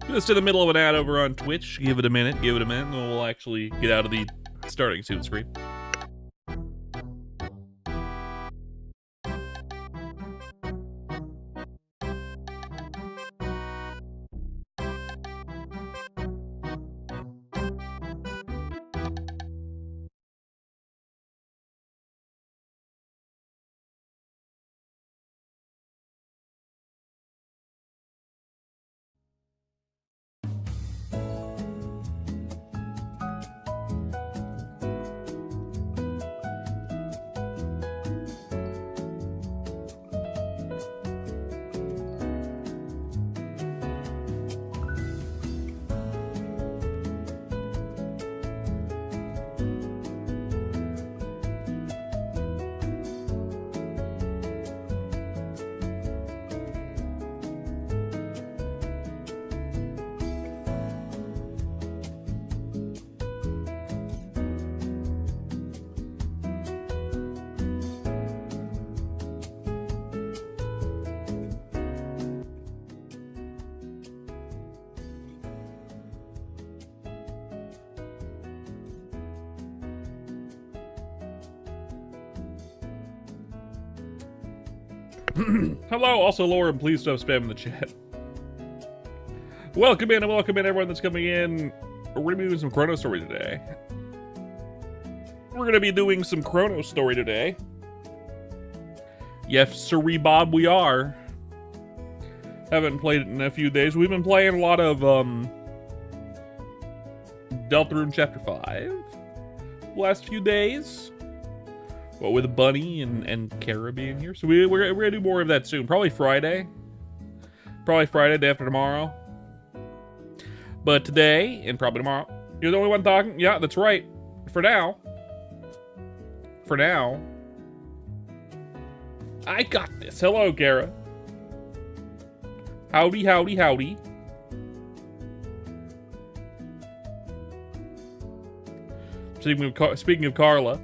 Just in the middle of an ad over on Twitch. Give it a minute, and we'll actually get out of the starting soon screen. Hello, also Lauren, please stop spamming the chat. Welcome in everyone that's coming in. We're gonna be doing some Chrono Story today. Yes, sirree Bob, we are. Haven't played it in a few days. We've been playing a lot of Deltarune Chapter 5 the last few days. Well, with Bunny and Kara being here. So we're gonna do more of that soon. Probably Friday. Day after tomorrow. But today, and probably tomorrow, you're the only one talking? Yeah, that's right. For now. I got this. Hello, Kara. Howdy. Speaking of Carla.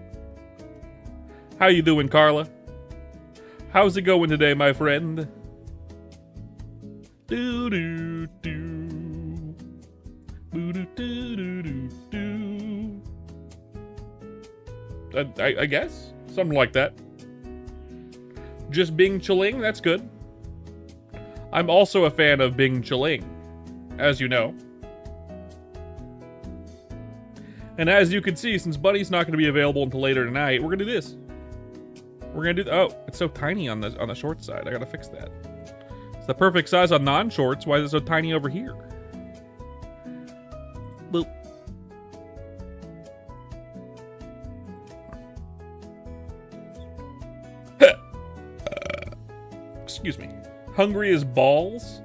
How you doing, Carla? How's it going today, my friend? I guess something like that. Just Bing Chilling, that's good. I'm also a fan of Bing Chilling, as you know. And as you can see, since Bunny's not going to be available until later tonight, we're gonna do this. Oh, it's so tiny on the short side. I gotta fix that. It's the perfect size on non-shorts. Why is it so tiny over here? Boop. Excuse me. Hungry as balls?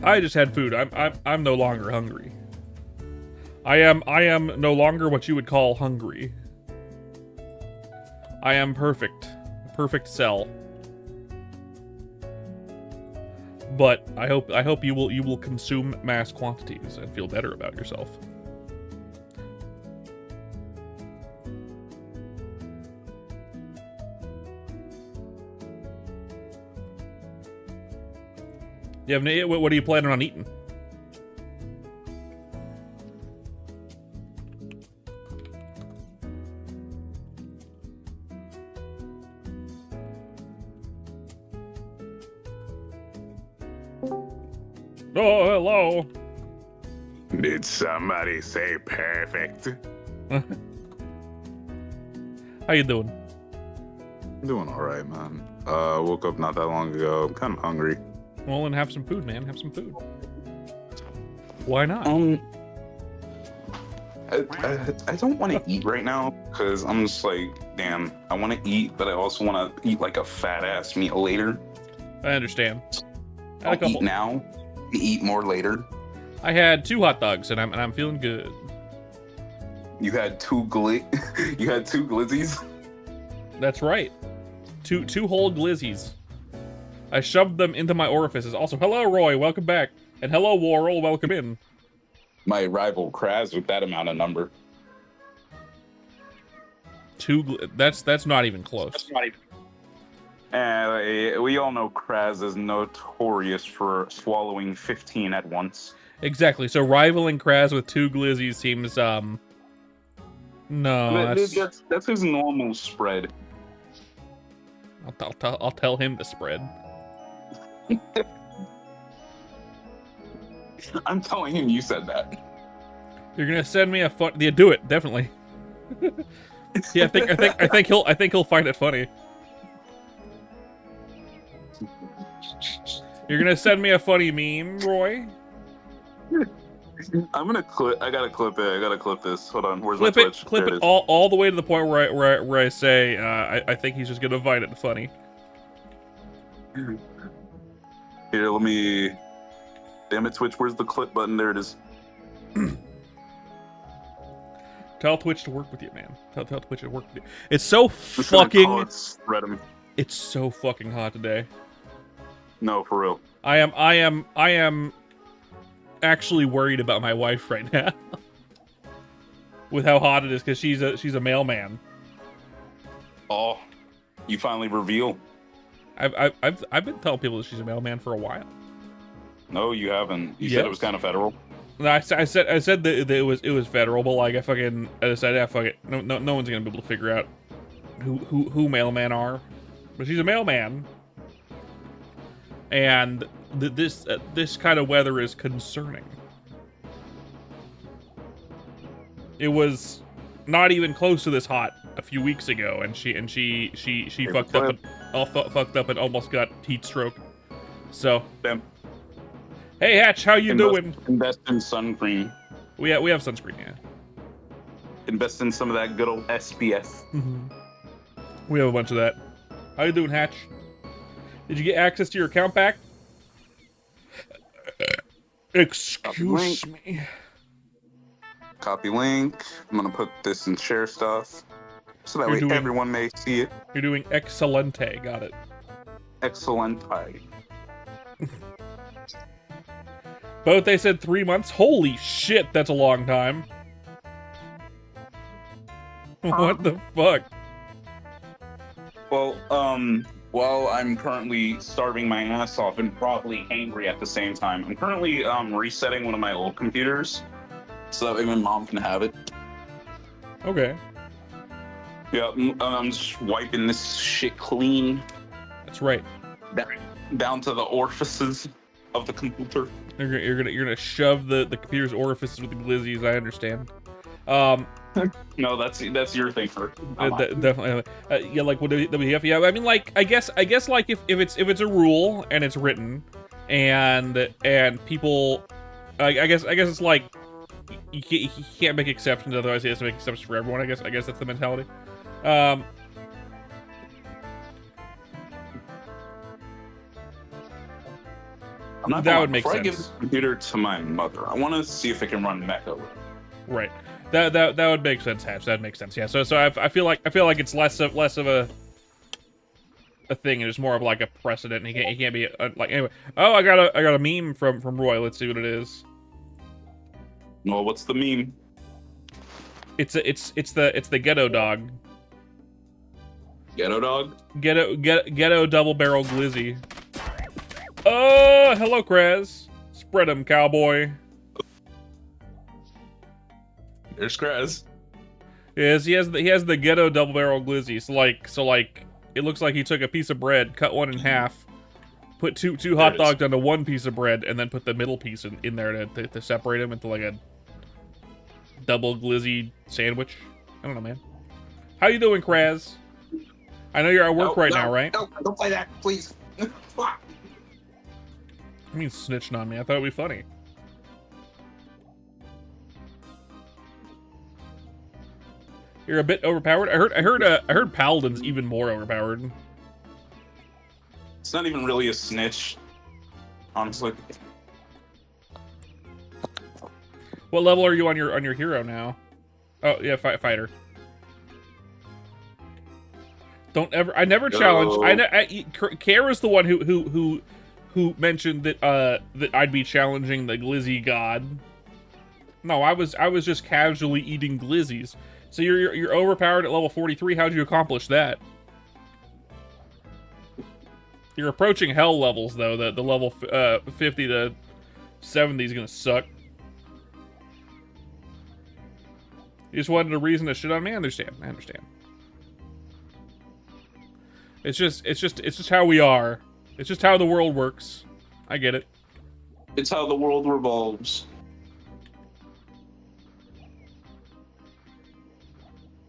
I just had food. I'm no longer hungry. I am no longer what you would call hungry. I am perfect. Perfect cell. But I hope you will consume mass quantities and feel better about yourself. You have any, what are you planning on eating? Oh, hello. Did somebody say perfect? How you doing? Doing all right, man. Woke up not that long ago. I'm kind of hungry. Well, then have some food, man. Have some food. Why not? I don't want to eat right now because I'm just like, damn, I want to eat, but I also want to eat like a fat ass meal later. I understand. I'll eat now, eat more later. I had 2 hot dogs and I'm feeling good. You had two glizzies? That's right. Two whole glizzies. I shoved them into my orifices. Also, hello, Roy. Welcome back. And hello, Worrell. Welcome in. My rival Kraz with that amount of number. That's not even close. We all know Kraz is notorious for swallowing 15 at once. Exactly. So rivaling Kraz with 2 glizzies seems no, That's his normal spread. I'll tell him the spread. I'm telling him you said that. You're gonna send me a fun. Yeah, do it definitely. Yeah, I think he'll find it funny. You're gonna send me a funny meme, Roy? I'm gonna clip. I gotta clip it. I gotta clip this. Hold on. Where's Clip my it. Twitch? Clip There it is. all the way to the point where I say I think he's just gonna find it funny. Here, let me. Damn it, Twitch. Where's the clip button? There it is. Tell Twitch to work with you, man. Tell Twitch to work with you. It's so Just gonna call fucking. it spread 'em. It's so fucking hot today. No, for real. I am actually worried about my wife right now. With how hot it is, because she's a mailman. Oh, you finally reveal. I've been telling people that she's a mailman for a while. No, you haven't. You said Yes. it was kind of federal. No, I said that it was federal, but like I decided, fuck it. No one's gonna be able to figure out who mailmen are. But she's a mailman, and this kind of weather is concerning. It was not even close to this hot a few weeks ago, and she fucked up and almost got heat stroke. So, Damn. hey Hatch, how you doing? Invest in sunscreen. We have sunscreen, yeah. Invest in some of that good old SPF. We have a bunch of that. How you doing, Hatch? Did you get access to your account back? Excuse me. Copy link. I'm gonna put this in share stuff, so that way everyone may see it. You're doing excelente. Got it. Excellent. Both they said 3 months. Holy shit, that's a long time. What the fuck? Well, while I'm currently starving my ass off and probably angry at the same time, I'm currently resetting one of my old computers so that way my mom can have it. Okay. Yeah, I'm just wiping this shit clean. That's right. Down to the orifices of the computer. You're gonna shove the computer's orifices with the glizzies. I understand. No, that's your thing for definitely. Yeah, like what do we have? Yeah, I mean, like I guess like if it's a rule and it's written, and people, I guess it's like you can't make exceptions. Otherwise, he has to make exceptions for everyone. I guess that's the mentality. I'm not that gonna, would make before sense. I give the computer to my mother, I want to see if it can run Mecha. Right. That would make sense, Hatch. That makes sense. Yeah. So I feel like it's less of a thing, and it's more of like a precedent. And he can't be like anyway. Oh, I got a meme from Roy. Let's see what it is. Well, what's the meme? It's the ghetto dog. Ghetto dog. Ghetto double barrel glizzy. Oh, hello, Kraz. Spread 'em, cowboy. There's Kraz. Yes, he has the ghetto double barrel glizzy. So like it looks like he took a piece of bread, cut one in half, put two hot dogs onto one piece of bread, and then put the middle piece in there to separate them into like a double glizzy sandwich. I don't know, man. How you doing, Kraz? I know you're at work now, right? No, don't play that, please. Fuck. I mean, snitching on me. I thought it'd be funny. You're a bit overpowered. I heard Paladin's even more overpowered. It's not even really a snitch, honestly. What level are you on your hero now? Oh yeah, fighter. Don't ever. I never challenged. Kara's the one who mentioned that that I'd be challenging the glizzy god. No, I was just casually eating glizzies. So you're overpowered at level 43. How'd you accomplish that? You're approaching hell levels, though. The level 50 to 70 is gonna suck. You just wanted a reason to shit on me? I understand. It's just how we are. It's just how the world works. I get it. It's how the world revolves.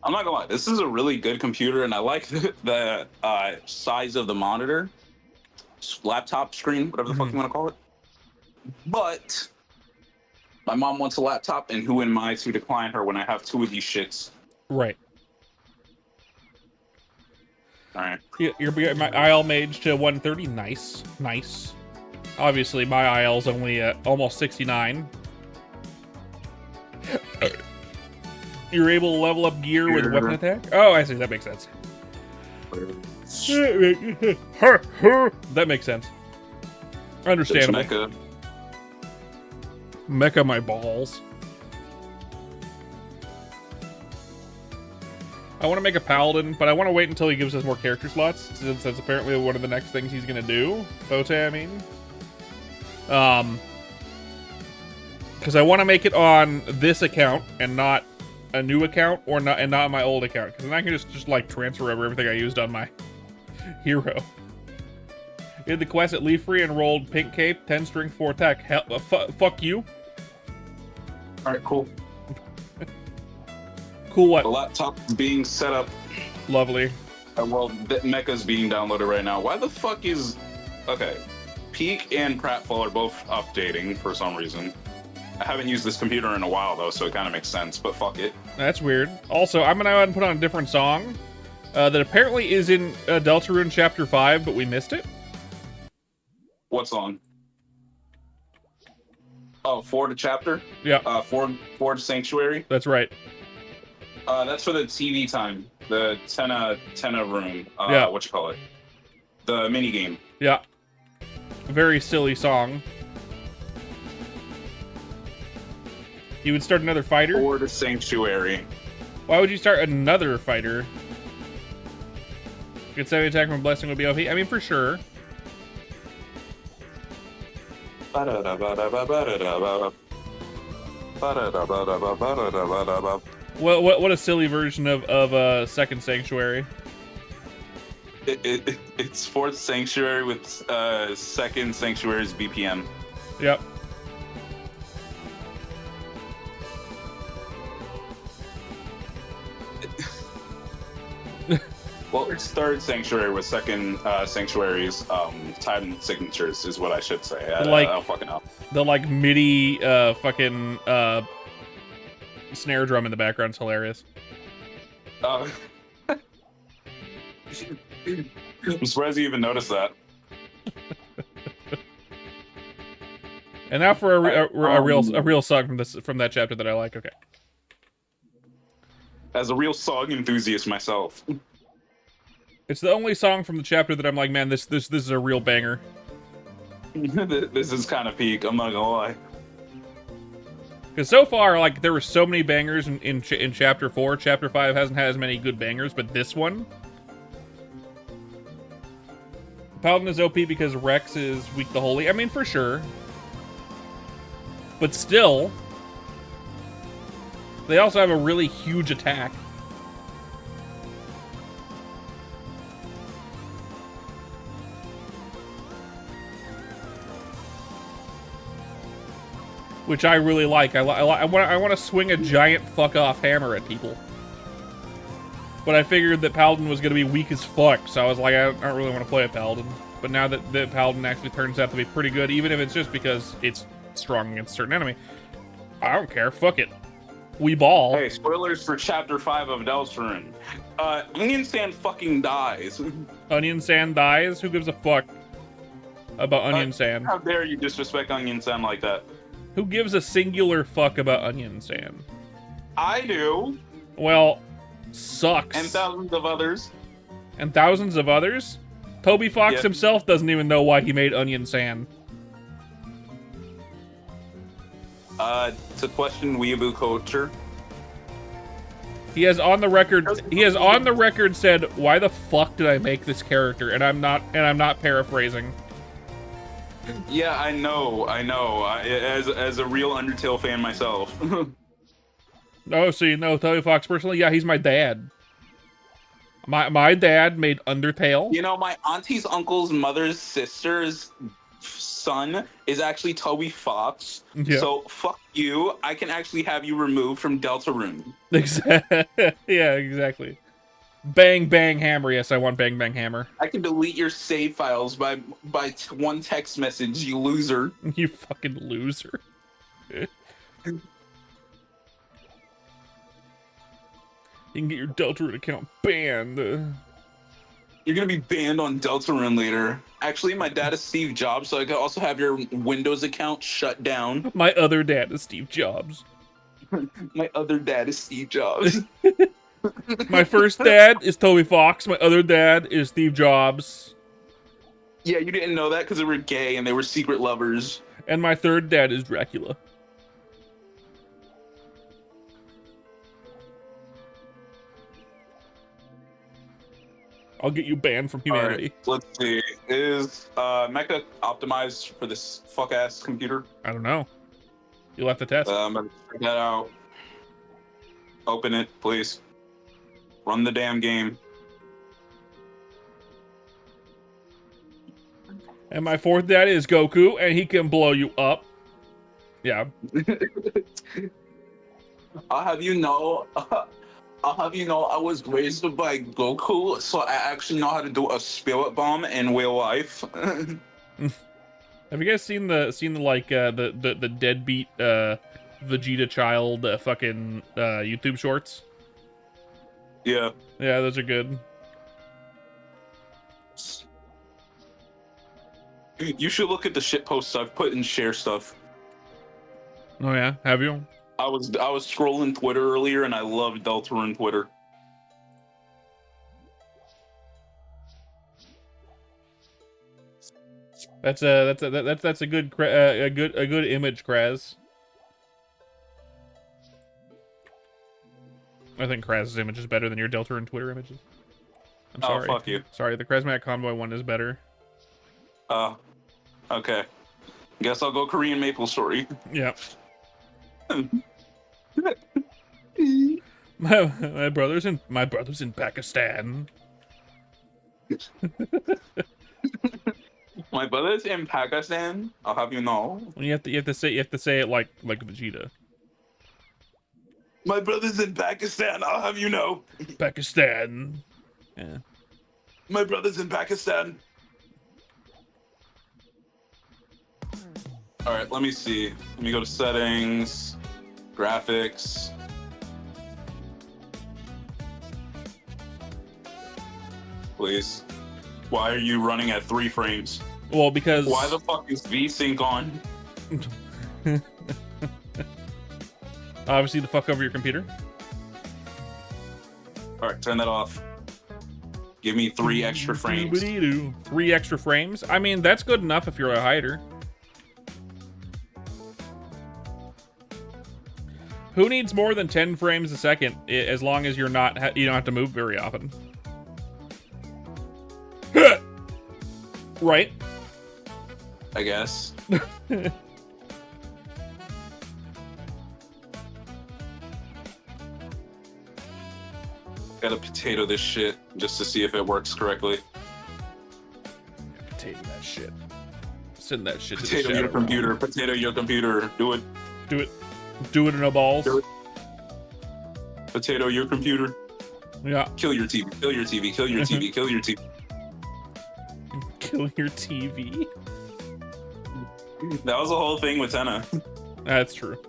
I'm not gonna lie, this is a really good computer, and I like the size of the monitor, laptop screen, whatever the fuck you want to call it. But my mom wants a laptop, and who am I to decline her when I have two of these shits? Right. All right. You're my IL mage to 130. Nice. Obviously, my IL's only at almost 69. You're able to level up gear with weapon attack? Oh, I see. That makes sense. That makes sense. Understandable. Mecha my balls. I want to make a paladin, but I want to wait until he gives us more character slots, since that's apparently one of the next things he's going to do. Bote, I mean. Because I want to make it on this account and not a new account, or not my old account, because then I can just like transfer over everything I used on my hero. Did the quest at Leaf Free and rolled pink cape, 10 string, 4 attack. Hell, fuck you. All right, cool. Cool what? The laptop being set up. Lovely. Well, Mecha's being downloaded right now. Why the fuck is... Okay. Peak and Pratfall are both updating for some reason. I haven't used this computer in a while, though, so it kind of makes sense, but fuck it. That's weird. Also, I'm going to go ahead and put on a different song that apparently is in Deltarune Chapter 5, but we missed it. What song? Oh, Ford Chapter? Yeah. Ford Sanctuary? That's right. That's for the TV time. The Tenna room. Yeah. What you call it? The mini game. Yeah. Very silly song. You would start another fighter? Ford Sanctuary. Why would you start another fighter? Good 70 attack from Blessing would be OP. I mean, for sure. What a silly version of Second Sanctuary. It's Fourth Sanctuary with Second Sanctuary's BPM. Yep. Well, it's Third Sanctuary with Second Sanctuary's time signatures is what I should say. I don't fucking know. The like MIDI fucking snare drum in the background is hilarious. I'm surprised you even noticed that. And now for a real song from that chapter that I like. Okay. As a real song enthusiast myself. It's the only song from the chapter that I'm like, man, this is a real banger. This is kind of peak, I'm not gonna lie. Because so far, like, there were so many bangers in Chapter 4. Chapter 5 hasn't had as many good bangers, but this one... Paladin is OP because Rex is weak to Holy. I mean, for sure. But still... They also have a really huge attack. Which I really like. I want to swing a giant fuck-off hammer at people. But I figured that Paladin was going to be weak as fuck, so I was like, I don't really want to play a Paladin. But now that the Paladin actually turns out to be pretty good, even if it's just because it's strong against a certain enemy, I don't care. Fuck it. We ball. Hey, spoilers for Chapter 5 of Deltarune. Onion Sand fucking dies. Onion Sand dies? Who gives a fuck about Onion Sand? How dare you disrespect Onion Sand like that? Who gives a singular fuck about Onion Sand? I do. Well, sucks. And thousands of others. And thousands of others? Toby Fox himself doesn't even know why he made Onion Sand. To question weeaboo culture. He has on the record said, "Why the fuck did I make this character?" And I'm not paraphrasing. Yeah, I know. As a real Undertale fan myself. Oh, so you know Toby Fox personally? Yeah, he's my dad. My dad made Undertale. You know, my auntie's uncle's mother's sister's son is actually Toby Fox. Yeah. So fuck you. I can actually have you removed from Deltarune. Exactly. Yeah, exactly. Bang Bang Hammer. Yes, I want Bang Bang Hammer. I can delete your save files by one text message, you loser. You fucking loser. You can get your Deltarune account banned. You're gonna be banned on Deltarune later. Actually, my dad is Steve Jobs, so I could also have your Windows account shut down. My other dad is Steve Jobs. My other dad is Steve Jobs. My first dad is Toby Fox. My other dad is Steve Jobs. Yeah, you didn't know that because they were gay and they were secret lovers. And my third dad is Dracula. I'll get you banned from humanity. Right, let's see. Is Mecha optimized for this fuck ass computer? I don't know. You'll have to test. I'm gonna check that out. Open it, please. Run the damn game. And my fourth dad is Goku, and he can blow you up. Yeah. I'll have you know, I was raised by Goku, so I actually know how to do a spirit bomb in real life. Have you guys seen the the deadbeat Vegeta child fucking YouTube shorts? Yeah. Yeah, those are good. You should look at the shit posts I've put in share stuff. Oh yeah, have you? I was scrolling Twitter earlier and I loved Deltarune Twitter. That's a good a good image, Kraz. I think Kraz's image is better than your Deltarune Twitter images. I'm sorry. Oh, fuck you. Sorry, the Krazmac Convoy one is better. Okay. Guess I'll go Korean Maple Story. Yeah. my brother's in Pakistan. My brother's in Pakistan. I'll have you know. You have to say it like Vegeta. My brother's in Pakistan. I'll have you know. Pakistan. Yeah. My brother's in Pakistan. All right, let me see. Let me go to settings, graphics. Please. Why are you running at 3 frames? Well, because... Why the fuck is VSync on? Obviously, the fuck over your computer. All right, turn that off. Give me 3 extra frames. 3 extra frames? I mean, that's good enough if you're a hider. Who needs more than 10 frames a second as long as you don't have to move very often? Right? I guess. Gotta potato this shit just to see if it works correctly. Potato that shit. Send that shit Potato to the your computer. Potato your computer. Do it. Do it. Do it in no balls. Potato your computer. Yeah. Kill your TV. Kill your TV. Kill your TV. Kill your TV. Kill your TV. That was the whole thing with Tenna. That's true.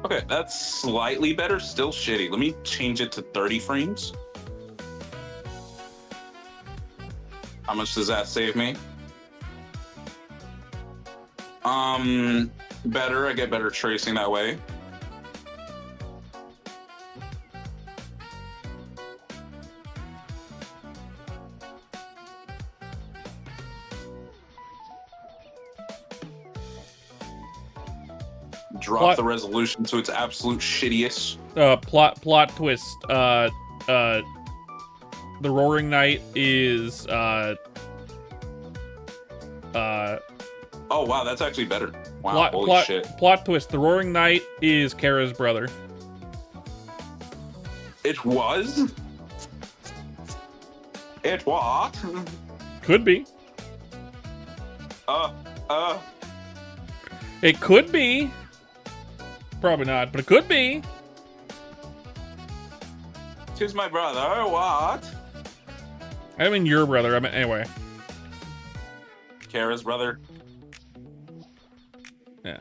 Okay, that's slightly better. Still shitty. Let me change it to 30 frames. How much does that save me? Better. I get better tracing that way. Drop the resolution to its absolute shittiest. Plot twist. The Roaring Knight is Oh wow, that's actually better. Wow, holy shit. Plot twist. The Roaring Knight is Kara's brother. It was? It what? Could be. It could be. Probably not, but it could be. Tis my brother, what? I mean your brother, I mean, anyway. Kara's brother. Yeah.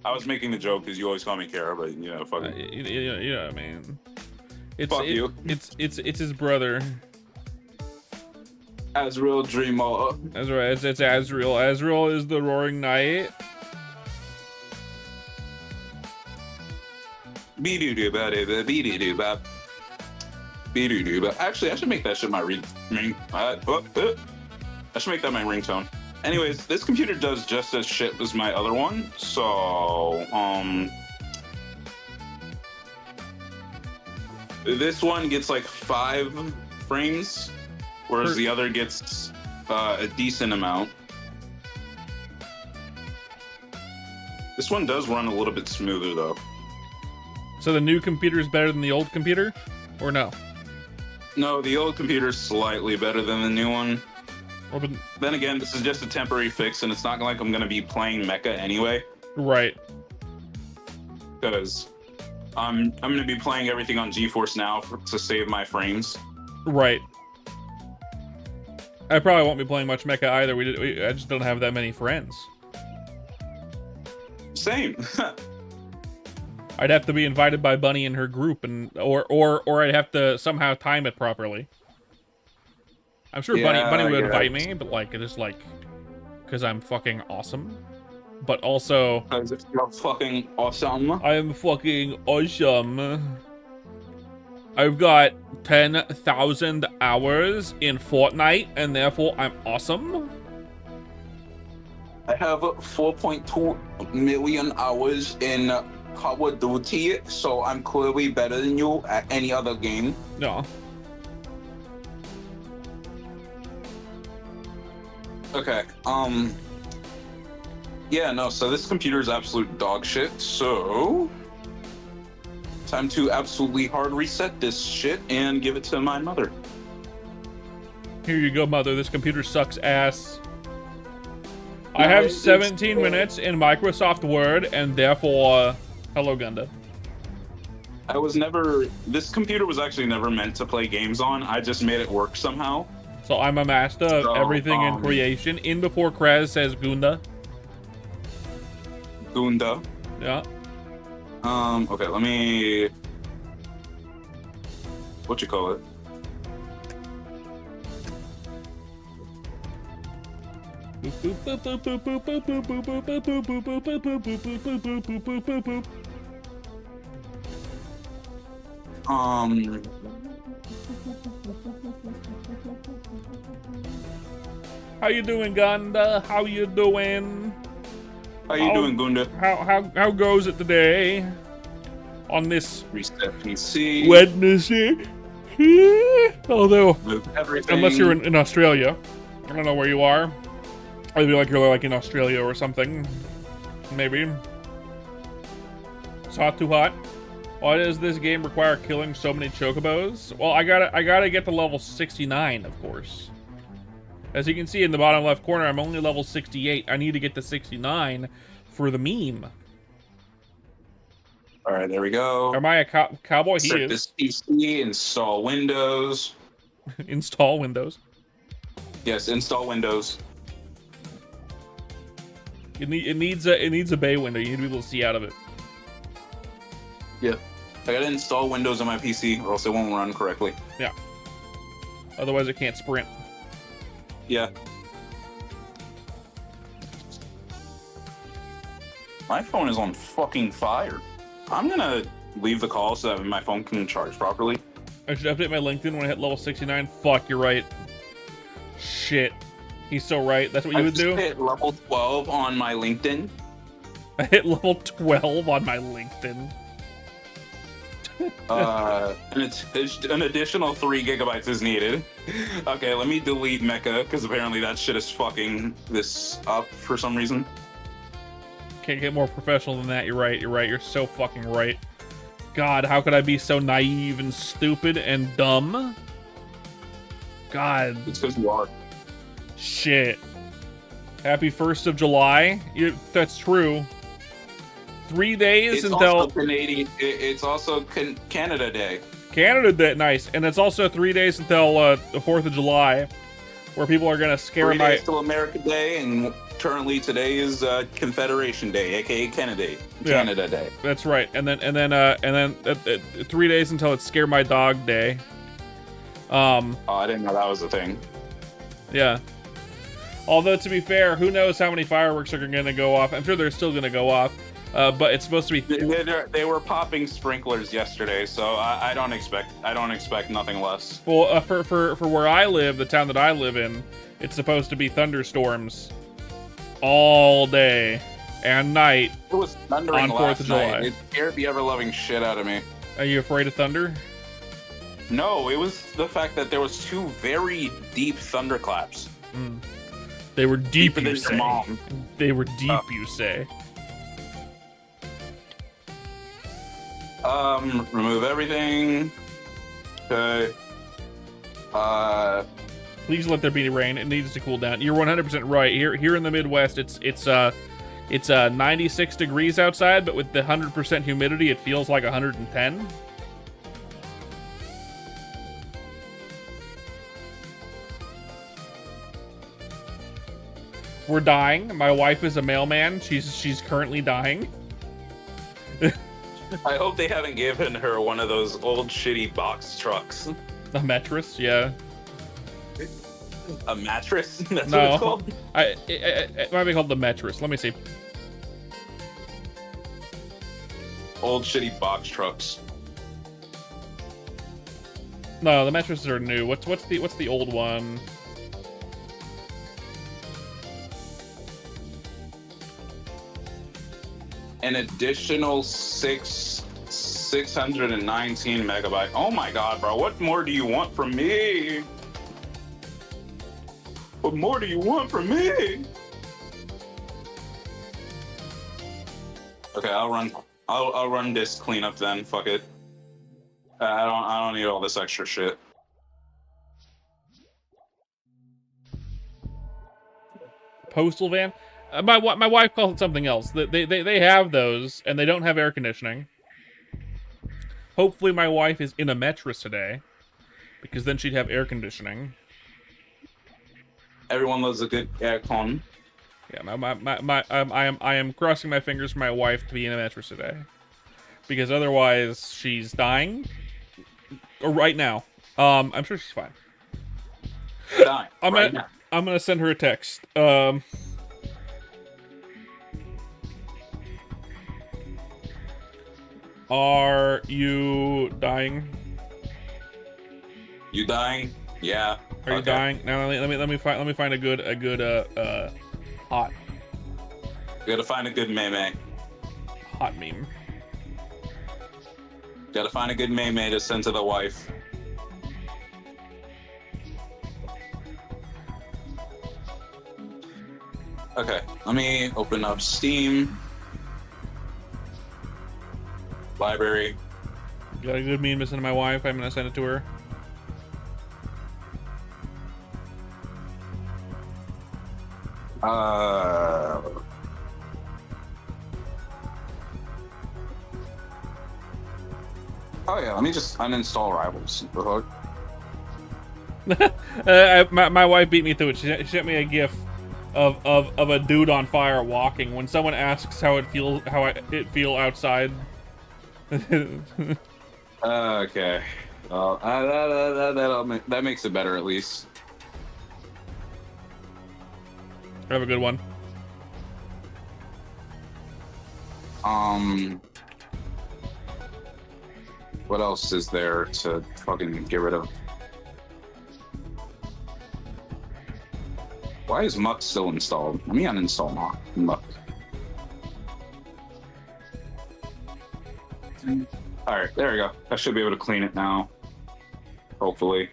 I was making the joke because you always call me Kara, but you know, fuck it. Yeah, man. Fuck you. It's his brother. Azrael Dreamer. That's right. It's Azrael. Azrael is the Roaring Knight. Actually, I should make that shit my ring. I should make that my ringtone. Anyways, this computer does just as shit as my other one. So, this one gets like 5 frames, whereas the other gets a decent amount. This one does run a little bit smoother though. So the new computer is better than the old computer, or no? No, the old computer is slightly better than the new one. Well, but then again, this is just a temporary fix, and it's not like I'm gonna be playing Mecha anyway. Right. Because I'm gonna be playing everything on GeForce Now to save my frames. Right. I probably won't be playing much Mecha either. I just don't have that many friends. Same. I'd have to be invited by Bunny and her group, or I'd have to somehow time it properly. I'm sure Bunny would invite me, but like just like because I'm fucking awesome. But also because you're fucking awesome. I am fucking awesome. I've got 10,000 hours in Fortnite, and therefore I'm awesome. I have 4.2 million hours in Call of Duty, so I'm clearly better than you at any other game. No. Okay, yeah, no, so this computer is absolute dog shit, so time to absolutely hard reset this shit and give it to my mother. Here you go, mother. This computer sucks ass. I have 17 minutes in Microsoft Word, and therefore, hello, Gunda. This computer was actually never meant to play games on. I just made it work somehow. So I'm a master of everything in creation. In before Kraz says Gunda. Gunda. Yeah. Okay, let me... What you call it? How you doing, Gunda? How you doing? How you doing, Gunda? How goes it today? On this reset PC Wednesday? Although, unless you're in Australia, I don't know where you are. I feel like you're like in Australia or something. Maybe. It's hot, too hot. Why does this game require killing so many chocobos? Well, I gotta get to level 69, of course. As you can see in the bottom left corner, I'm only level 68. I need to get to 69 for the meme. All right, there we go. Am I a cowboy? He is. This PC, install Windows. Install Windows. Yes, install Windows. It needs a bay window. You need to be able to see out of it. Yeah, I gotta install Windows on my PC, or else it won't run correctly. Yeah. Otherwise, it can't sprint. Yeah. My phone is on fucking fire. I'm gonna leave the call so that my phone can charge properly. I should update my LinkedIn when I hit level 69. Fuck, you're right. Shit. He's so right. That's what you I would just do? hit level 12 on my LinkedIn. I hit level 12 on my LinkedIn. And it's an additional 3 gigabytes is needed. Okay, let me delete Mecha, because apparently that shit is fucking this up for some reason. Can't get more professional than that. You're right. You're right. You're so fucking right. God, how could I be so naive and stupid and dumb? God. It's because you are. Shit. Happy 1st of July. That's true. 3 days It's until also Canadian. It's also Canada Day. Canada Day. Nice. And it's also 3 days until the 4th of July, where people are gonna scare 3 my. days till America Day, and currently today is Confederation Day, aka Canada Day. That's right. And then 3 days until it's Scare My Dog Day. Oh, I didn't know that was a thing. Yeah. Although, to be fair, who knows how many fireworks are going to go off. I'm sure they're still going to go off. But it's supposed to be... They were popping sprinklers yesterday, so I don't expect nothing less. Well, for where I live, the town that I live in, it's supposed to be thunderstorms all day and night. It was thundering on 4th last of July. night. It scared the ever-loving shit out of me. Are you afraid of thunder? No, it was the fact that there was 2 very deep thunderclaps. Mm. They were deep, Deeper you than your say. mom. They were deep, you say. Remove everything. Okay. Please let there be rain. It needs to cool down. You're 100% right. Here in the Midwest, it's 96 degrees outside, but with the 100% humidity, it feels like 110. We're dying. My wife is a mailman. She's currently dying. I hope they haven't given her one of those old shitty box trucks. A mattress, yeah. A mattress? That's No, what it's called? it might be called the mattress. Let me see. Old shitty box trucks. No, the mattresses are new. What's the old one? An additional 619 megabyte. Oh my god, bro. What more do you want from me? What more do you want from me? Okay, I'll run this cleanup then. Fuck it. I don't need all this extra shit. Postal van? My wife calls it something else. They have those, and they don't have air conditioning. Hopefully my wife is in a mattress today, because then she'd have air conditioning. Everyone loves a good aircon. Yeah, I am crossing my fingers for my wife to be in a mattress today, because otherwise she's dying. Or right now, I'm sure she's fine. Dying. I'm gonna send her a text. Are you dying? You dying? Yeah. Are you dying? Now let me find a good hot. You gotta find a good meme. Hot meme. Gotta find a good meme to send to the wife. Okay, let me open up Steam. Library. Got a good meme to send to my wife. I'm gonna send it to her. Oh yeah, let me just uninstall Rivals. My wife beat me to it. She sent me a gif of a dude on fire walking. When someone asks how it feels, it feel outside. Okay. Well, that makes it better at least. Have a good one. What else is there to fucking get rid of? Why is Muck still installed? Let me uninstall Muck. All right, there we go. I should be able to clean it now. Hopefully.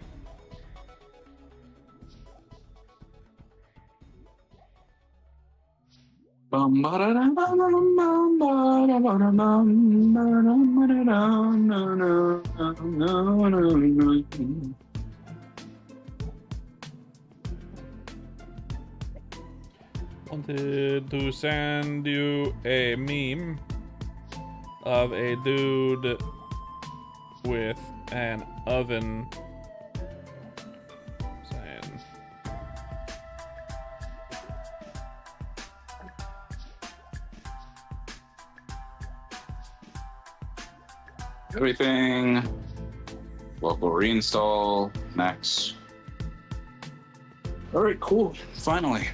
Wanted to send you a meme of a dude with an oven saying, everything. Local reinstall. Next. All right, cool. Finally.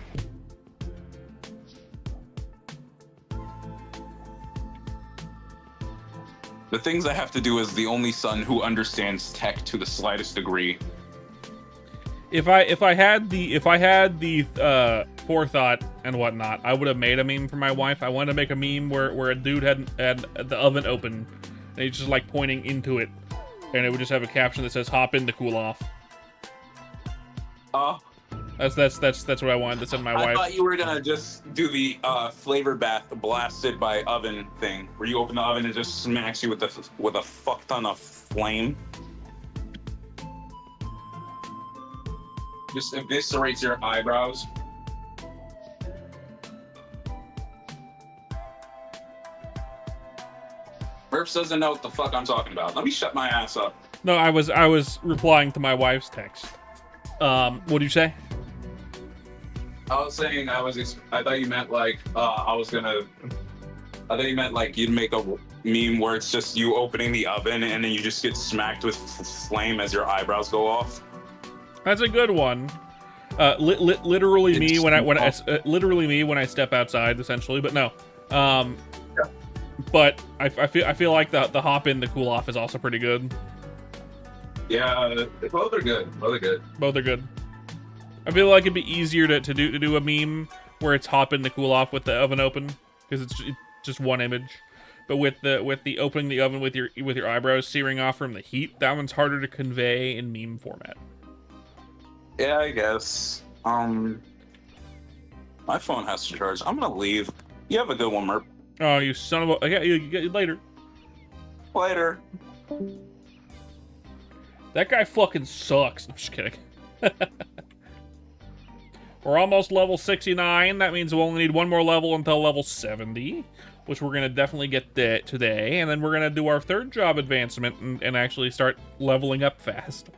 The things I have to do as the only son who understands tech to the slightest degree. If I had the forethought and whatnot, I would have made a meme for my wife. I wanted to make a meme where a dude had the oven open, and he's just like pointing into it, and it would just have a caption that says "Hop in to cool off." That's what I wanted to send my wife. I thought you were gonna just do the flavor bath blasted by oven thing, where you open the oven and it just smacks you with a fuck ton of flame. Just eviscerates your eyebrows. Murph doesn't know what the fuck I'm talking about. Let me shut my ass up. No, I was replying to my wife's text. What do you say? I was saying I thought you meant like I thought you meant like you'd make a meme where it's just you opening the oven and then you just get smacked with flame as your eyebrows go off. That's a good one. Literally me when I step outside, essentially. But no. Yeah. But I feel like the hop in the cool off is also pretty good. Yeah, both are good. Both are good. I feel like it'd be easier to do a meme where it's hop in the cool off with the oven open, because it's just one image. But with the opening the oven with your eyebrows searing off from the heat, that one's harder to convey in meme format. Yeah, I guess. My phone has to charge. I'm gonna leave. You have a good one, Merp. Oh, you son of a... Yeah, you get you later. Later. That guy fucking sucks. I'm just kidding. We're almost level 69. That means we'll only need one more level until level 70, which we're going to definitely get today. And then we're going to do our third job advancement and actually start leveling up fast.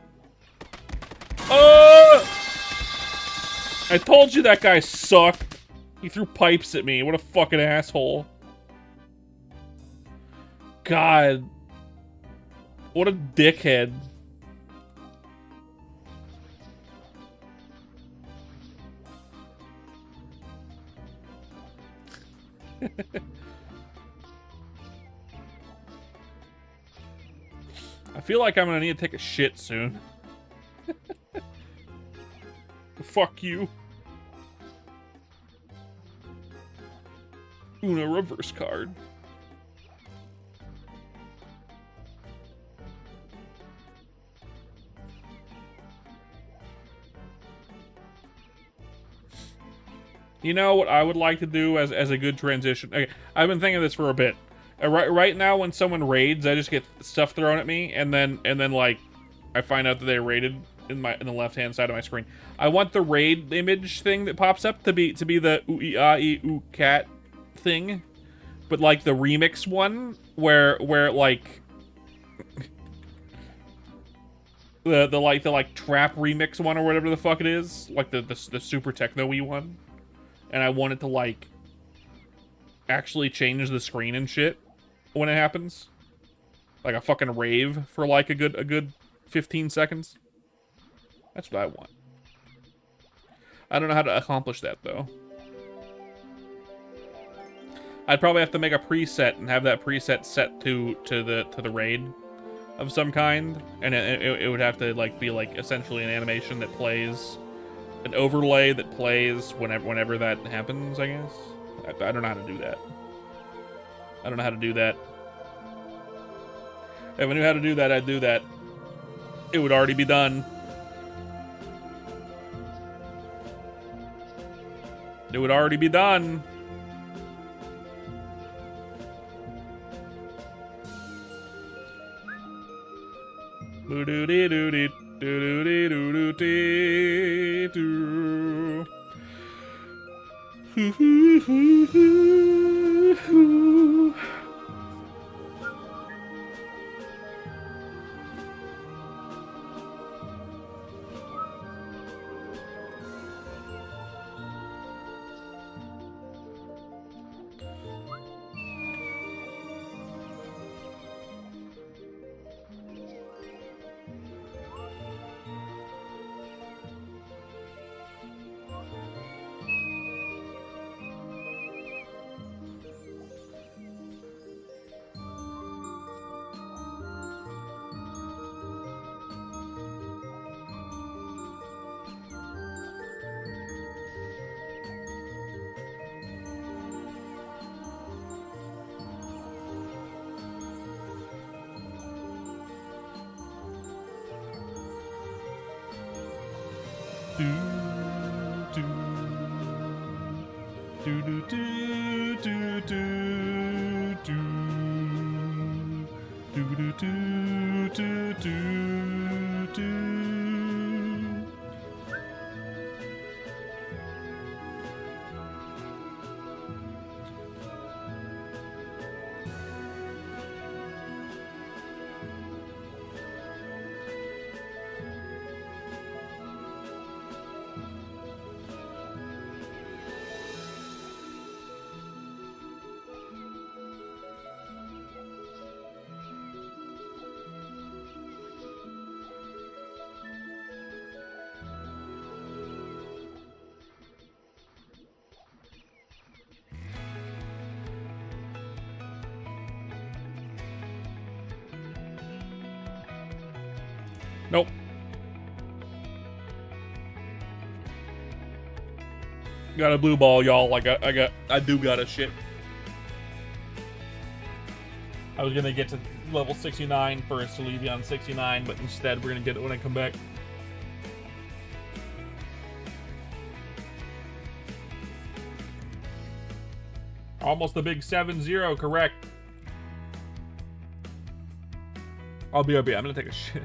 Oh! I told you that guy sucked. He threw pipes at me. What a fucking asshole. God. What a dickhead. I feel like I'm gonna need to take a shit soon. Fuck you. Una reverse card. You know what I would like to do as a good transition? Okay, I've been thinking of this for a bit. Right now, when someone raids, I just get stuff thrown at me, and then like I find out that they raided in the left-hand side of my screen. I want the raid image thing that pops up to be the ooh cat thing, but like the remix one where like the trap remix one or whatever the fuck it is, like the super techno-y one. And I want it to, like, actually change the screen and shit when it happens. Like a fucking rave for, like, a good 15 seconds. That's what I want. I don't know how to accomplish that, though. I'd probably have to make a preset and have that preset set to the raid of some kind. And it would have to, like, be, like, essentially an animation that plays an overlay that plays whenever that happens, I guess. I don't know how to do that. I don't know how to do that. If I knew how to do that, I'd do that. It would already be done. It would already be done. Nope. Got a blue ball, y'all. I do got a shit. I was gonna get to level 69 first to leave you on 69, but instead we're gonna get it when I come back. Almost a big 7-0, correct. I'll be. I'm gonna take a shit.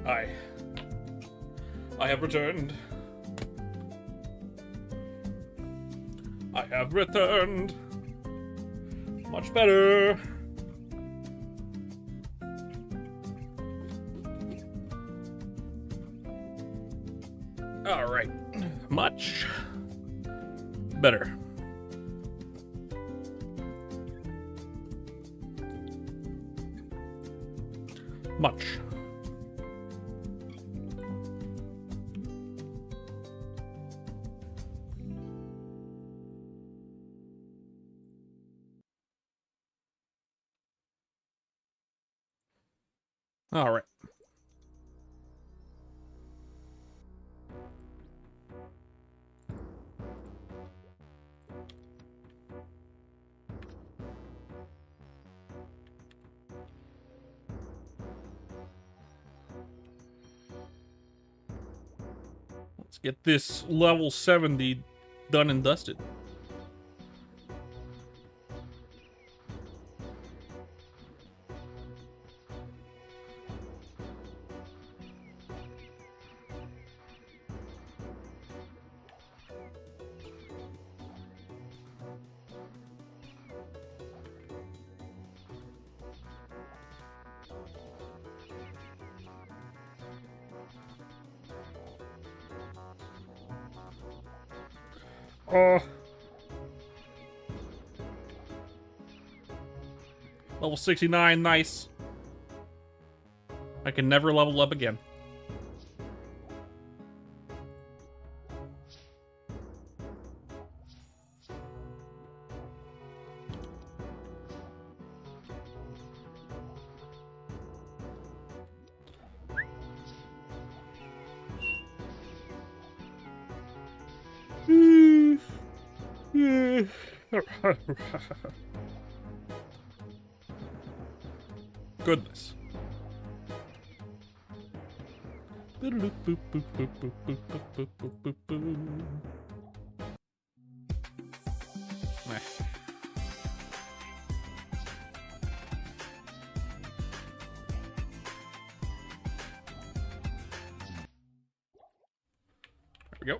I have returned. I have returned. Much better. All right. Much better. Much. All right. Let's get this level 70 done and dusted. Level 69, nice. I can never level up again. Goodness. Meh. There we go.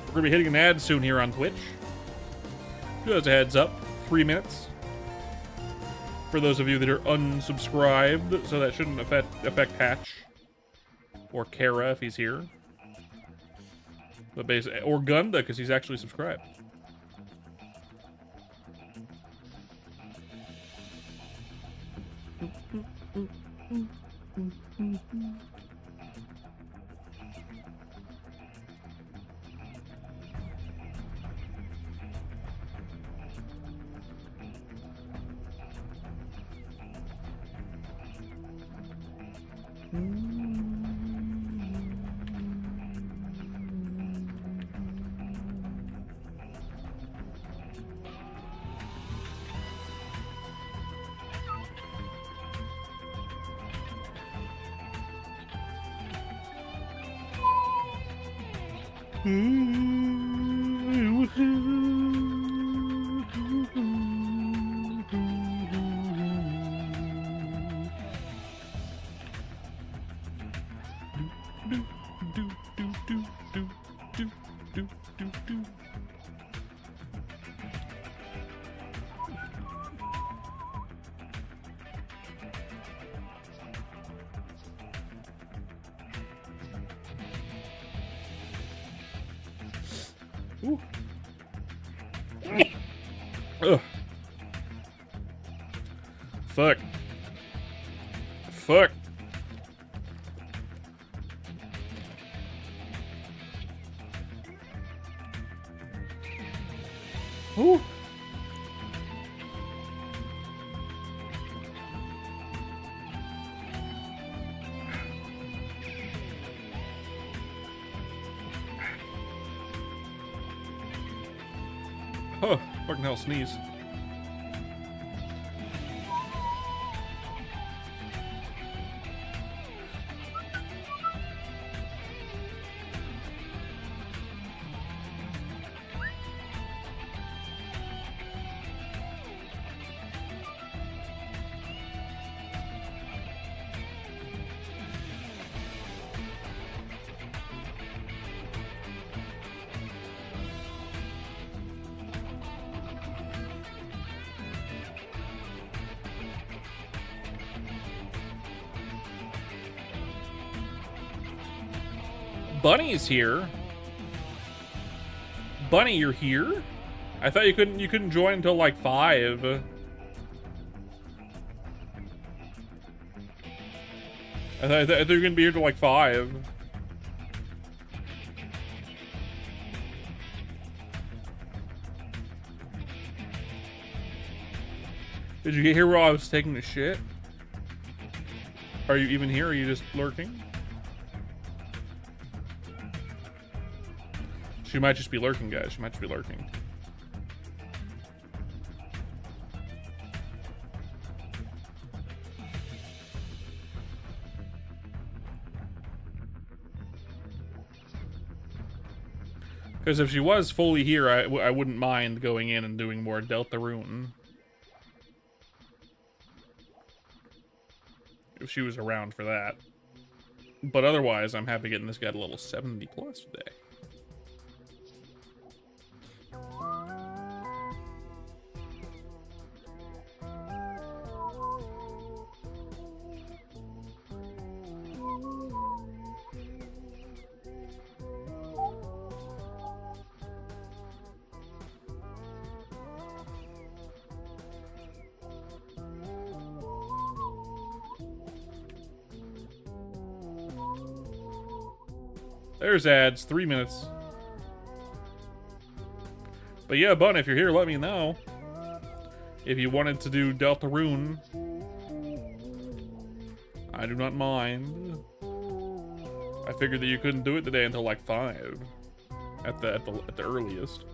We're going to be hitting an ad soon here on Twitch. Just a heads up, 3 minutes. For those of you that are unsubscribed, so that shouldn't affect Hatch. Or Kara if he's here. But basically, or Gunda, because he's actually subscribed. Ooh. Ugh. Fuck. Fuck. Ooh. Oh, fucking hell, sneeze. Bunny's here. Bunny, you're here? I thought you couldn't join until like 5. I thought you were gonna be here till like 5. Did you get here while I was taking a shit? Are you even here, or are you just lurking? She might just be lurking, guys. She might just be lurking. Because if she was fully here, I wouldn't mind going in and doing more Deltarune. If she was around for that. But otherwise, I'm happy getting this guy to level 70 plus today. There's ads, 3 minutes. But yeah, Bun, if you're here, let me know. If you wanted to do Deltarune, I do not mind. I figured that you couldn't do it today until like 5, at the earliest.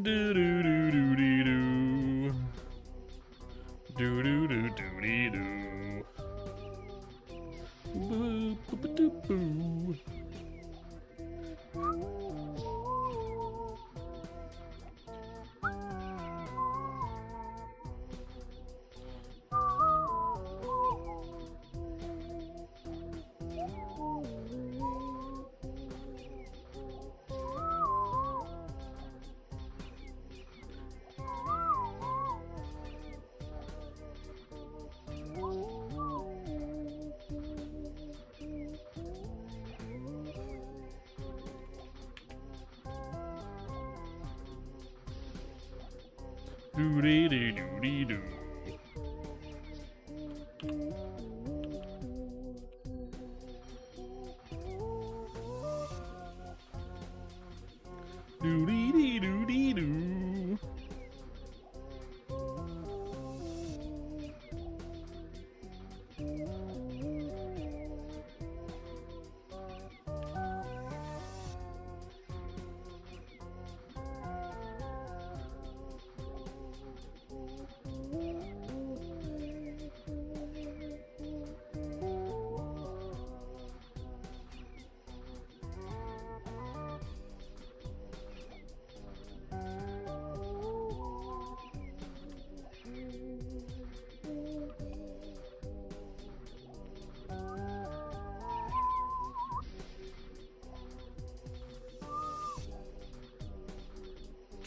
Do do do do dee do. Do do do do dee do. Boo boo boo doo boo. Do dee dee do dee do. Do dee dee do dee do.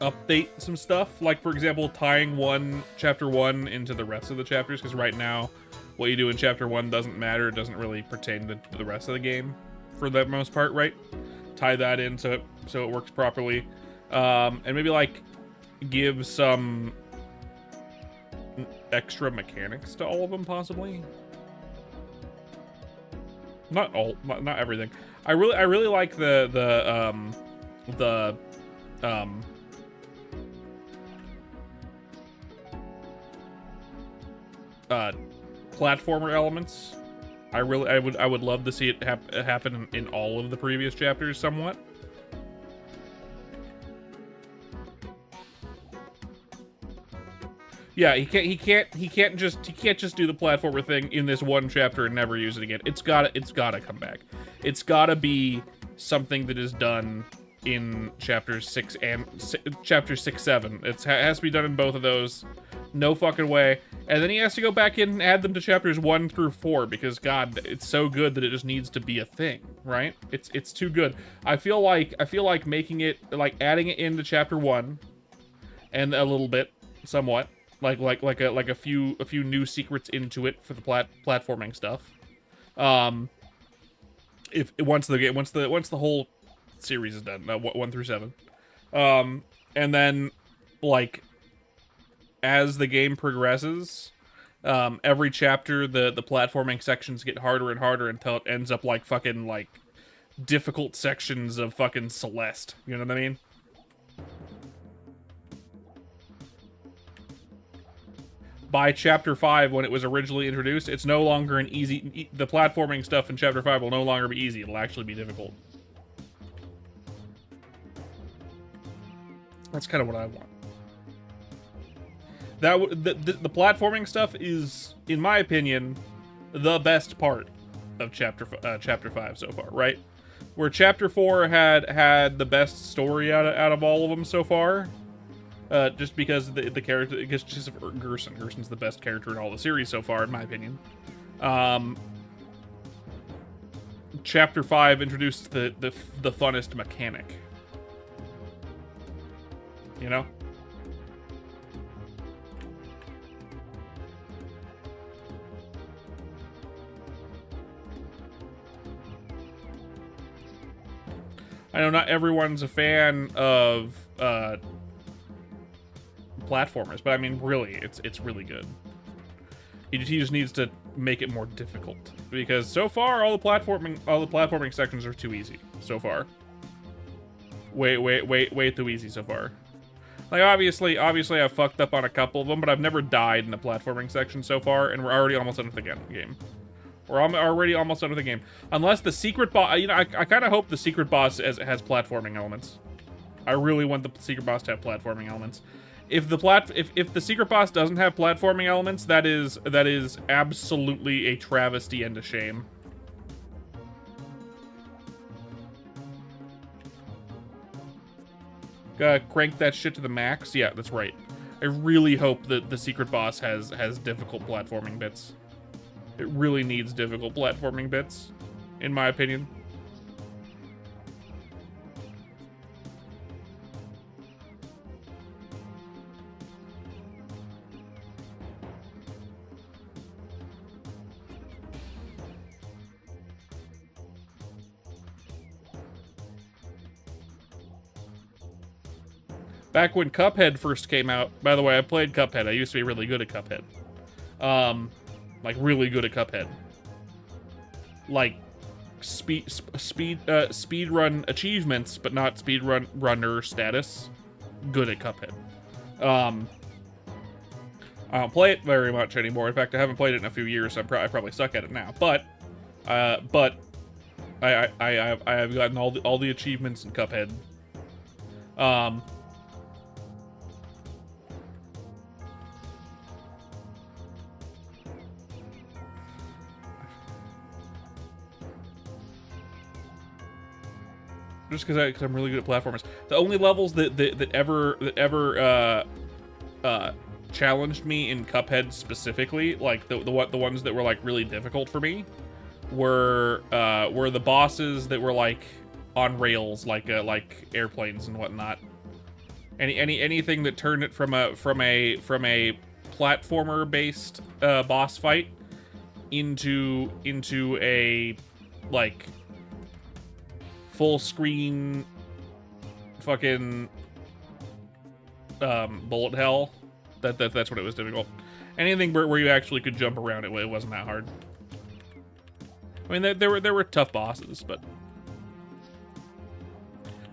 update some stuff. Like, for example, tying chapter 1 into the rest of the chapters, because right now, what you do in chapter 1 doesn't matter. It doesn't really pertain to the rest of the game, for the most part, right? Tie that in so it works properly. And maybe, like, give some extra mechanics to all of them, possibly. Not everything. I really like the platformer elements. I would love to see it happen in all of the previous chapters somewhat. Yeah, he can't just do the platformer thing in this one chapter and never use it again. It's gotta come back. It's gotta be something that is done in chapters 6 and 7. It has to be done in both of those. No fucking way. And then he has to go back in and add them to chapters 1 through 4 because God, it's so good that it just needs to be a thing, right? It's too good. I feel like making it, like, adding it into chapter 1 and a little bit, somewhat. Like a few new secrets into it for the platforming stuff. If once the whole series is done, 1 through 7, and then, like, as the game progresses, every chapter the platforming sections get harder and harder until it ends up like fucking like difficult sections of fucking Celeste. You know what I mean? By chapter 5, when it was originally introduced, it's no longer an easy... The platforming stuff in chapter 5 will no longer be easy. It'll actually be difficult. That's kind of what I want. The platforming stuff is, in my opinion, the best part of chapter 5 so far, right? Where chapter 4 had the best story out of all of them so far. Just because the character, just Gerson. Gerson's the best character in all the series so far, in my opinion. Chapter 5 introduced the funnest mechanic. You know? I know not everyone's a fan of platformers, but I mean, really, it's really good. He just needs to make it more difficult because so far all the platforming sections are too easy so far. Way too easy so far. Like obviously I've fucked up on a couple of them, but I've never died in the platforming section so far, and we're already almost done with the game. We're already almost done with the game, unless the secret boss. You know, I kind of hope the secret boss has platforming elements. I really want the secret boss to have platforming elements. If the secret boss doesn't have platforming elements, that is absolutely a travesty and a shame. Crank that shit to the max. Yeah, that's right. I really hope that the secret boss has difficult platforming bits. It really needs difficult platforming bits, in my opinion. Back when Cuphead first came out, by the way, I played Cuphead. I used to be really good at Cuphead. Like really good at Cuphead. Like speed run achievements, but not speed runner status. Good at Cuphead. I don't play it very much anymore. In fact, I haven't played it in a few years, so I probably suck at it now. But I've gotten all the achievements in Cuphead. Just because I'm really good at platformers. The only levels that ever challenged me in Cuphead specifically, like the ones that were like really difficult for me, were the bosses that were like on rails, like airplanes and whatnot. Anything that turned it from a platformer based boss fight into a like full screen fucking bullet hell. That's what it was difficult. Anything where you actually could jump around, it wasn't that hard. I mean, there were tough bosses, but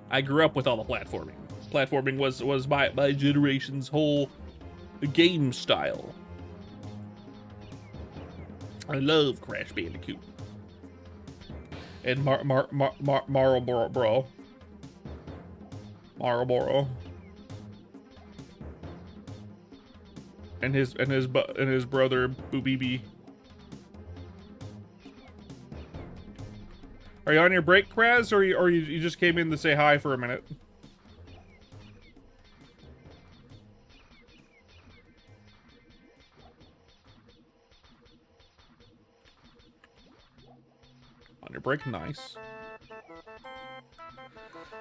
I grew up with all the platforming. Platforming was my generation's whole game style. I love Crash Bandicoot and Marlboro. And his brother Boobibi. Are you on your break, Kraz, or you just came in to say hi for a minute? On your break, nice.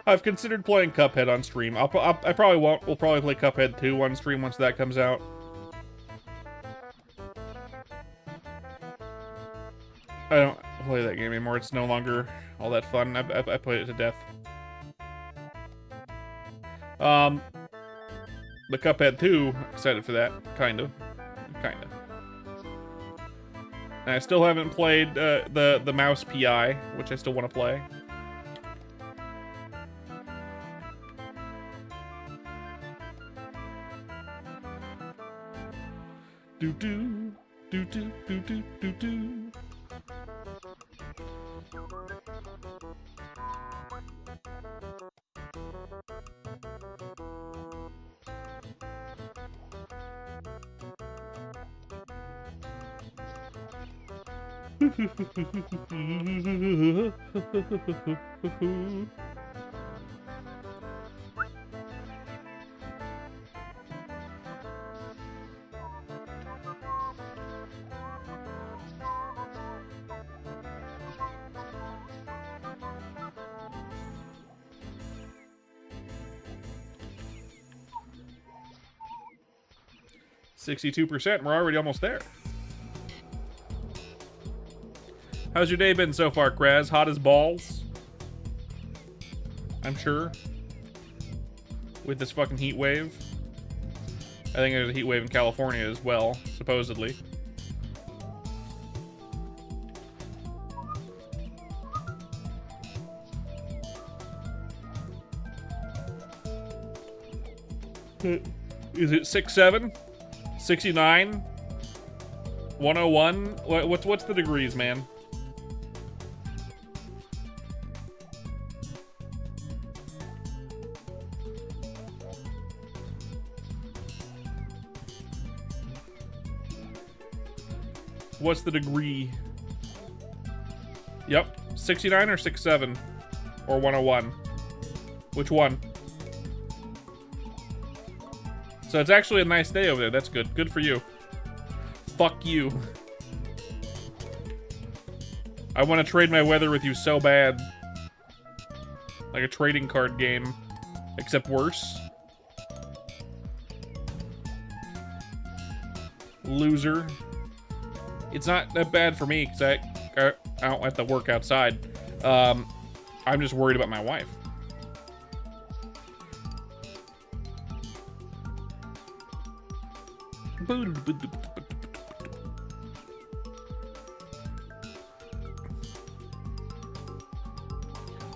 I've considered playing Cuphead on stream. I probably won't. We'll probably play Cuphead 2 on stream once that comes out. I don't play that game anymore. It's no longer all that fun. I played it to death. The Cuphead 2, excited for that. Kind of. And I still haven't played the Mouse PI, which I still want to play. Do do do do do do do do. %. We're already almost there. How's your day been so far, Kraz? Hot as balls? I'm sure. With this fucking heat wave. I think there's a heat wave in California as well, supposedly. Is it 67? 69? 101? What's the degrees, man? What's the degree? Yep. 69 or 67? Or 101? Which one? So it's actually a nice day over there. That's good. Good for you. Fuck you. I want to trade my weather with you so bad. Like a trading card game. Except worse. Loser. It's not that bad for me, because I don't have to work outside. I'm just worried about my wife.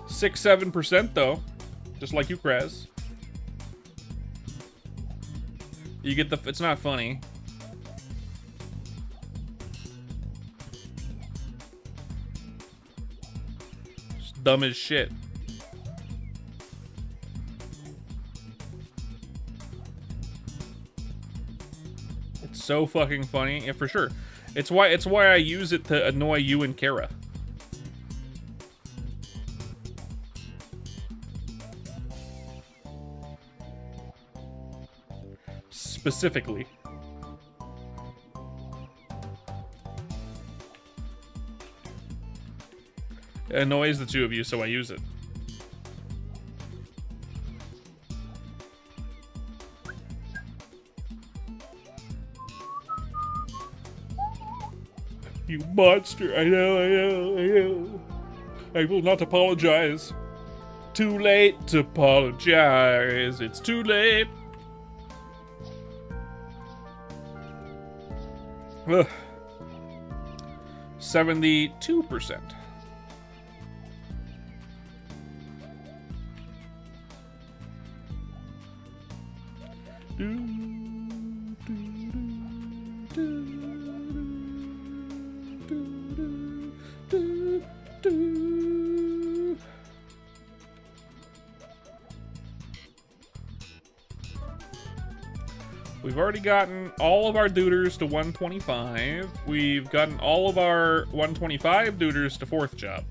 Six, 7% though, just like you, Kraz. You get the. It's not funny. It's dumb as shit. It's so fucking funny, yeah, for sure. It's why I use it to annoy you and Kara. Specifically. It annoys the two of you, so I use it. You monster. I know. I will not apologize. Too late to apologize. It's too late. Ugh. 72%. We've already gotten all of our duders to 125. We've gotten all of our 125 duders to 4th job.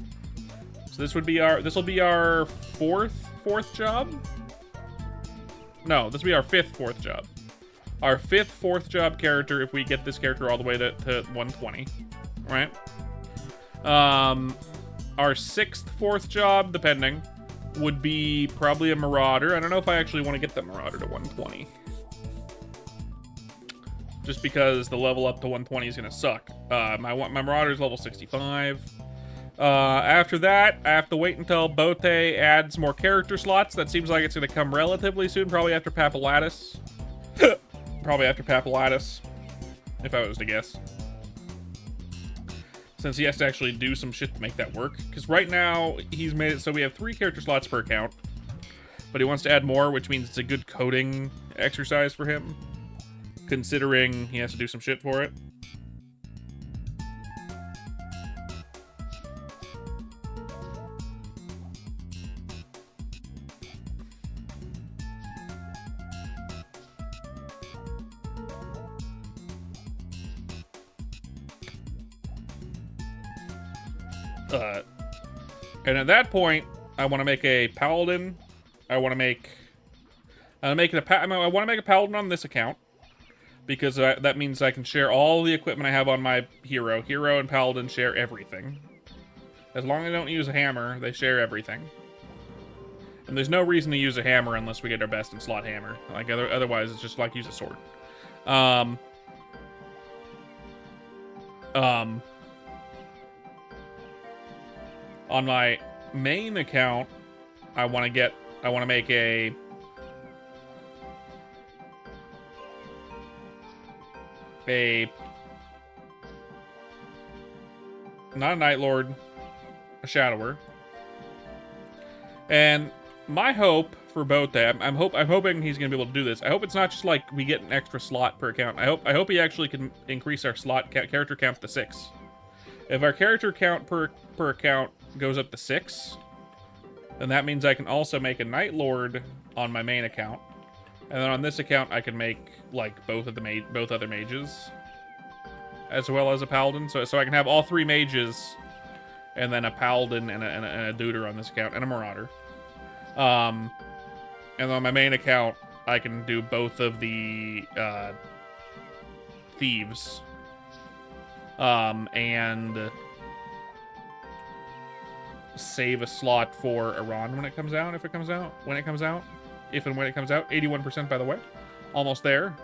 So this will be our fourth job? No, this will be our 5th 4th job. Our 5th 4th job character if we get this character all the way to 120. Right? Our 6th 4th job, depending, would be probably a Marauder. I don't know if I actually want to get the Marauder to 120. Just because the level up to 120 is going to suck. My Marauder is level 65. After that, I have to wait until Bote adds more character slots. That seems like it's going to come relatively soon, probably after Papulatus. Probably after Papulatus, if I was to guess. Since he has to actually do some shit to make that work. Because right now, he's made it so we have 3 character slots per account. But he wants to add more, which means it's a good coding exercise for him. Considering he has to do some shit for it. And at that point, I want to make a Paladin. I want to make a Paladin on this account. Because that means I can share all the equipment I have on my hero. Hero and Paladin share everything. As long as I don't use a hammer, they share everything. And there's no reason to use a hammer unless we get our best in slot hammer. Like otherwise, it's just like use a sword. On my main account, I want to make a not a Night Lord, a Shadower. And my hope for both that, I'm hoping he's gonna be able to do this. I hope it's not just like we get an extra slot per account. I hope he actually can increase our slot character count to 6. If our character count per account goes up to 6, then that means I can also make a Night Lord on my main account, and then on this account I can make like both other mages, as well as a Paladin. So I can have all 3 mages, and then a Paladin and a Duder on this account, and a Marauder. And on my main account, I can do both of the Thieves. And save a slot for Iran when it comes out, if and when it comes out. 81%, by the way. Almost there.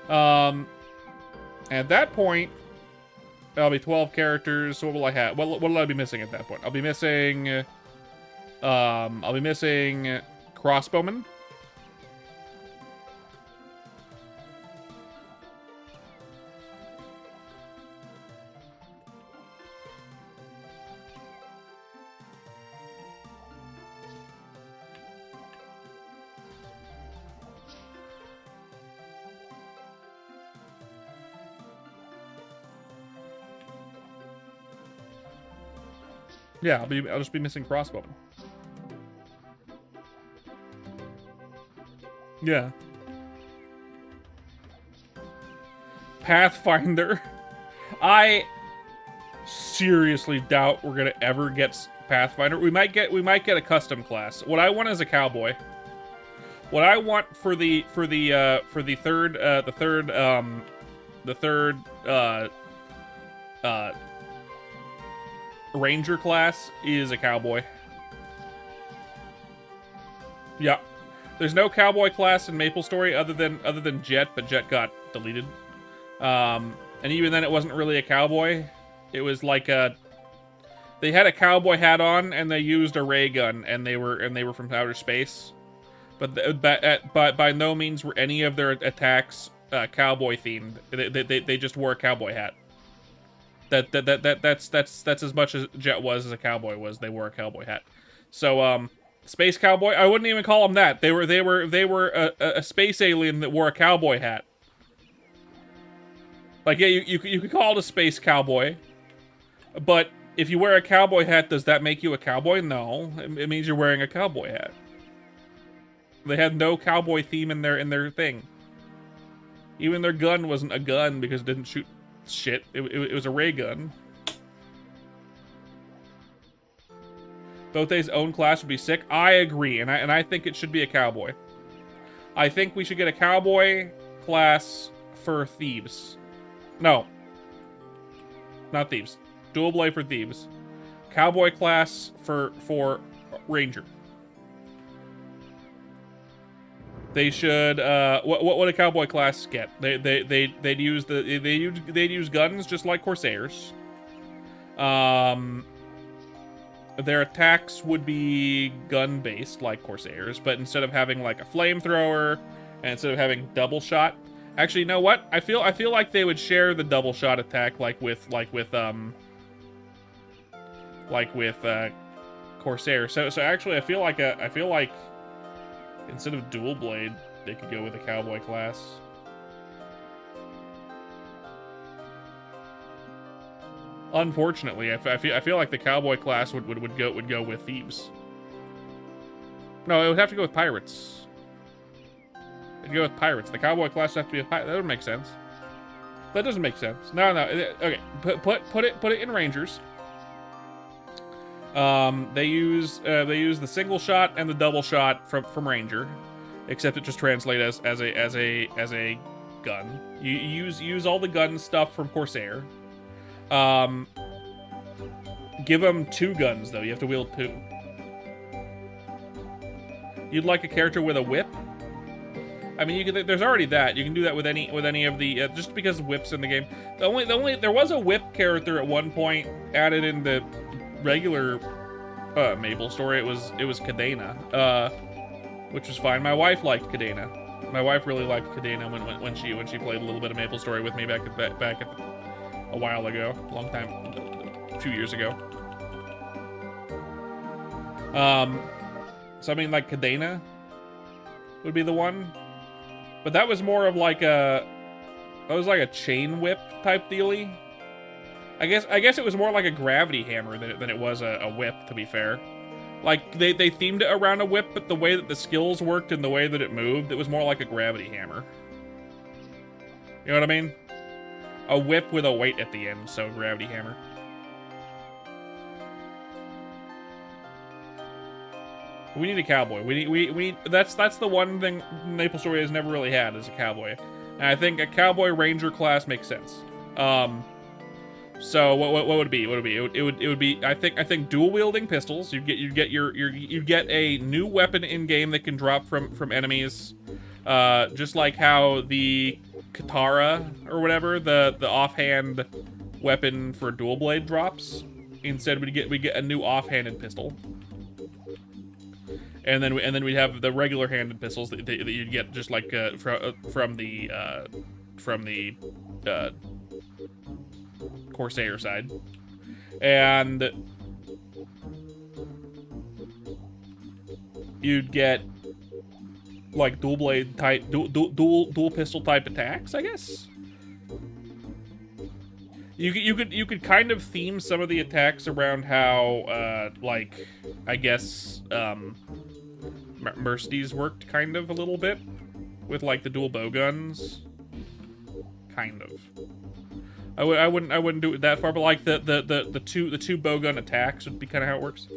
At that point, that'll be 12 characters. So what will I have? What will I be missing at that point? I'll be missing Crossbowman. Yeah, I'll just be missing Crossbowman. Yeah. Pathfinder. I seriously doubt we're gonna ever get Pathfinder. We might get a custom class. What I want is a cowboy. What I want for the third Ranger class is a cowboy. Yeah. There's no cowboy class in MapleStory other than Jet, but Jet got deleted. And even then it wasn't really a cowboy. It was like a they had a cowboy hat on and they used a ray gun and they were from outer space. But by no means were any of their attacks cowboy themed. They just wore a cowboy hat. That's as much as Jet was as a cowboy was. They wore a cowboy hat. So space cowboy. I wouldn't even call them that. They were a space alien that wore a cowboy hat. Like yeah, you could call it a space cowboy, but if you wear a cowboy hat, does that make you a cowboy? No, it means you're wearing a cowboy hat. They had no cowboy theme in their thing. Even their gun wasn't a gun because it didn't shoot shit. It was a ray gun. Dote's own class would be sick. I agree, and I think it should be a cowboy. I think we should get a cowboy class for thieves. No. Not thieves. Dual blade for thieves. Cowboy class for ranger. They should what would a cowboy class get? They'd use guns just like Corsairs. Their attacks would be gun based like Corsairs, but instead of having like a flamethrower and instead of having double shot, actually, you know what? I feel like they would share the double shot attack like with Corsair. So actually, I feel like instead of dual blade, they could go with a cowboy class. Unfortunately, I feel like the cowboy class would go with thieves. No, it would have to go with pirates. It'd go with pirates. The cowboy class would have to be a pirate. That would make sense. That doesn't make sense. No. Okay, put it in Rangers. They use the single shot and the double shot from Ranger, except it just translates as a gun. You use all the gun stuff from Corsair. Give them 2 guns though. You have to wield 2. You'd like a character with a whip? I mean, you could. There's already that. You can do that with any of the just because whips in the game. The only there was a whip character at one point added in the regular Maple story. It was Cadena, which was fine. My wife liked Cadena. My wife really liked Cadena when she played a little bit of Maple Story with me back at a while ago, a long time, a few years ago. So I mean, like Cadena would be the one, but that was more of like a chain whip type dealy. I guess it was more like a gravity hammer than it was a whip, to be fair. Like, they themed it around a whip, but the way that the skills worked and the way that it moved, it was more like a gravity hammer. You know what I mean? A whip with a weight at the end, so gravity hammer. We need a cowboy. We need that's the one thing Maple Story has never really had, is a cowboy. And I think a cowboy ranger class makes sense. So what would it be? It would be I think dual wielding pistols. You get a new weapon in game that can drop from enemies, just like how the Katara or whatever, the offhand weapon for dual blade drops. Instead we get a new offhanded pistol, and then we'd have the regular handed pistols that you'd get just like from the Corsair side, and you'd get like dual blade type, dual pistol type attacks, I guess. You could kind of theme some of the attacks around how like I guess Mercedes worked kind of a little bit with like the dual bow guns, kind of. I wouldn't do it that far, but like the two bowgun attacks would be kind of how it works.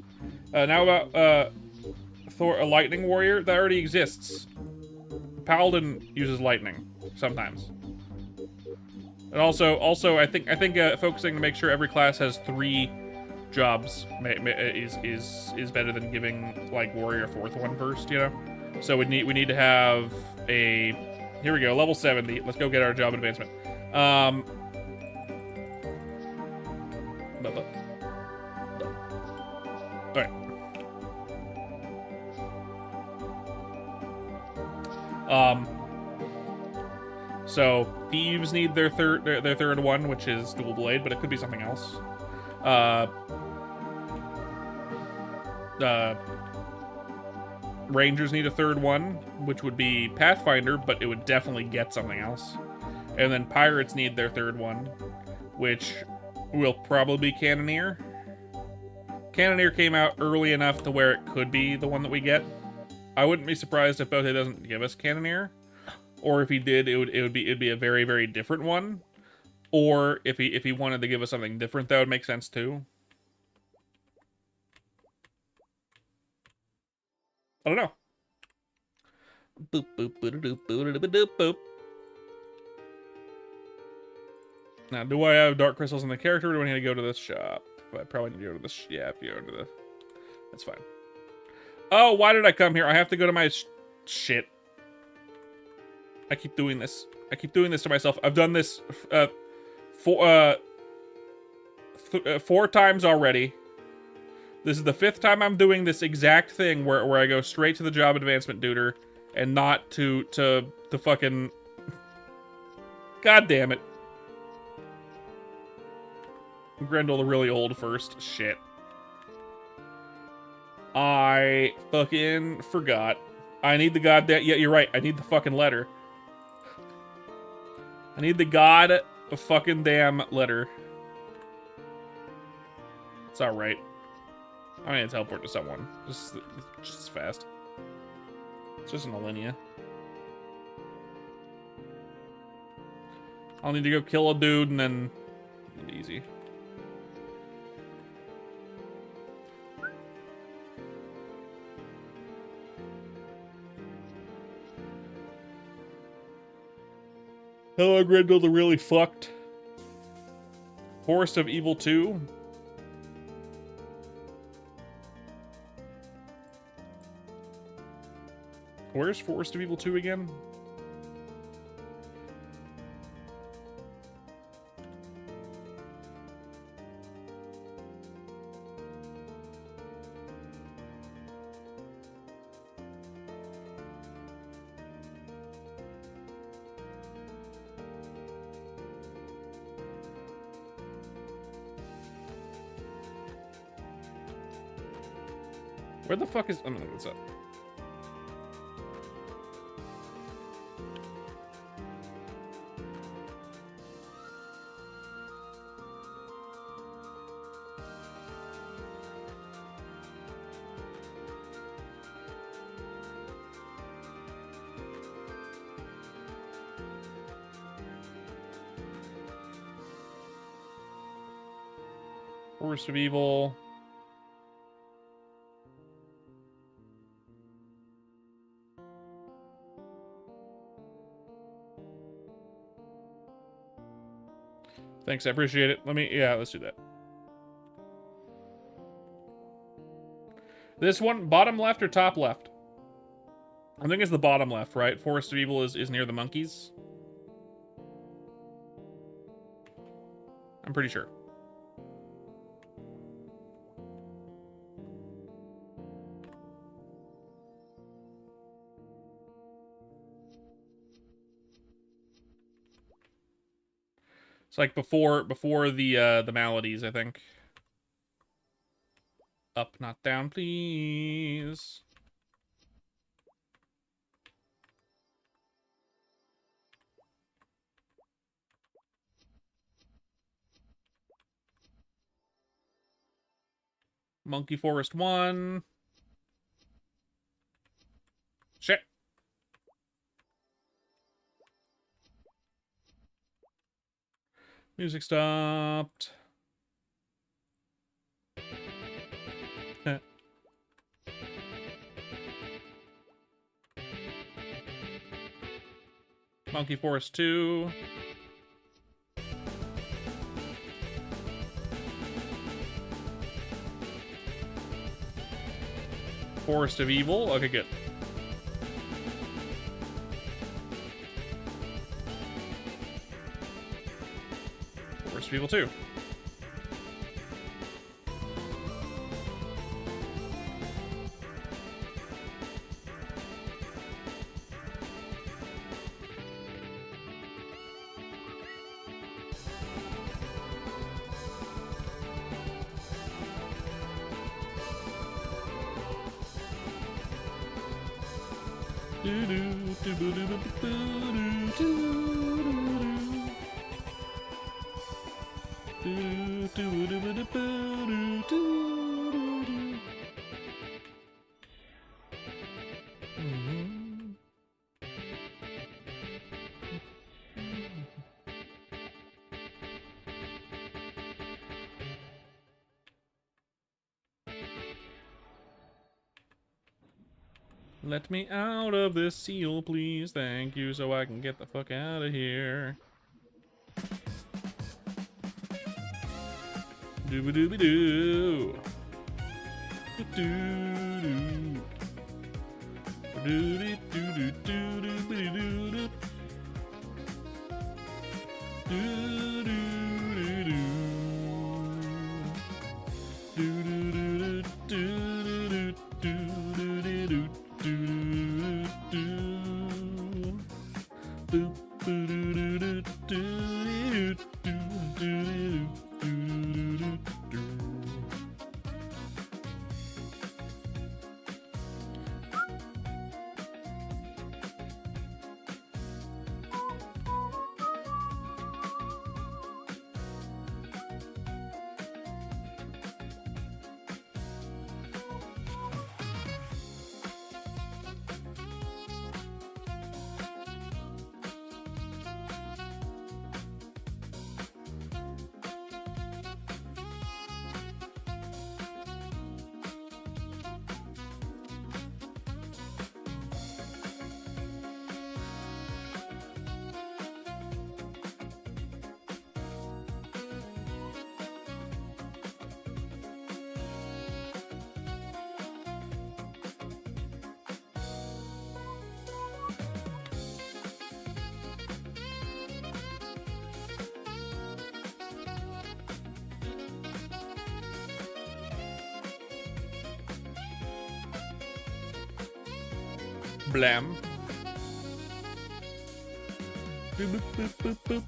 Now about Thor, a lightning warrior that already exists. Paladin uses lightning sometimes, and also I think focusing to make sure every class has 3 jobs is better than giving like warrior a 4th one first, you know. So we need to have a, here we go, level 70. Let's go get our job advancement. All right. So thieves need their third one, which is dual blade, but it could be something else. Rangers need a third one, which would be Pathfinder, but it would definitely get something else. And then pirates need their third one, which will probably be Cannoneer. Cannoneer came out early enough to where it could be the one that we get. I wouldn't be surprised if Bothe doesn't give us Cannoneer, or if he did, it'd be a very, very different one. Or if he wanted to give us something different, that would make sense too. I don't know. Boop boop boop boop boop boop boop. Now, do I have dark crystals in the character, or do I need to go to this shop? I probably need to go to this. Yeah, if you go to the. That's fine. Oh, why did I come here? I have to go to my shit. I keep doing this. I keep doing this to myself. I've done this 4 times already. This is the 5th time I'm doing this exact thing where I go straight to the job advancement duder and not to fucking. God damn it. Grendel the really old first. Shit. I fucking forgot. I need the goddamn. Yeah, you're right. I need the fucking letter. I need the god fucking damn letter. It's alright. I need to teleport to someone. Just as fast. It's just an Alinea. I'll need to go kill a dude and then. Easy. Hello, Grendel the really fucked. Forest of Evil 2. Where's Forest of Evil 2 again? Where the fuck is... Oh, no, what's up? Forest of Evil... Thanks, I appreciate it. Yeah, let's do that. This one, bottom left or top left? I think it's the bottom left, right? Forest of Evil is near the monkeys. I'm pretty sure. It's like before the maladies, I think. Up, not down, please. Monkey Forest 1. Shit. Music stopped. Monkey Forest 2. Forest of Evil. Okay, good. Forest of Evil 2. Let me out of this seal, please. Thank you, so I can get the fuck out of here. Dooba dooby doo. Doo doo. Doo doo doo doo doo doo doo. Doo doo doo doo. Doo doo doo doo doo doo doo. Blam. Boop boop boop boop.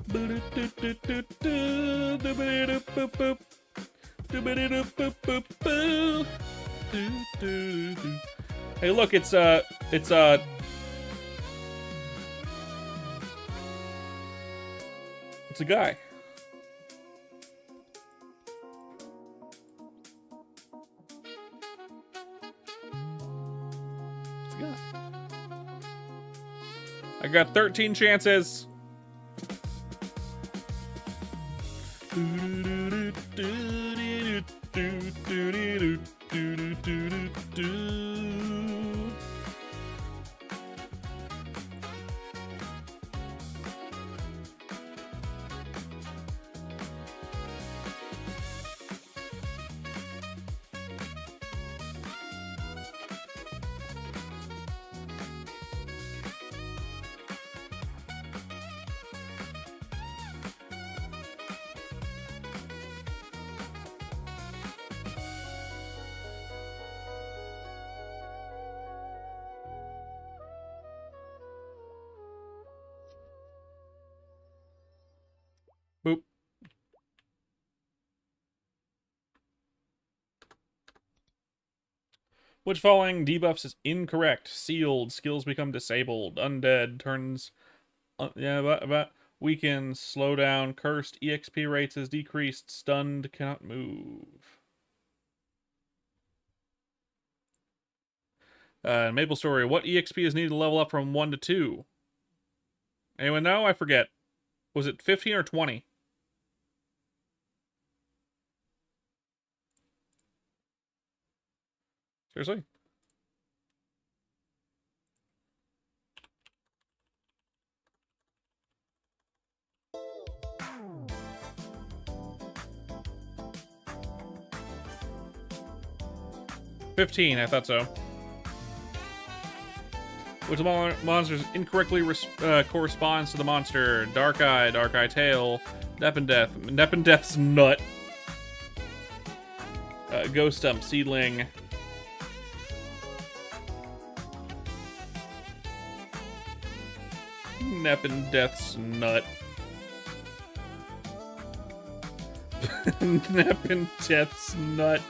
Boop boop boop boop boop. Boop boop boop boop boop boop. Hey, look, it's a guy. I got 13 chances. Boop. Which following debuffs is incorrect? Sealed. Skills become disabled. Undead turns. But weakens. Slow down. Cursed. EXP rates is decreased. Stunned. Cannot move. Maple Story. What EXP is needed to level up from 1 to 2? Anyone know? I forget. Was it 15 or 20? Seriously? $15, I thought so. Which monsters incorrectly corresponds to the monster? Dark Eye Tail, Nepenteth's Nut, Ghost Stump, Seedling, Nepenteth's Nut. Nepenteth's Nut.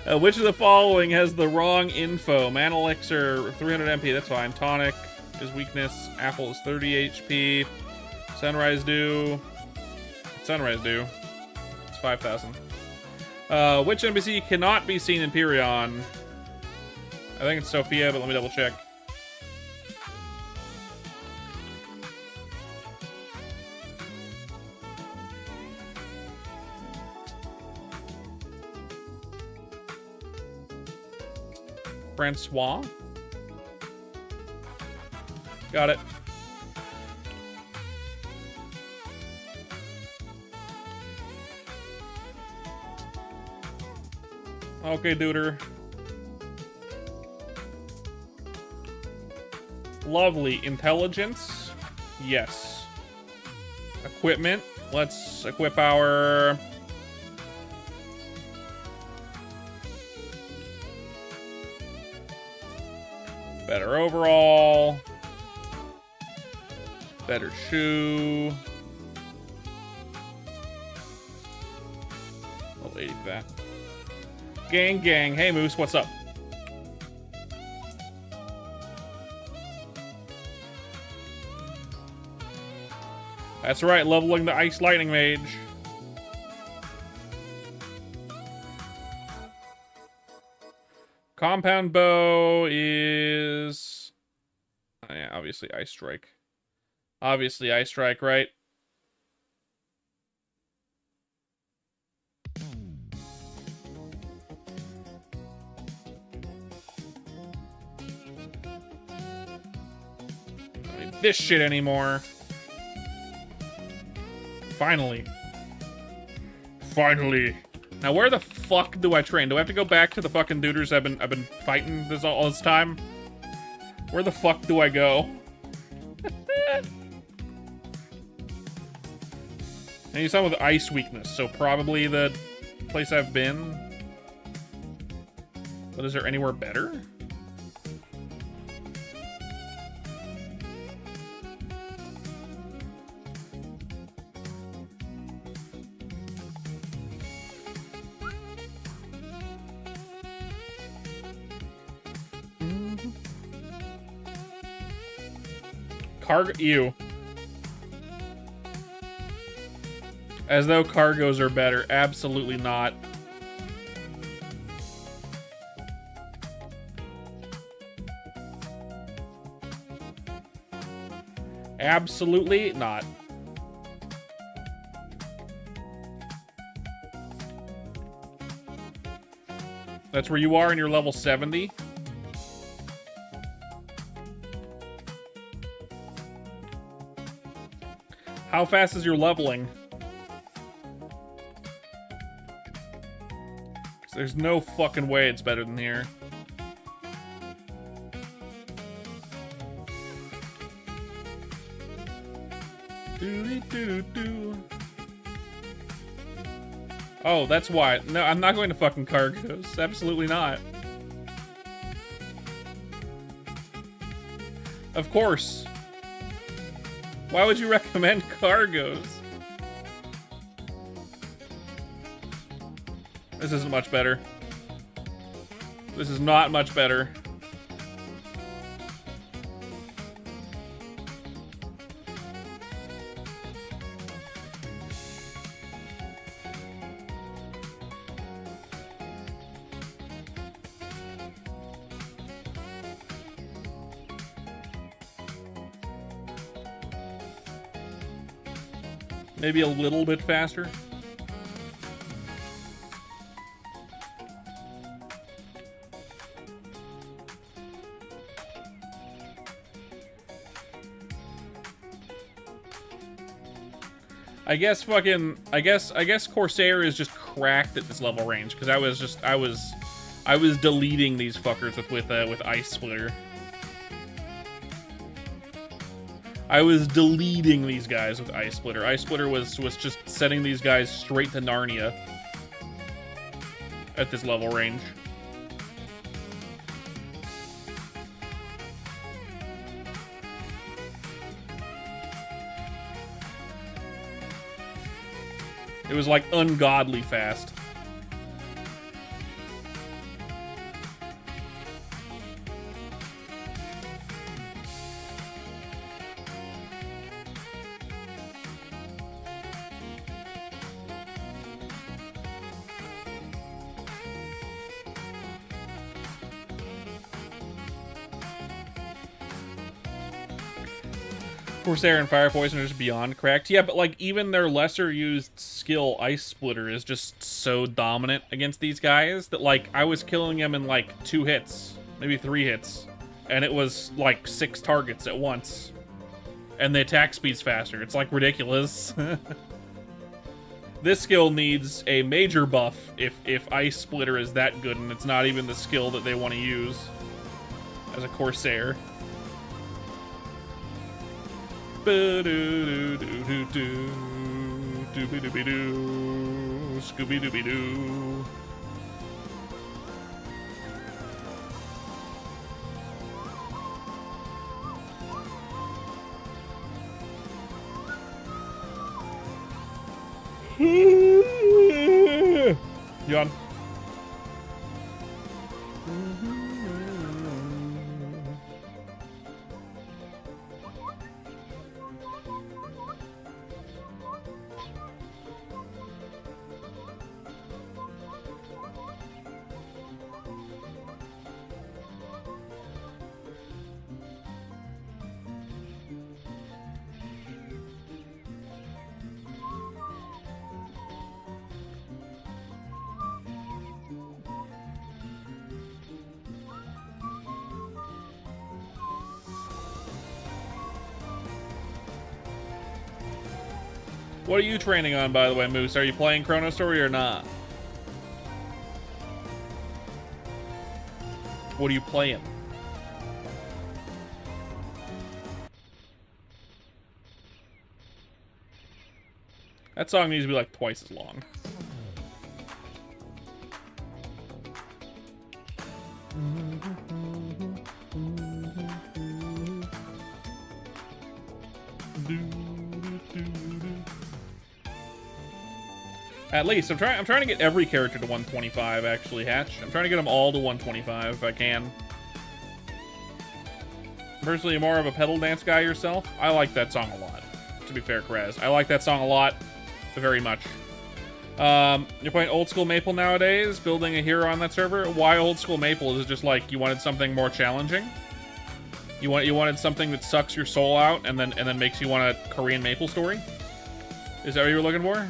Which of the following has the wrong info? Man Elixir, 300 MP, that's fine. Tonic is weakness. Apple is 30 HP. Sunrise Dew. Sunrise Dew. It's 5,000. Which NPC cannot be seen in Perion? I think it's Sophia, but let me double check. Francois? Got it. Okay, duder. Lovely. Intelligence? Yes. Equipment? Let's equip our... better overall. Better shoe. Oh, 80 for that. Gang, gang. Hey, Moose, what's up? That's right, leveling the Ice Lightning Mage. Compound Bow is... oh, yeah, obviously Ice Strike. Obviously Ice Strike, right? Don't need this shit anymore. Finally. Finally. Now where the fuck do I train? Do I have to go back to the fucking duders I've been fighting this all this time? Where the fuck do I go? And you saw with ice weakness, so probably the place I've been. But is there anywhere better? Cargo, ew. As though cargos are better. Absolutely not. Absolutely not. That's where you are and you're level 70. How fast is your leveling? There's no fucking way it's better than here. Oh, that's why. No, I'm not going to fucking cargos. Absolutely not. Of course. Why would you recommend cargos? This isn't much better. This is not much better. Maybe a little bit faster. I guess Corsair is just cracked at this level range because I was deleting these fuckers with Ice Splitter. I was deleting these guys with Ice Splitter. Ice Splitter was just setting these guys straight to Narnia at this level range. It was like ungodly fast. Corsair and Fire Poison are just beyond cracked. Yeah, but like even their lesser used skill, Ice Splitter, is just so dominant against these guys that like I was killing them in like 2 hits, maybe 3 hits, and it was like 6 targets at once. And the attack speed's faster. It's like ridiculous. This skill needs a major buff if Ice Splitter is that good, and it's not even the skill that they want to use as a Corsair. Scooby-Dooby-Doo. Yawn. What are you training on, by the way, Moose? Are you playing Chrono Story or not? What are you playing? That song needs to be like twice as long. At least I'm trying to get every character to 125 actually, Hatch. I'm trying to get them all to 125 if I can. Personally, you're more of a pedal dance guy yourself. I like that song a lot. To be fair, Kraz, I like that song a lot, very much. You're playing old school Maple nowadays, building a hero on that server. Why old school Maple? Is it just like you wanted something more challenging? You wanted something that sucks your soul out and then makes you want a Korean Maple story? Is that what you were looking for?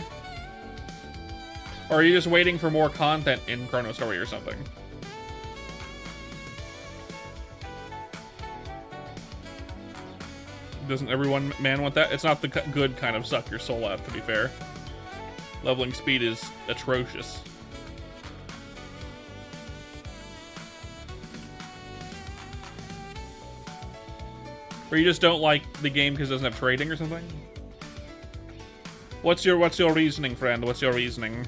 Or are you just waiting for more content in Chrono Story or something? Doesn't everyone man want that? It's not the good kind of suck your soul out, to be fair. Leveling speed is atrocious. Or you just don't like the game because it doesn't have trading or something? What's your reasoning, friend? What's your reasoning?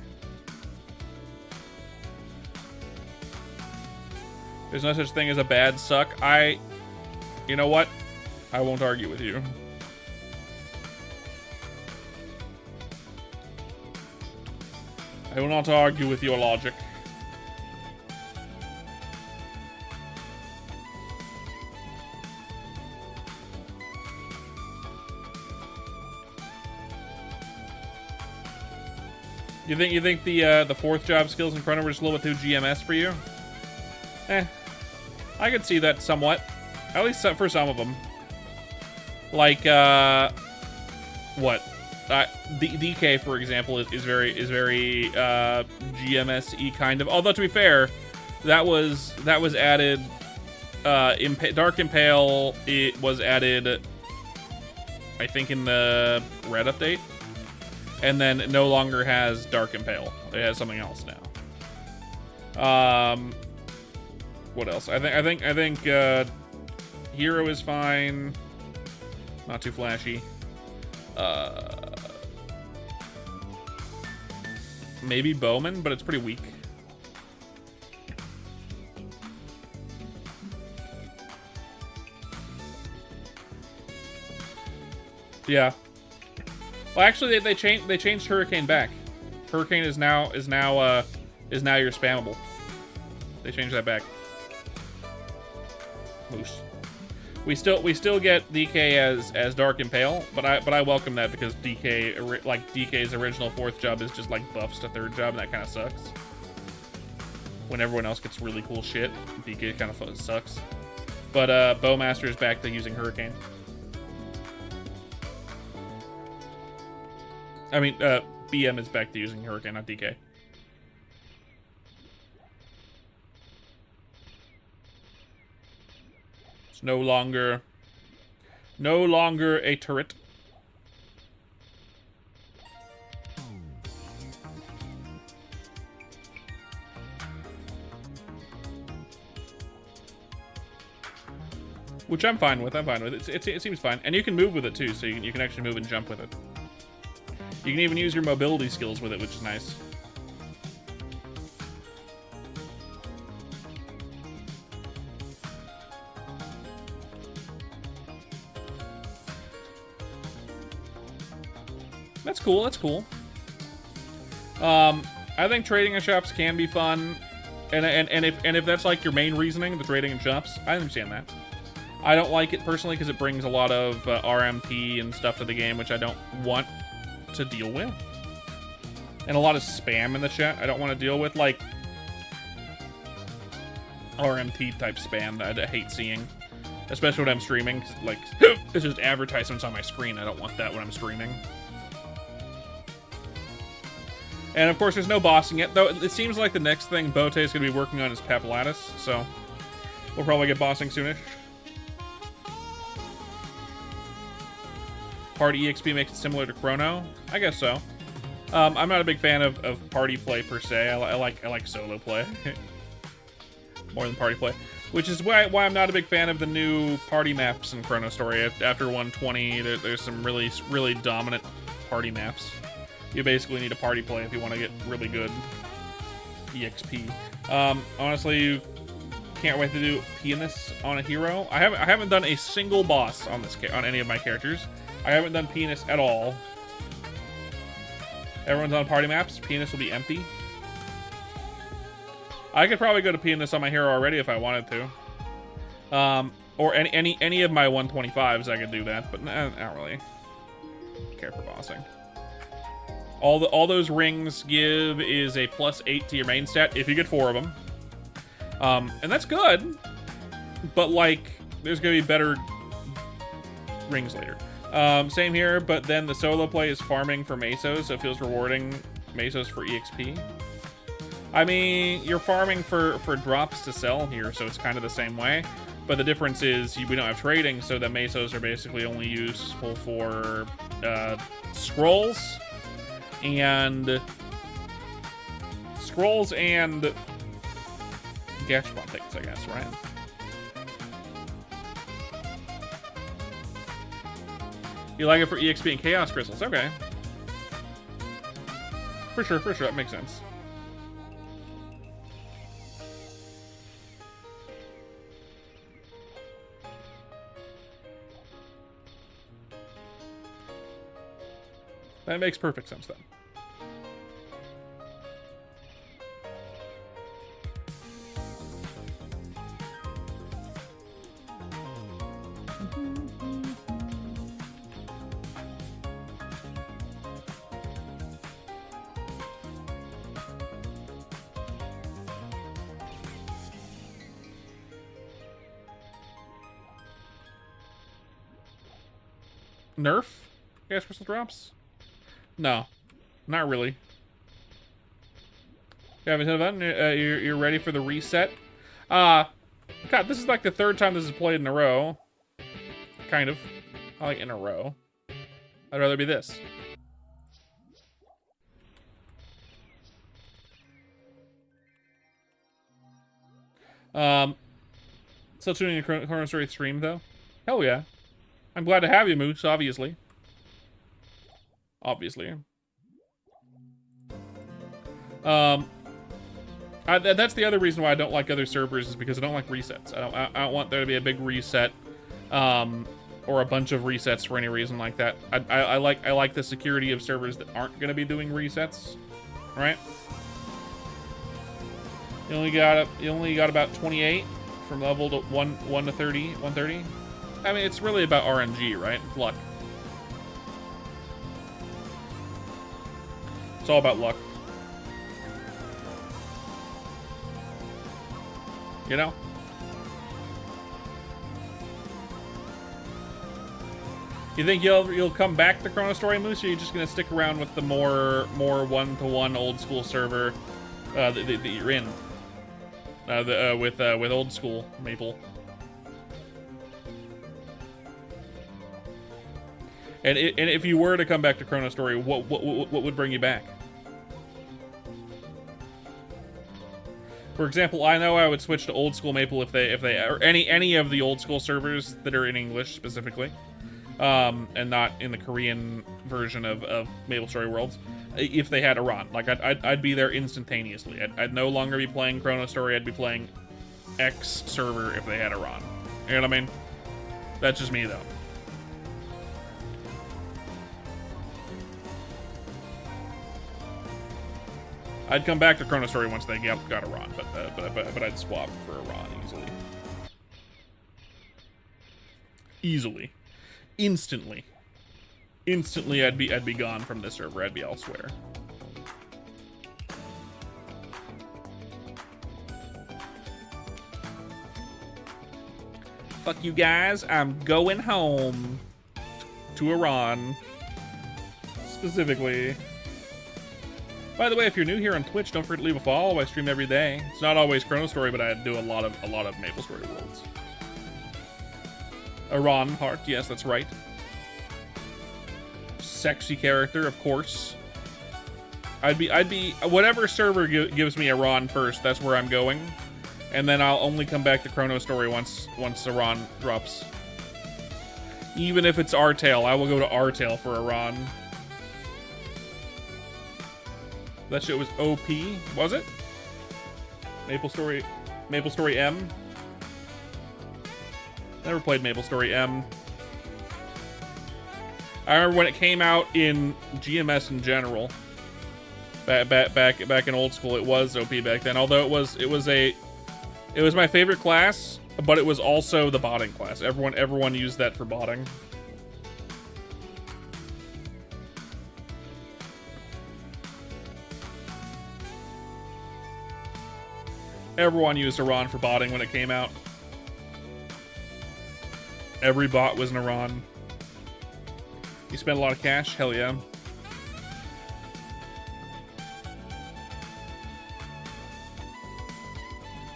There's no such thing as a bad suck. You know what? I won't argue with you. I will not argue with your logic. You think the fourth job skills in Chrono were just a little bit too GMS for you? I could see that somewhat. At least for some of them. Like, what? DK, for example, is very GMS-y kind of. Although, to be fair, that was added. Dark Impale, it was added, I think, in the Red update. And then it no longer has Dark Impale. It has something else now. What else? I think Hero is fine. Not too flashy. Maybe Bowman, but it's pretty weak. Yeah. Well, actually, they changed Hurricane back. Hurricane is now your spammable. They changed that back. Moose. We still get DK as Dark Impale, but I welcome that because DK's original fourth job is just like buffs to third job, and that kind of sucks. When everyone else gets really cool shit, DK kind of sucks. But Bowmaster is back to using Hurricane. I mean, BM is back to using Hurricane, not DK. It's no longer a turret. Which I'm fine with. It seems fine. And you can move with it, too, so you can actually move and jump with it. You can even use your mobility skills with it, which is nice. That's cool, that's cool. I think trading in shops can be fun. And if that's like your main reasoning, the trading in shops, I understand that. I don't like it personally because it brings a lot of RMP and stuff to the game, which I don't want to deal with. And a lot of spam in the chat I don't want to deal with, like RMT type spam that I hate seeing. Especially when I'm streaming. Like, it's just advertisements on my screen. I don't want that when I'm streaming. And of course, there's no bossing yet, though it seems like the next thing Bote is going to be working on is Papulatus, so we'll probably get bossing soonish. Party EXP makes it similar to Chrono? I guess so. I'm not a big fan of party play per se. I like solo play more than party play, which is why I'm not a big fan of the new party maps in Chrono Story. After 120, there's some really dominant party maps. You basically need a party play if you want to get really good EXP. Honestly, you can't wait to do Pianist on a hero. I haven't done a single boss on any of my characters. I haven't done Pianist at all. Everyone's on party maps. Pianist will be empty. I could probably go to Pianist on my hero already if I wanted to. Or any of my 125s, I could do that, but I don't really care for bossing. All those rings give is a +8 to your main stat if you get 4 of them. And that's good, but like, there's gonna be better rings later. Same here, but then the solo play is farming for Mesos, so it feels rewarding. Mesos for EXP. I mean, you're farming for drops to sell here, so it's kind of the same way. But the difference is we don't have trading, so the Mesos are basically only useful for scrolls and Gashbot things, I guess, right? You like it for EXP and Chaos Crystals. Okay. For sure, that makes sense. That makes perfect sense then. Nerf? Gas crystal drops? No, not really. You haven't hit a button? You're ready for the reset? God, this is like the 3rd time this is played in a row. Kind of. I like in a row. I'd rather be this. Still tuning in Chrono Story stream, though? Hell yeah. I'm glad to have you, Moose, obviously. Obviously. That's the other reason why I don't like other servers, is because I don't like resets. I don't want there to be a big reset, or a bunch of resets for any reason like that. I like the security of servers that aren't going to be doing resets, right? You only got about 28 from level to 1 to 30, 130. I mean, it's really about RNG, right? Luck. It's all about luck. You know? You think you'll come back to Chrono Story, Moose, or are you just gonna stick around with the more one-to-one old school server that you're in? With old school Maple. And if you were to come back to Chrono Story, what would bring you back? For example, I know I would switch to old school Maple if they or any of the old school servers that are in English specifically, and not in the Korean version of Maple Story Worlds. If they had Iran, like I'd be there instantaneously. I'd no longer be playing Chrono Story. I'd be playing X server if they had Iran. You know what I mean? That's just me though. I'd come back to Chrono Story once they got Iran, but I'd swap for Iran easily, instantly. I'd be gone from this server. I'd be elsewhere. Fuck you guys. I'm going home to Iran specifically. By the way, if you're new here on Twitch, don't forget to leave a follow. I stream every day. It's not always Chrono Story, but I do a lot of Maple Story Worlds. Iran Heart, yes, that's right. Sexy character, of course. I'd be whatever server gives me Iran first. That's where I'm going, and then I'll only come back to Chrono Story once Iran drops. Even if it's Artale, I will go to Artale for Iran. That shit was OP, was it? Maple Story M. Never played Maple Story M. I remember when it came out in GMS in general. Back in old school, it was OP back then. Although it was my favorite class, but it was also the botting class. Everyone used that for botting. Everyone used Iran for botting when it came out. Every bot was an Iran. You spent a lot of cash? Hell yeah.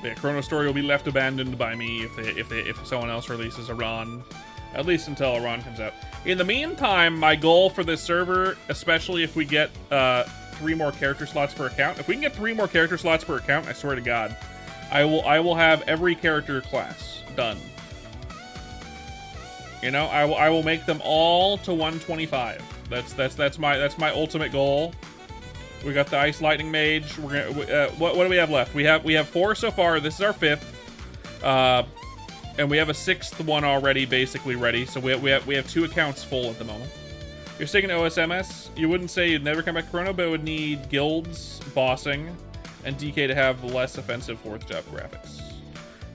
Yeah, Chrono Story will be left abandoned by me if someone else releases Iran. At least until Iran comes out. In the meantime, my goal for this server, especially if we get 3 more character slots per account. If we can get 3 more character slots per account, I swear to God, I will have every character class done. You know, I will make them all to 125. That's my ultimate goal. We got the Ice Lightning Mage. We're gonna what do we have left? We have 4 so far. This is our 5th, and we have a 6th one already basically ready. So we have 2 accounts full at the moment. You're sticking to OSMS. You wouldn't say you'd never come back to Chrono, but it would need guilds, bossing, and DK to have less offensive 4th job graphics.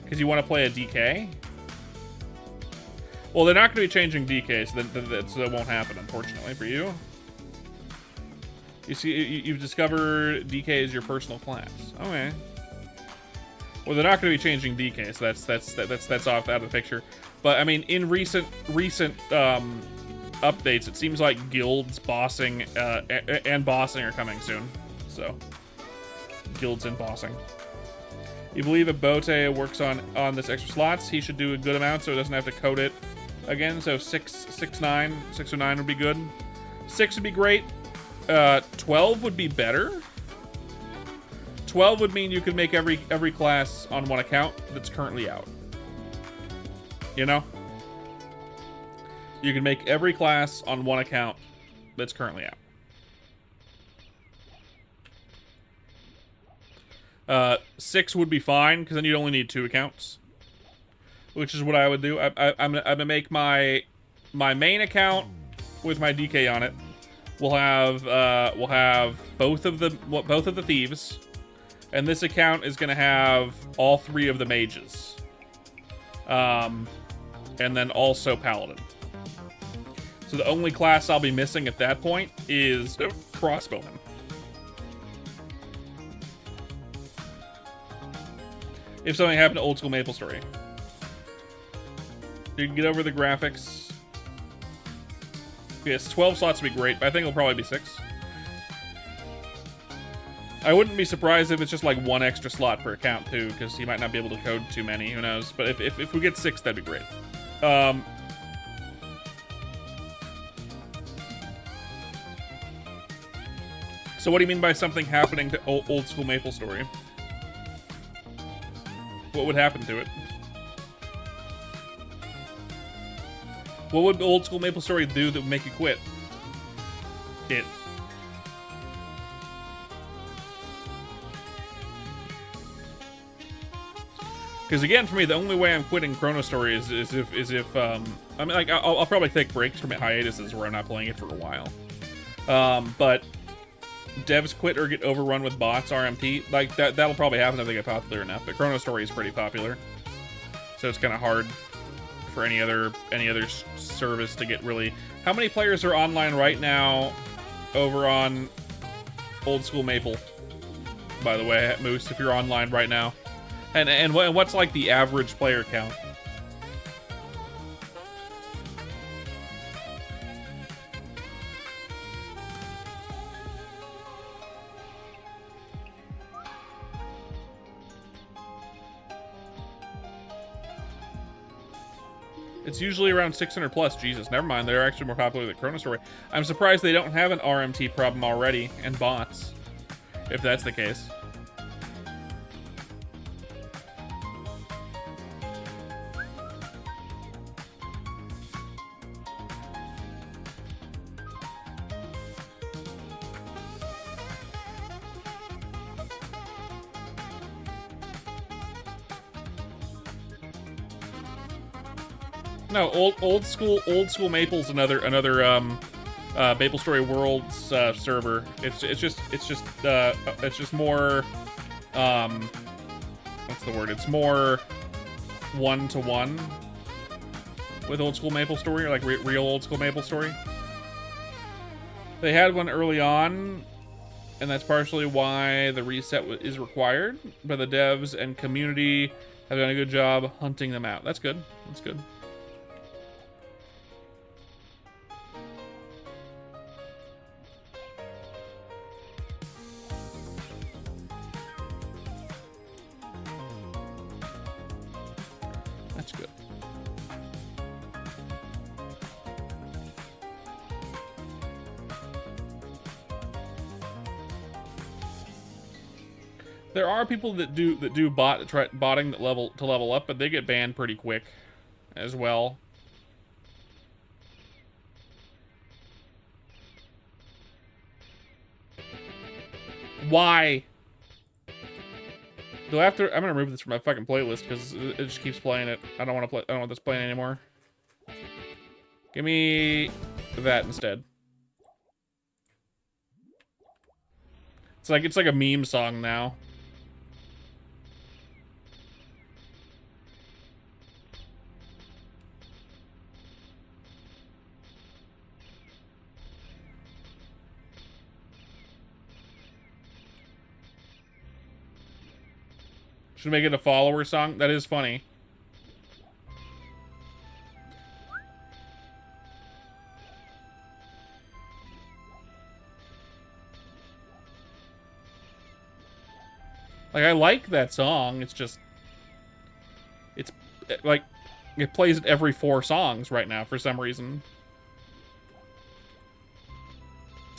Because you want to play a DK? Well, they're not going to be changing DK, so that won't happen, unfortunately, for you. You see, you've discovered DK is your personal class. Okay. Well, they're not going to be changing DK, so that's off out of the picture. But I mean, in recent updates, it seems like guilds, bossing, and bossing are coming soon. So, guilds and bossing. You believe if Bote works on this extra slots, he should do a good amount, so he doesn't have to code it again. So 6 or 9 would be good. 6 would be great. 12 would be better. 12 would mean you could make every class on one account that's currently out. You know? You can make every class on one account that's currently out. 6 would be fine, because then you'd only need 2 accounts. Which is what I would do. I'm gonna make my main account with my DK on it. We'll have both of the thieves, and this account is gonna have all 3 of the mages, and then also paladin. So the only class I'll be missing at that point is crossbowman. If something happened to old school Maple Story, you can get over the graphics. Yes, 12 slots would be great, but I think it'll probably be 6. I wouldn't be surprised if it's just like 1 extra slot per account too, because you might not be able to code too many, who knows. But if we get 6, that'd be great. So what do you mean by something happening to old school MapleStory? What would happen to it? What would old school MapleStory do that would make you quit it? Because again, for me, the only way I'm quitting Chrono Story is if I mean, like, I'll probably take breaks from hiatuses where I'm not playing it for a while. But devs quit or get overrun with bots, RMT, like that'll probably happen if they get popular enough. But Chrono Story is pretty popular, so it's kind of hard for any other service to get really. How many players are online right now over on Old School Maple? By the way, Moose, if you're online right now. And what's like the average player count? It's usually around 600 plus. Jesus, never mind. They're actually more popular than Chrono Story. I'm surprised they don't have an RMT problem already and bots, if that's the case. No, old school Maple's another MapleStory Worlds server. It's just more what's the word? It's more 1-to-1 with old school MapleStory, or like real old school MapleStory. They had one early on, and that's partially why the reset is required. But the devs and community have done a good job hunting them out. That's good. That's good. That's good. There are people that do botting that level up, but they get banned pretty quick as well. Why? Do I have to? I'm gonna remove this from my fucking playlist because it just keeps playing it. I don't want to play. I don't want this playing anymore. Give me that instead. It's like a meme song now. Should make it a follower song? That is funny. Like, I like that song. It's just... It's, like, it plays at every 4 songs right now for some reason.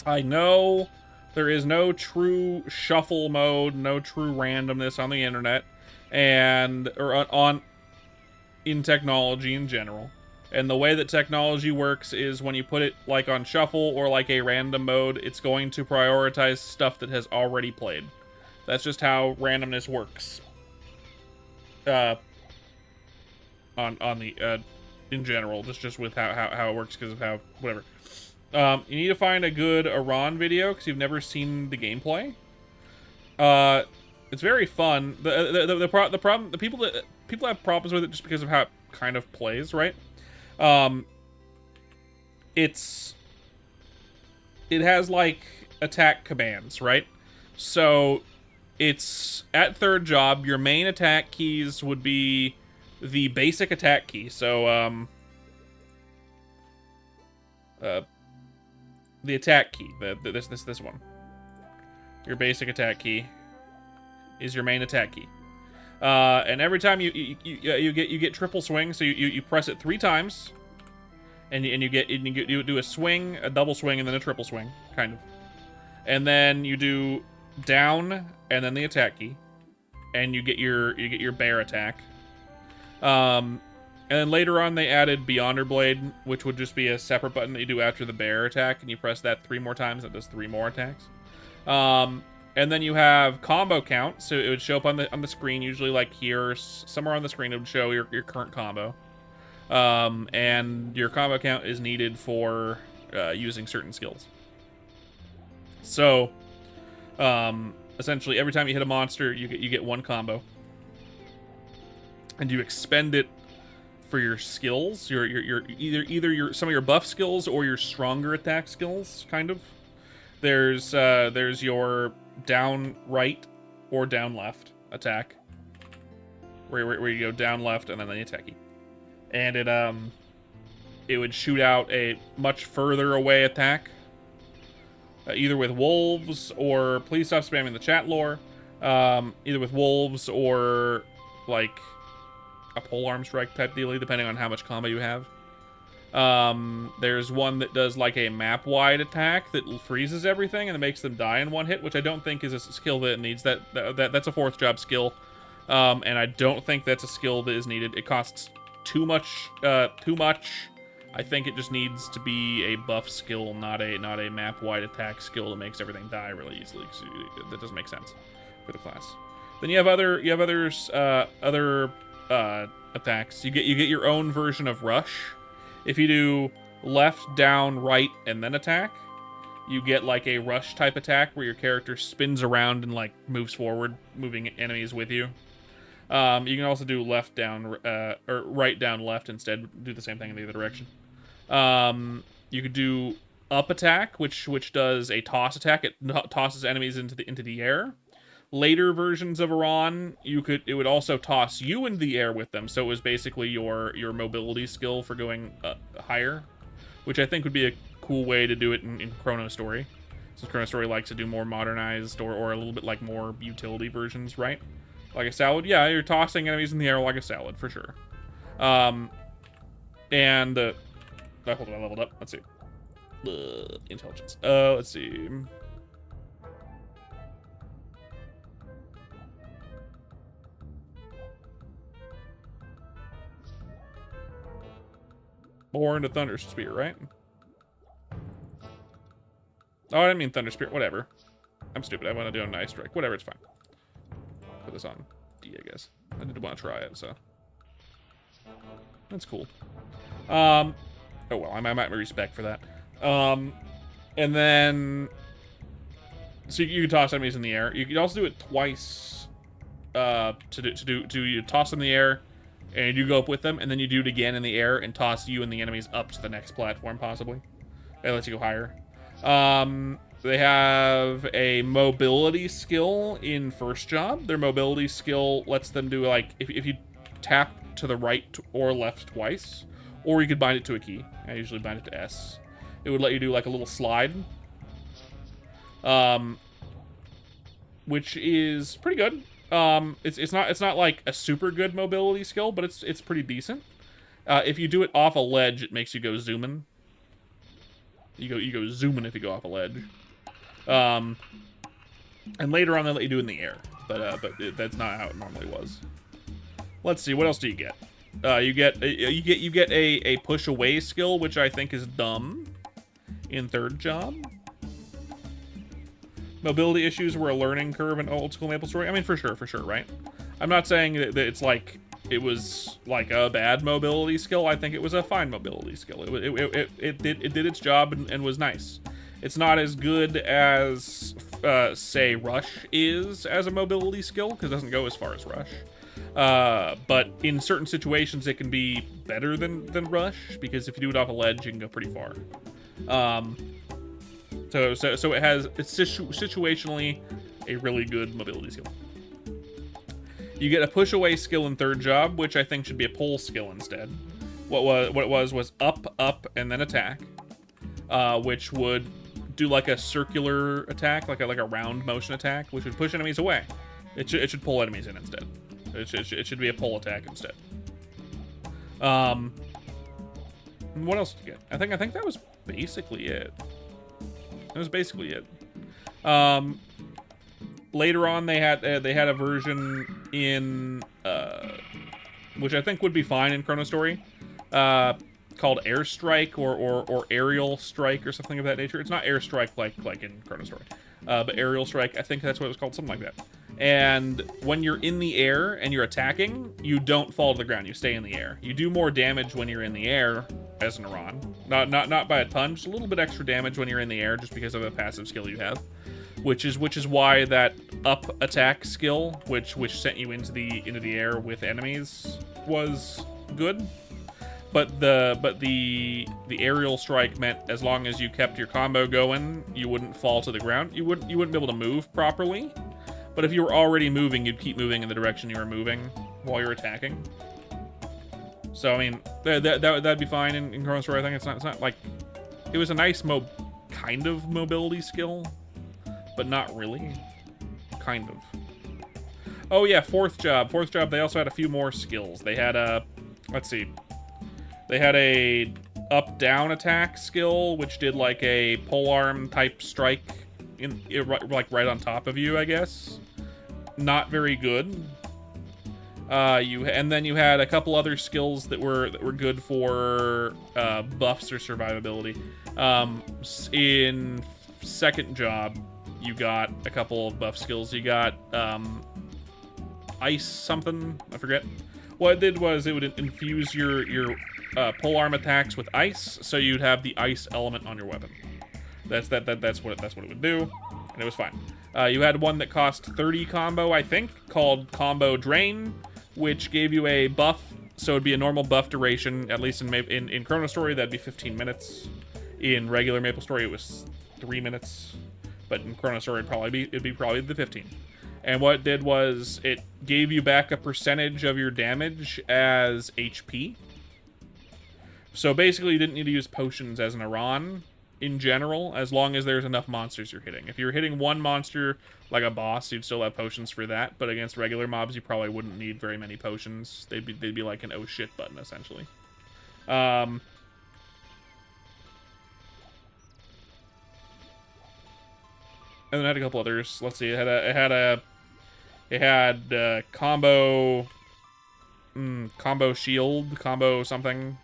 I know there is no true shuffle mode, no true randomness on the internet, or in technology in general. And the way that technology works is when you put it like on shuffle or like a random mode, it's going to prioritize stuff that has already played. That's just how randomness works. On the in general, just with how it works because of how whatever. You need to find a good Iran video because you've never seen the gameplay. It's very fun. The problem, people have problems with it just because of how it kind of plays, right? It has like attack commands, right? So it's at third job. Your main attack keys would be the basic attack key. So the attack key. This one. Your basic attack key is your main attack key. And every time you get triple swing, so you press it 3 times, and you do a swing, a double swing, and then a triple swing, kind of. And then you do down, and then the attack key, and you get your bear attack. And then later on they added Beyonder Blade, which would just be a separate button that you do after the bear attack, and you press that 3 more times. That does 3 more attacks. And then you have combo count, so it would show up on the screen, usually like here, somewhere on the screen it would show your current combo. And your combo count is needed for using certain skills. So, essentially every time you hit a monster, you get 1 combo, and you expend it for your skills, your either some of your buff skills or your stronger attack skills, kind of. There's your down right or down left attack, where you go down left and then the attack key, and it would shoot out a much further away attack, either with wolves or, please stop spamming the chat lore, either with wolves or like a polearm strike type dealy, depending on how much combo you have. There's one that does like a map-wide attack that freezes everything and it makes them die in 1 hit, which I don't think is a skill that needs that's a 4th job skill. And I don't think that's a skill that is needed. It costs too much. I think it just needs to be a buff skill, not a map-wide attack skill that makes everything die really easily. That doesn't make sense for the class. Then you have other attacks. You get your own version of rush. If you do left, down, right, and then attack, you get like a rush type attack where your character spins around and like moves forward, moving enemies with you. You can also do left, down, or right, down, left instead. Do the same thing in the other direction. You could do up attack, which does a toss attack. It tosses enemies into the air. Later versions of Iran, it would also toss you into the air with them, so it was basically your mobility skill for going higher, which I think would be a cool way to do it in Chrono Story, since Chrono Story likes to do more modernized or a little bit like more utility versions, right? Like a salad, yeah, you're tossing enemies in the air like a salad for sure. Hold on, I leveled up. Let's see. Intelligence. Let's see. Born to Thunder Spear, right? Oh, I didn't mean Thunder Spear. Whatever. I'm stupid. I want to do a Night Strike. Whatever, it's fine. Put this on D, I guess. I did want to try it, so. That's cool. Oh, well, I might respect for that. And then... So you can toss enemies in the air. You can also do it twice. You toss them in the air, and you go up with them, and then you do it again in the air and toss you and the enemies up to the next platform, possibly. It lets you go higher. They have a mobility skill in First Job. Their mobility skill lets them do, like, if you tap to the right or left twice, or you could bind it to a key. I usually bind it to S. It would let you do, like, a little slide. Which is pretty good. It's not like a super good mobility skill, but it's pretty decent. If you do it off a ledge, it makes you go zooming. You go zooming if you go off a ledge. And later on they let you do it in the air, but that's not how it normally was. Let's see, what else do you get? You get a push away skill, which I think is dumb in Third Job. Mobility issues were a learning curve in old school MapleStory. I mean, for sure, right? I'm not saying that it's like it was like a bad mobility skill. I think it was a fine mobility skill. It did its job and was nice. It's not as good as say Rush is as a mobility skill, because it doesn't go as far as Rush. But in certain situations, it can be better than Rush, because if you do it off a ledge, you can go pretty far. So it's situationally a really good mobility skill. You get a push away skill in Third Job, which I think should be a pull skill instead. What it was up, and then attack, which would do like a circular attack, like a round motion attack, which would push enemies away. It should pull enemies in instead. It should be a pull attack instead. What else did you get? I think that was basically it. That was basically it. Later on, they had a version in which I think would be fine in Chrono Story, called Airstrike or Aerial Strike or something of that nature. It's not Airstrike like in Chrono Story, but Aerial Strike. I think that's what it was called, something like that. And when you're in the air and you're attacking, you don't fall to the ground. You stay in the air. You do more damage when you're in the air as an Iran. Not by a ton, just a little bit extra damage when you're in the air, just because of a passive skill you have. Which is why that up attack skill, which sent you into the air with enemies, was good. But the aerial strike meant as long as you kept your combo going, you wouldn't fall to the ground. You wouldn't be able to move properly. But if you were already moving, you'd keep moving in the direction you were moving while you're attacking. So I mean, that'd be fine in Chrono Story. I think it's not like, it was a nice kind of mobility skill, but not really. Kind of. Oh yeah, fourth job. They also had a few more skills. They had let's see. They had a up-down attack skill, which did like a polearm type strike like right on top of you, I guess. Not very good. And then you had a couple other skills that were good for buffs or survivability. In second job, you got a couple of buff skills. You got ice something, I forget. What it did was it would infuse your polearm attacks with ice, so you'd have the ice element on your weapon. That's what it would do, and it was fine. You had one that cost 30 combo, I think, called Combo Drain, which gave you a buff, so it'd be a normal buff duration. At least in Chrono Story, that'd be 15 minutes. In regular Maple Story, it was 3 minutes, but in Chrono Story, it'd be probably the 15. And what it did was it gave you back a percentage of your damage as HP. So basically, you didn't need to use potions as an Iran in general, as long as there's enough monsters you're hitting. If you're hitting one monster like a boss, you'd still have potions for that, but against regular mobs, you probably wouldn't need very many potions. They'd be like an oh shit button, essentially. And then it had a couple others. Let's see, it had combo shield, combo something,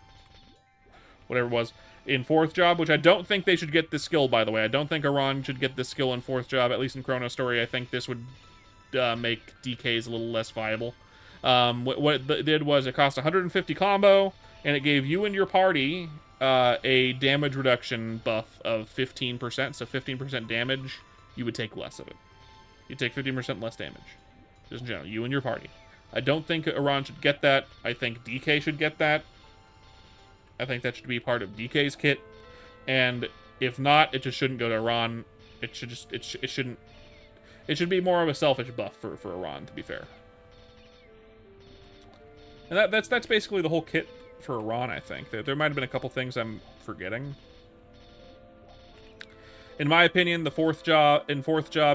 whatever it was, in fourth job, which I don't think they should get this skill, by the way. I don't think Iran should get this skill in fourth job, at least in Chrono Story. I think this would make DKs a little less viable. What it did was it cost 150 combo, and it gave you and your party a damage reduction buff of 15%, so 15% damage, you would take less of it. You take 15% less damage. Just in general, you and your party. I don't think Iran should get that. I think DK should get that. I think that should be part of DK's kit. And if not, it just shouldn't go to Iran. It shouldn't. It should be more of a selfish buff for Iran, to be fair. And that's basically the whole kit for Iran, I think. There might have been a couple things I'm forgetting. In my opinion, in fourth job,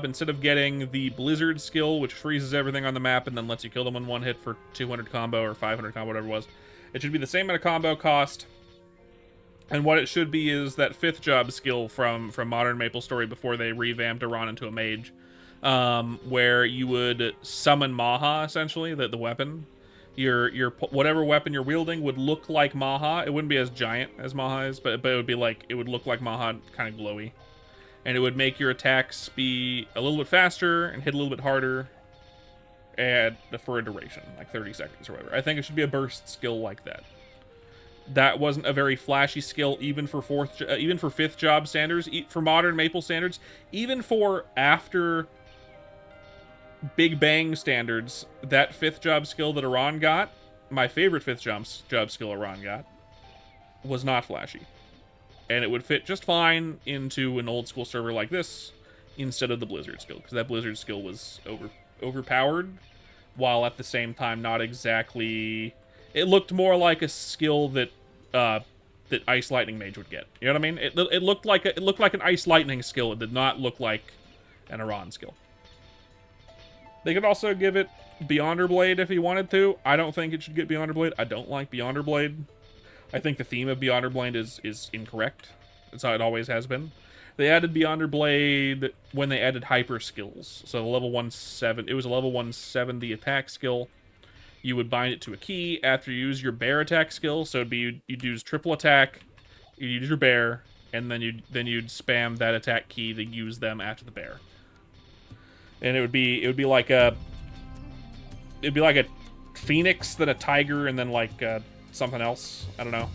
instead of getting the Blizzard skill, which freezes everything on the map and then lets you kill them in one hit for 200 combo or 500 combo, whatever it was, it should be the same amount of combo cost. And what it should be is that fifth job skill from modern Maple Story before they revamped Iran into a mage, where you would summon Maha, essentially, the weapon. Your whatever weapon you're wielding would look like Maha. It wouldn't be as giant as Maha is, but it would be like, it would look like Maha, kind of glowy. And it would make your attacks be a little bit faster and hit a little bit harder, and for a duration, like 30 seconds or whatever. I think it should be a burst skill like that. That wasn't a very flashy skill, even for fifth job standards, for modern Maple standards, even for after Big Bang standards. That fifth job skill that Iran got, my favorite fifth job skill Iran got, was not flashy. And it would fit just fine into an old school server like this instead of the Blizzard skill, because that Blizzard skill was overpowered, while at the same time not exactly. It looked more like a skill that that Ice Lightning Mage would get. You know what I mean? It looked like an Ice Lightning skill. It did not look like an Iran skill. They could also give it Beyonder Blade if he wanted to. I don't think it should get Beyonder Blade. I don't like Beyonder Blade. I think the theme of Beyonder Blade is incorrect. That's how it always has been. They added Beyonder Blade when they added hyper skills. So the level 170, it was a level 170 attack skill. You would bind it to a key after you use your bear attack skill. So it'd be you'd use triple attack, you'd use your bear, and then you'd spam that attack key to use them after the bear. And it would be like a phoenix, then a tiger, and then like something else. I don't know.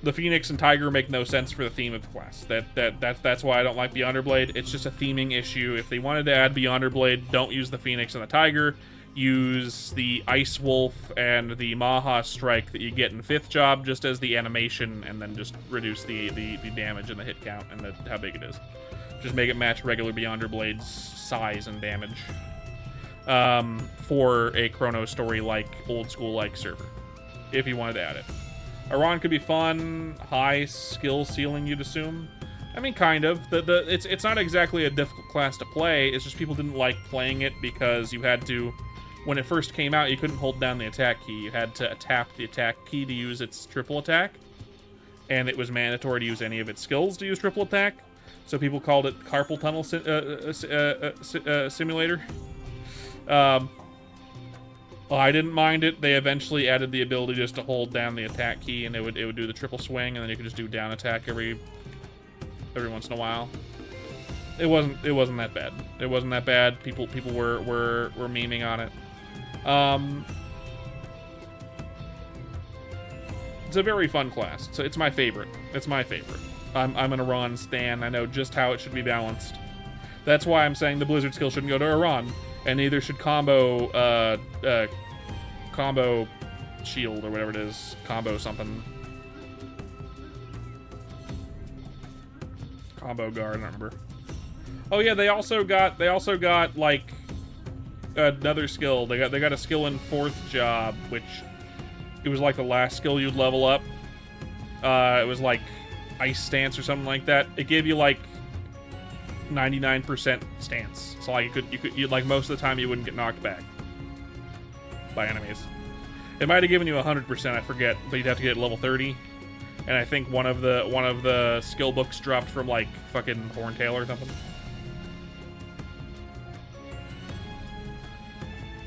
The Phoenix and Tiger make no sense for the theme of the class. That's why I don't like Beyonder Blade. It's just a theming issue. If they wanted to add Beyonder Blade, don't use the Phoenix and the Tiger. Use the Ice Wolf and the Maha Strike that you get in 5th job just as the animation, and then just reduce the damage and the hit count and how big it is. Just make it match regular Beyonder Blade's size and damage for a Chrono Story like old school like server, if you wanted to add it. Iran could be fun, high skill ceiling, you'd assume. I mean, kind of. It's not exactly a difficult class to play. It's just people didn't like playing it because you had to, when it first came out, you couldn't hold down the attack key. You had to tap the attack key to use its triple attack, and it was mandatory to use any of its skills to use triple attack. So people called it Carpal Tunnel Simulator. I didn't mind it. They eventually added the ability just to hold down the attack key, and it would do the triple swing, and then you could just do down attack every once in a while. It wasn't that bad. It wasn't that bad. People were memeing on it. It's a very fun class. So it's my favorite. It's my favorite. I'm an Iran stan. I know just how it should be balanced. That's why I'm saying the Blizzard skill shouldn't go to Iran. And neither should combo shield or whatever it is, combo something, combo guard. I don't remember. Oh yeah, they also got like another skill. They got a skill in 4th job, which it was like the last skill you'd level up. It was like Ice Stance or something like that. It gave you like 99% stance, so like you like most of the time you wouldn't get knocked back by enemies. It might have given you 100%, I forget, but you'd have to get level 30. And I think one of the skill books dropped from like fucking Horntail or something.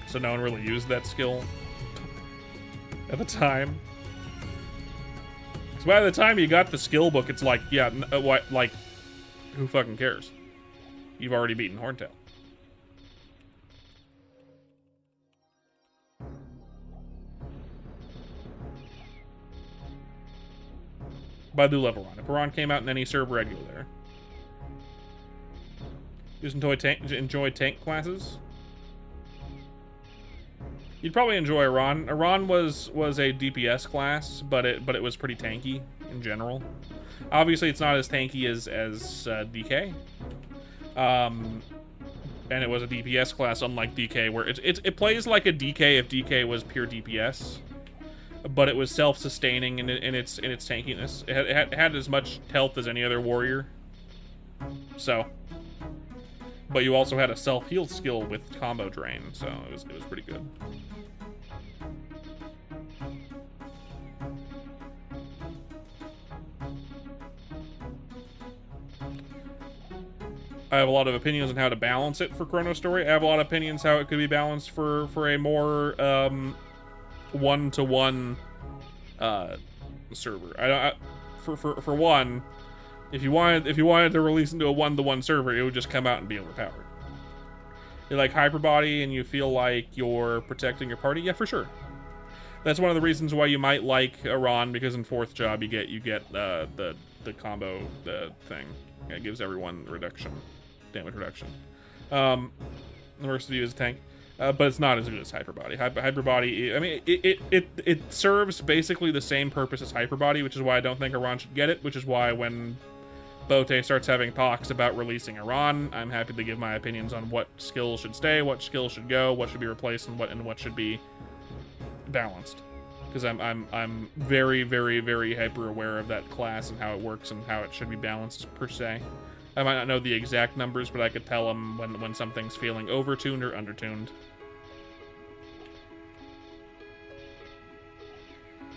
So no one really used that skill at the time. So by the time you got the skill book, it's like, yeah, what, like, who fucking cares? You've already beaten Horntail. But I do love Iran. If Iran came out in any server, I'd go there. You just enjoy tank classes? You'd probably enjoy Iran. Iran was a DPS class, but it was pretty tanky in general. Obviously, it's not as tanky as DK. And it was a DPS class, unlike DK, where it plays like a DK if DK was pure DPS, but it was self-sustaining in its tankiness. It had as much health as any other warrior. So, but you also had a self-heal skill with combo drain, so it was pretty good. I have a lot of opinions on how to balance it for Chrono Story. I have a lot of opinions how it could be balanced for a more one-to-one server. For one, if you wanted to release into a one-to-one server, it would just come out and be overpowered. You like Hyperbody and you feel like you're protecting your party? Yeah, for sure. That's one of the reasons why you might like Iran, because in 4th job you get the combo thing. It gives everyone damage reduction. The worst of you is a tank, but it's not as good as Hyperbody. Hyperbody, I mean, it serves basically the same purpose as Hyperbody, which is why I don't think Iran should get it. Which is why when Bote starts having talks about releasing Iran, I'm happy to give my opinions on what skills should stay, what skills should go, what should be replaced, and what should be balanced. because I'm very, very, very hyper aware of that class and how it works and how it should be balanced per se. I might not know the exact numbers, but I could tell them when something's feeling overtuned or undertuned.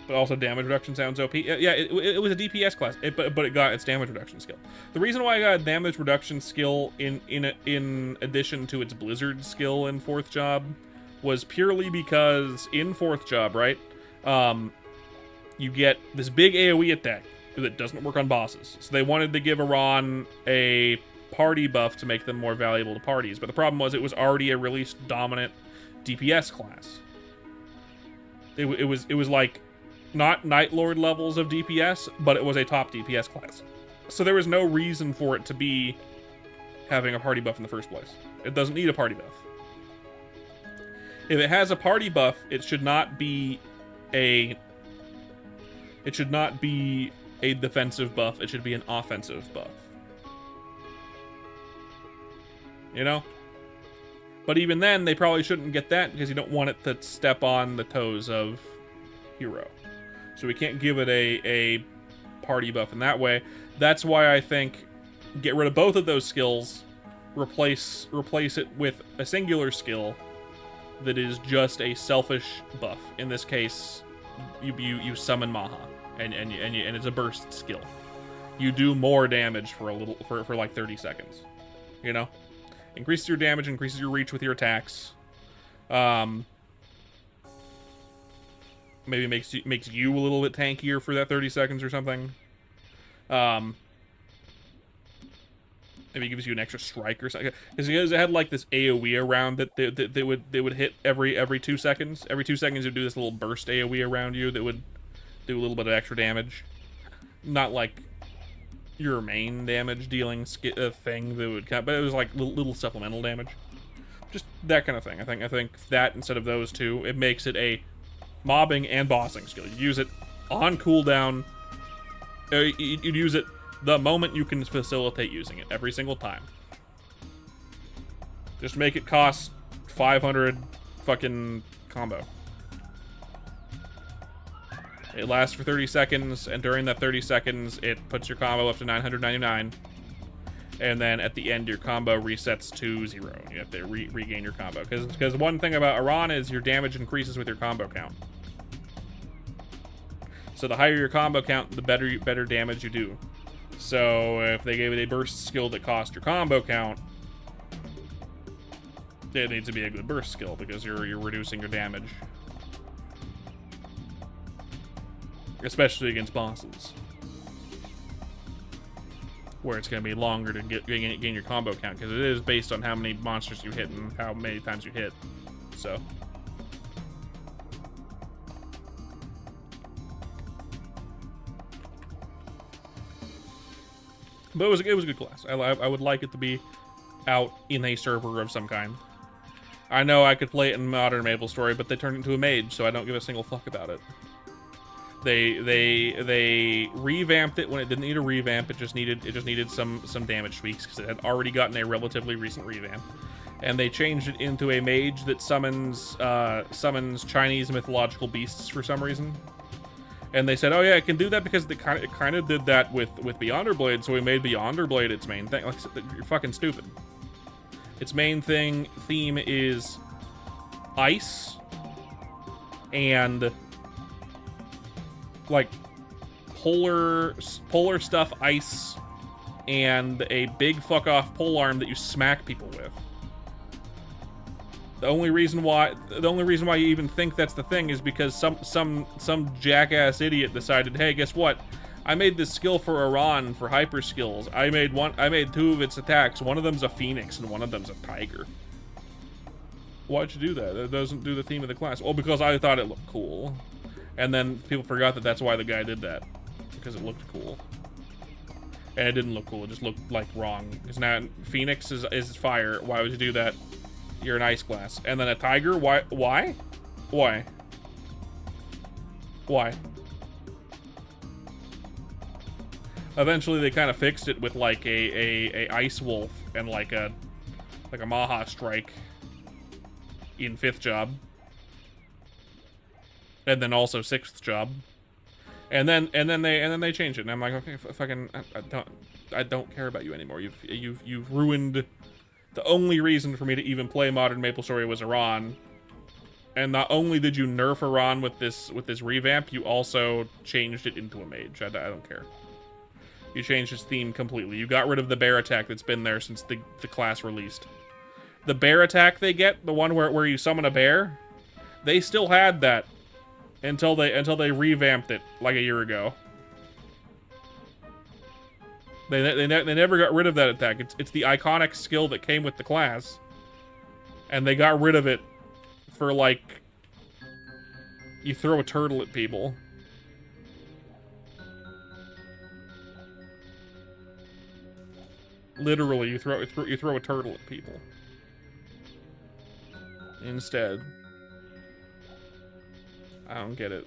But also damage reduction sounds OP. Yeah, it was a DPS class, but it got its damage reduction skill. The reason why I got a damage reduction skill in addition to its blizzard skill in 4th job was purely because in 4th job, right, you get this big AoE attack that doesn't work on bosses. So they wanted to give Iran a party buff to make them more valuable to parties. But the problem was it was already a released dominant DPS class. It was like not Night Lord levels of DPS, but it was a top DPS class. So there was no reason for it to be having a party buff in the first place. It doesn't need a party buff. If it has a party buff, it should not be a defensive buff. It should be an offensive buff. You know? But even then, they probably shouldn't get that because you don't want it to step on the toes of Hero. So we can't give it a party buff in that way. That's why I think get rid of both of those skills, replace it with a singular skill that is just a selfish buff. In this case, you summon Maha, and it's a burst skill. You do more damage for like 30 seconds. You know, increases your damage, increases your reach with your attacks. Maybe makes you a little bit tankier for that 30 seconds or something. Maybe gives you an extra strike or something. Because it had like this AoE around that they would hit every 2 seconds. Every 2 seconds, it would do this little burst AoE around you that would do a little bit of extra damage. Not like your main damage dealing thing that would cut, but it was like little supplemental damage. Just that kind of thing. I think that instead of those two, it makes it a mobbing and bossing skill. You use it on cooldown. You'd use it the moment you can facilitate using it, every single time. Just make it cost 500 fucking combo. It lasts for 30 seconds, and during that 30 seconds, it puts your combo up to 999. And then at the end, your combo resets to 0. You have to regain your combo. Because one thing about Iran is your damage increases with your combo count. So the higher your combo count, the better damage you do. So if they gave it a burst skill that cost your combo count, it needs to be a good burst skill because you're reducing your damage. Especially against bosses, where it's going to be longer to gain your combo count, because it is based on how many monsters you hit and how many times you hit. So but it was a good class. I would like it to be out in a server of some kind. I know I could play it in Modern MapleStory, but they turned it into a mage, so I don't give a single fuck about it. They revamped it when it didn't need a revamp. It just needed some damage tweaks because it had already gotten a relatively recent revamp, and they changed it into a mage that summons Chinese mythological beasts for some reason. And they said, oh yeah, it can do that because it kind of did that with Beyonder Blade, so we made Beyonder Blade its main thing. Like, you're fucking stupid. Its main theme is ice and like polar stuff, ice, and a big fuck off polearm that you smack people with. The only reason why you even think that's the thing is because some jackass idiot decided, hey, guess what? I made this skill for Iran for hyper skills. I made 2 of its attacks. One of them's a phoenix and one of them's a tiger. Why'd you do that? That doesn't do the theme of the class. Well, because I thought it looked cool. And then people forgot that that's why the guy did that. Because it looked cool. And it didn't look cool. It just looked like wrong. Because now Phoenix is fire. Why would you do that? You're an ice class. And then a tiger? Why? Why? Eventually they kind of fixed it with like a ice wolf and like a Maha strike in 5th job. and then also sixth job, and then they change it, and I'm like, okay, fucking, I don't care about you anymore. You've ruined the only reason for me to even play Modern MapleStory was Iran. And not only did you nerf Iran with this revamp, you also changed it into a mage. I don't care. You changed its theme completely. You got rid of the bear attack that's been there since the class released. The bear attack they get, the one where you summon a bear, they still had that until they revamped it like a year ago. They never got rid of that attack. It's the iconic skill that came with the class, and they got rid of it for, like, you throw a turtle at people. Literally, you throw a turtle at people instead. I don't get it.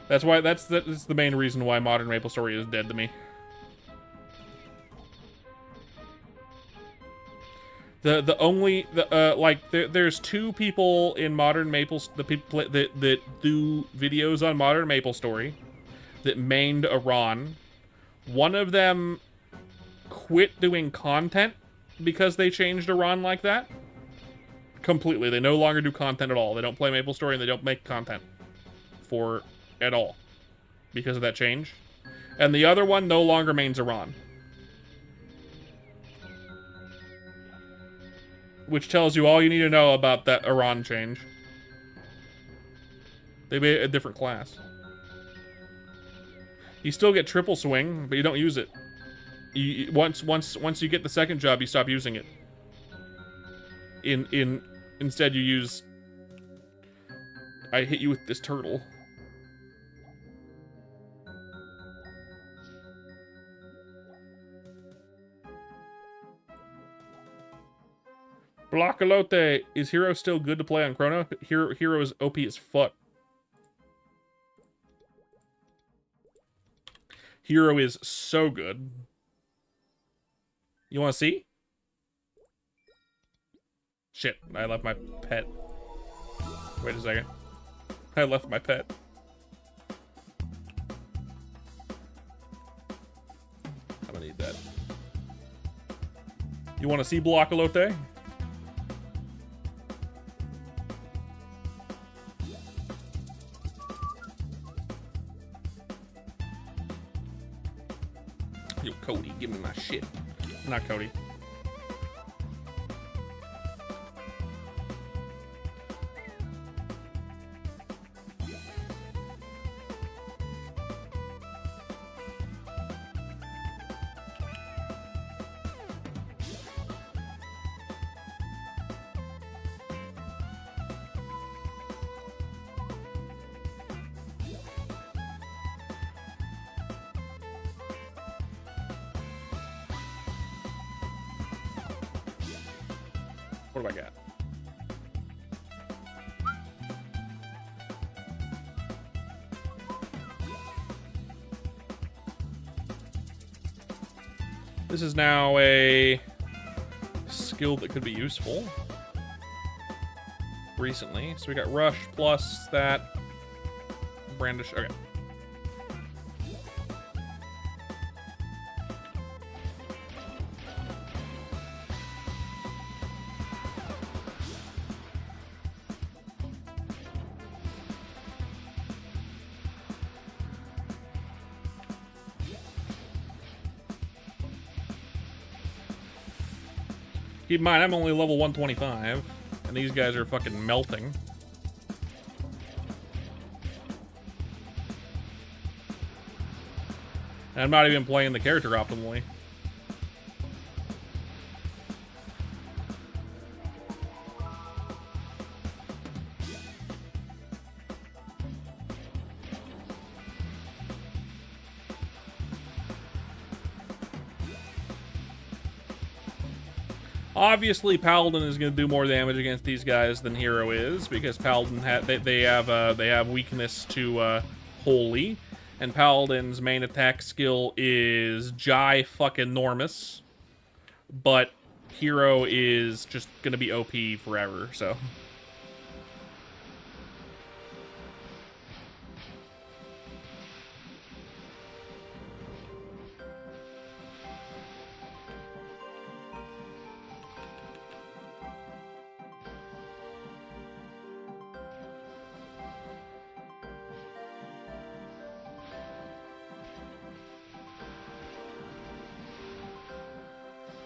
That's the main reason why Modern MapleStory is dead to me. There's two people in Modern the people that do videos on Modern MapleStory that mained Iran. One of them quit doing content because they changed Iran like that. Completely. They no longer do content at all. They don't play MapleStory and they don't make content at all because of that change. And the other one no longer mains Iran. Which tells you all you need to know about that Iran change. They made a different class. You still get triple swing, but you don't use it. Once you get the second job, you stop using it. Instead you use, I hit you with this turtle. Blockalote, is Hero still good to play on Chrono? Hero is OP as fuck. Hero is so good. You want to see? Shit, I left my pet. Wait a second. I left my pet. I don't need that. You want to see Blockalote? Yo, Cody, give me my shit. Not Cody. What do I got? This is now a skill that could be useful recently. So we got Rush plus that Brandish. Okay. Keep in mind, I'm only level 125, and these guys are fucking melting. And I'm not even playing the character optimally. Obviously, Paladin is going to do more damage against these guys than Hero is, because Paladin they have weakness to Holy, and Paladin's main attack skill is fucking enormous, but Hero is just going to be OP forever. So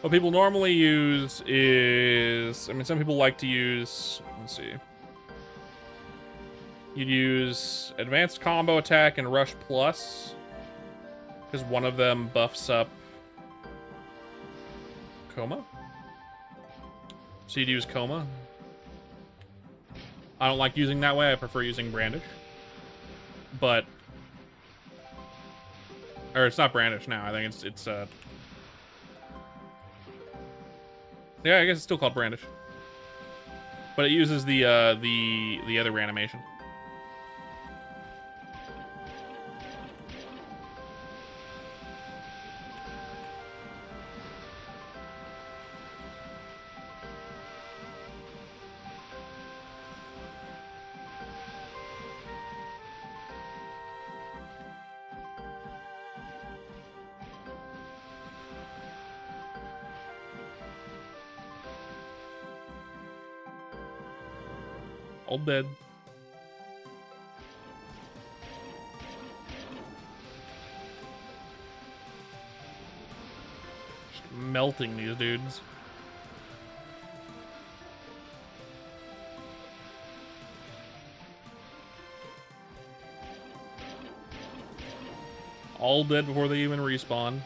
What people normally use is, I mean, some people like to use, let's see. You'd use Advanced Combo Attack and Rush Plus, because one of them buffs up Coma. So you'd use Coma. I don't like using that way. I prefer using Brandish. But, or it's not Brandish now. I think it's yeah, I guess it's still called Brandish. But it uses the other reanimation. All dead. Just melting these dudes. All dead before they even respawn.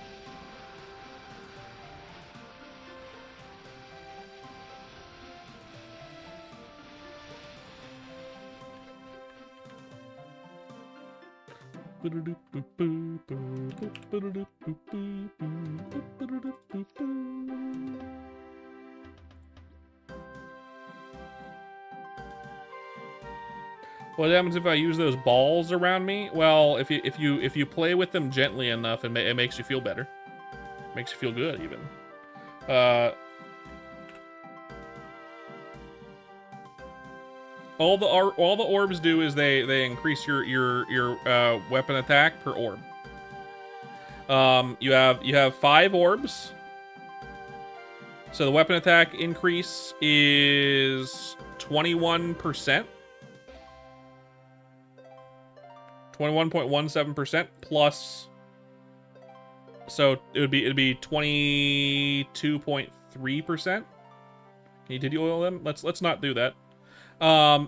What happens if I use those balls around me? Well, if you play with them gently enough, it makes you feel better. Makes you feel good, even. All the orbs do is they increase your weapon attack per orb. You have 5 orbs. So the weapon attack increase is 21%. 21.17% plus. So it'd be 22.3%. Did you oil them? Let's not do that. Yeah,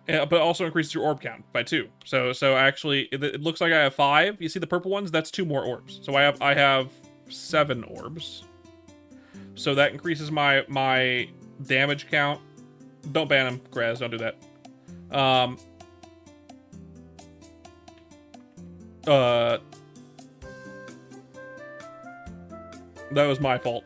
but it also increases your orb count by 2. So actually, it looks like I have 5. You see the purple ones? That's 2 more orbs. So I have 7 orbs. So that increases my damage count. Don't ban him, Graz. Don't do that. That was my fault.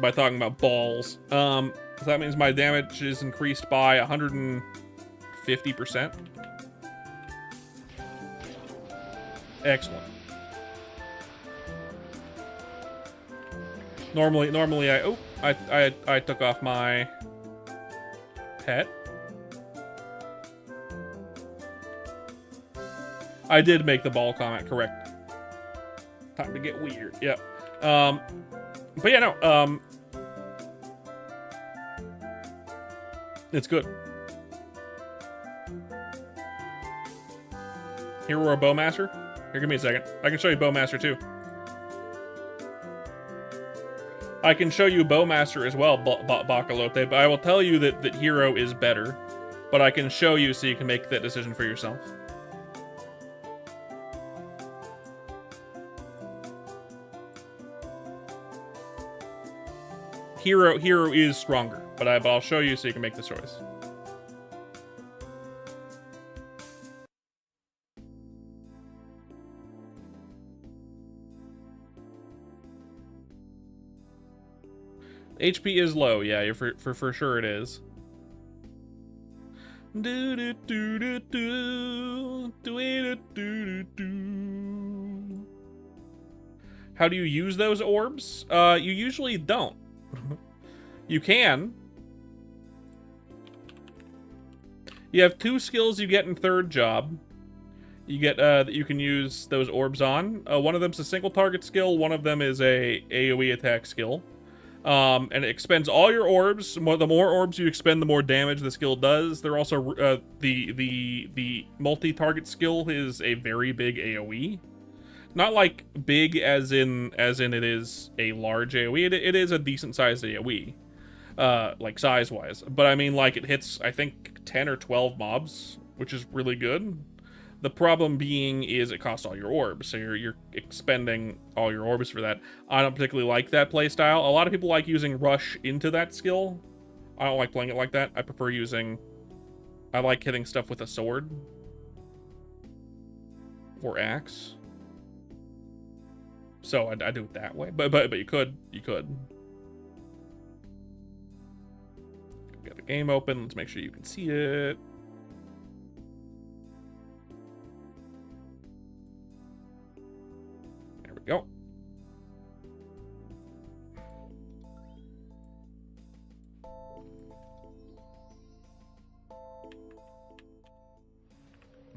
By talking about balls. So that means my damage is increased by 150%. Excellent. Normally I took off my pet. I did make the ball comment correct. Time to get weird. Yep. But yeah, no. It's good. Hero or Bowmaster? Here, give me a second. I can show you Bowmaster too. I can show you Bowmaster as well, Bacalote, but I will tell you that Hero is better. But I can show you so you can make that decision for yourself. Hero is stronger, but I'll show you so you can make the choice. HP is low, yeah, you're for sure it is. How do you use those orbs? You usually don't. You can. You have 2 skills you get in third job. You get that you can use those orbs on. One of them's a single target skill. One of them is a AoE attack skill. And it expends all your orbs. The more orbs you expend, the more damage the skill does. They're also the multi-target skill is a very big AoE. Not like big as in it is a large AoE. It is a decent sized AoE, like size wise. But I mean, like, it hits, I think, 10 or 12 mobs, which is really good. The problem being is it costs all your orbs, so you're expending all your orbs for that. I don't particularly like that playstyle. A lot of people like using rush into that skill. I don't like playing it like that. I prefer using. I like hitting stuff with a sword or axe. So I do it that way. But you could. Got the game open. Let's make sure you can see it. There we go.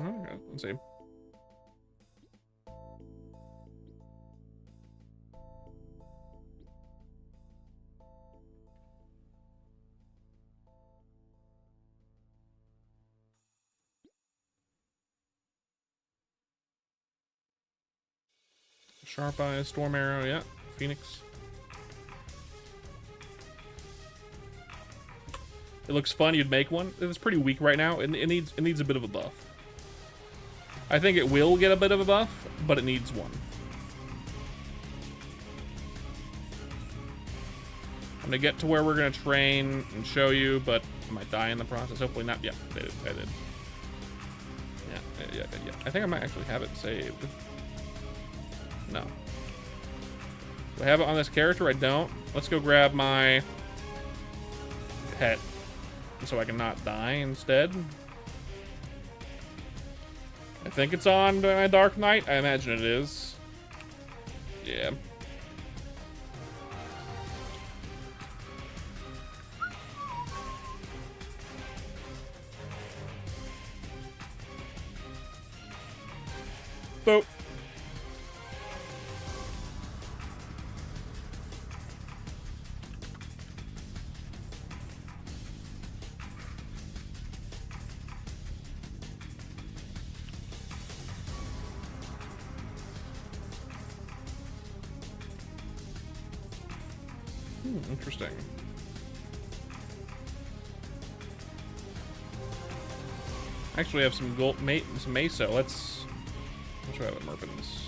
Okay, let's see. Sharp Eyes, Storm Arrow, yeah. Phoenix. It looks fun. You'd make one. It's pretty weak right now. It needs a bit of a buff. I think it will get a bit of a buff, but it needs one. I'm gonna get to where we're gonna train and show you, but I might die in the process. Hopefully not. Yeah, I did. Yeah. I think I might actually have it saved. No. Do I have it on this character? I don't. Let's go grab my pet so I can not die instead. I think it's on my Dark Knight. I imagine it is. Yeah. Boop. Interesting. I actually have some gold, some Mesa. Let's try what Merpins.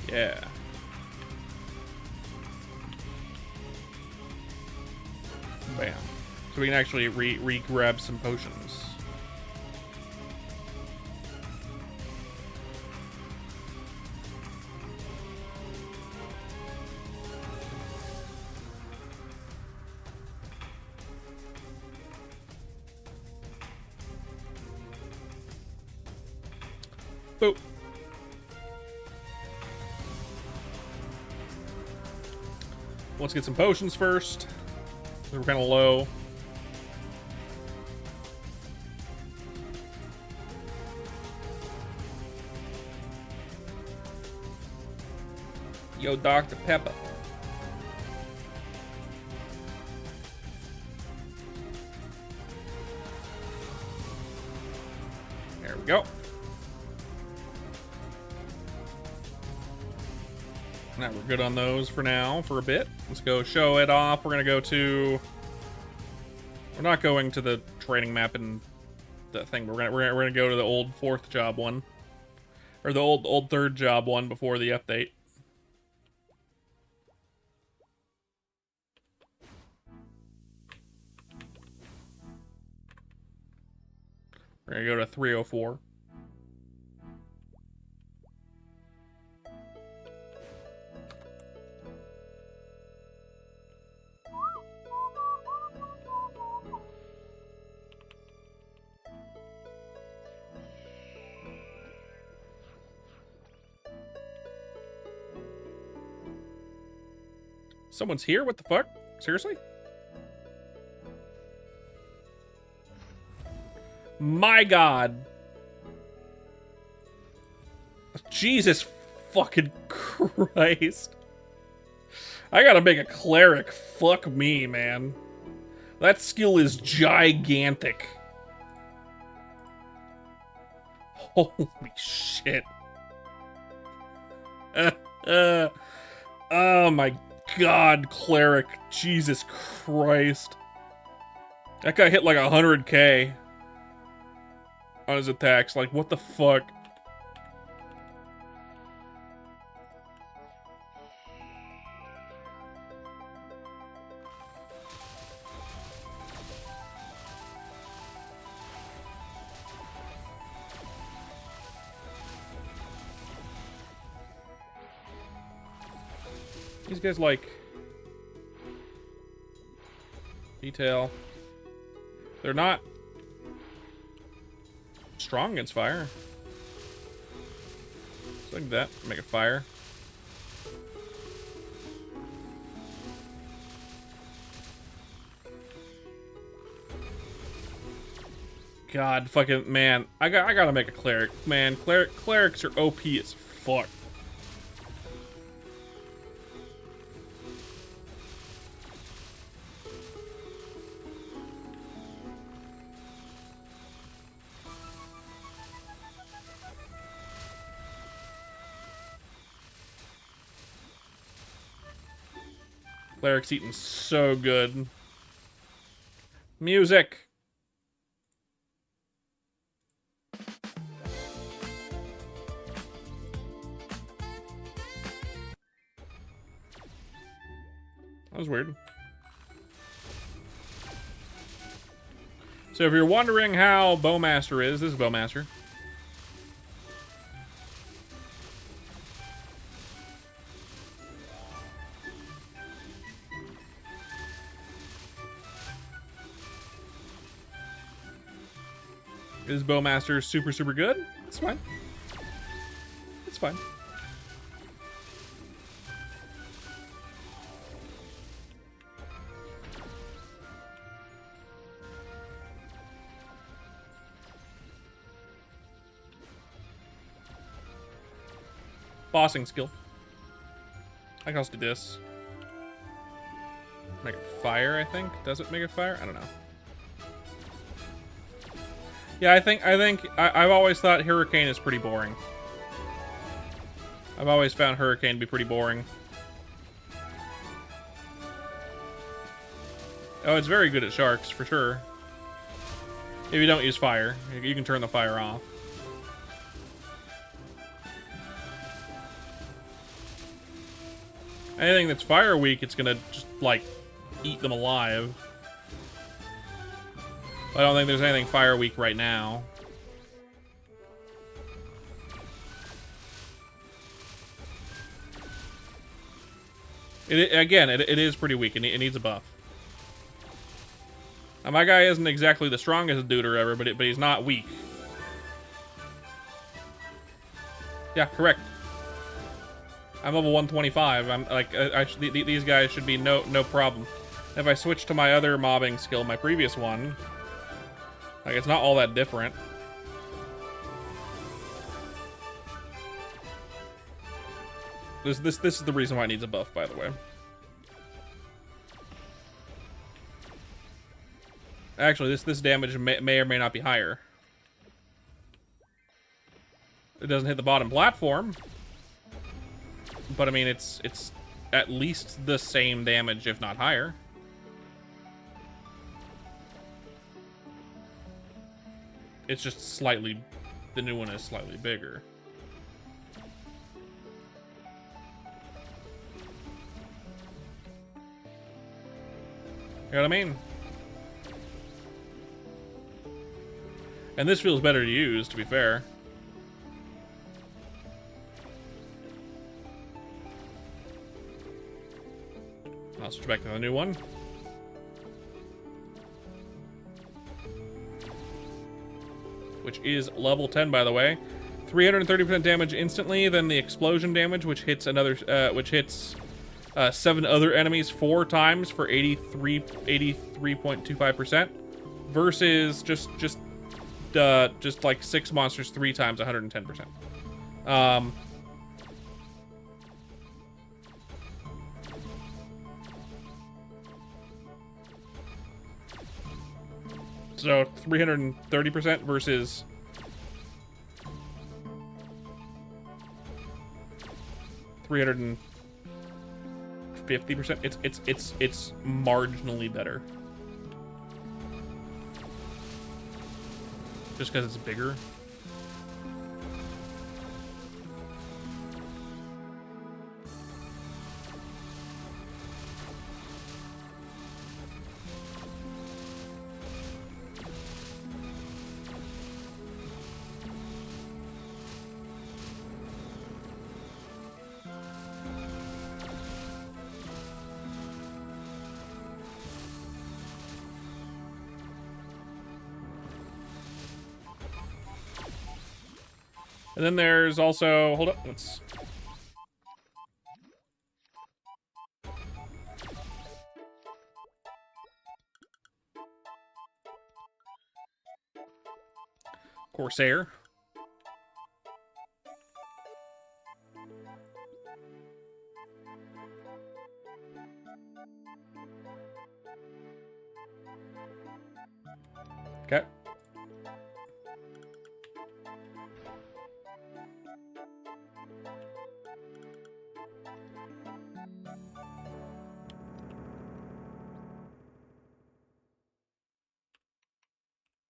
Yeah. Bam. So we can actually re-grab some potions. Boop. Let's get some potions first. We're kind of low. Yo, Dr. Pepper. There we go. Now we're good on those for now, for a bit. Let's go show it off. We're gonna go to. We're not going to the training map and the thing. We're gonna go to the old fourth job one, or the old third job one before the update. We're gonna go to 304. Someone's here? What the fuck? Seriously? My God. Jesus fucking Christ. I gotta make a cleric. Fuck me, man. That skill is gigantic. Holy shit. Oh my god, cleric. Jesus Christ. That guy hit like 100k on his attacks. Like, what the fuck? These guys like detail. They're not strong against fire. So like that, make it fire. God, fucking man, I gotta make a cleric, man. Clerics are OP as fuck. Cleric's eating so good. Music. That was weird. So if you're wondering how Bowmaster is, this is Bowmaster. Is Bowmaster super, super good? It's fine. It's fine. Bossing skill. I can also do this. Make it fire, I think. Does it make it fire? I don't know. Yeah, I've always thought Hurricane is pretty boring. I've always found Hurricane to be pretty boring. Oh, it's very good at sharks, for sure. If you don't use fire, you can turn the fire off. Anything that's fire weak, it's gonna just, like, eat them alive. I don't think there's anything fire weak right now. It is pretty weak. It needs a buff. Now, my guy isn't exactly the strongest duder ever, but he's not weak. Yeah, correct. I'm level 125. I'm like, these guys should be no problem. If I switch to my other mobbing skill, my previous one, like, it's not all that different. This is the reason why it needs a buff, by the way. Actually, this damage may or may not be higher. It doesn't hit the bottom platform, but I mean, it's at least the same damage, if not higher. It's just slightly, the new one is slightly bigger. You know what I mean? And this feels better to use, to be fair. I'll switch back to the new one. Which is level 10, by the way. 330% damage instantly, then the explosion damage, which hits another, 7 other enemies 4 times for 83.25%, versus just like 6 monsters 3 times 110%. So 330% versus 350%. It's marginally better. Just because it's bigger. And then there's also, hold up, let's... Corsair. Okay.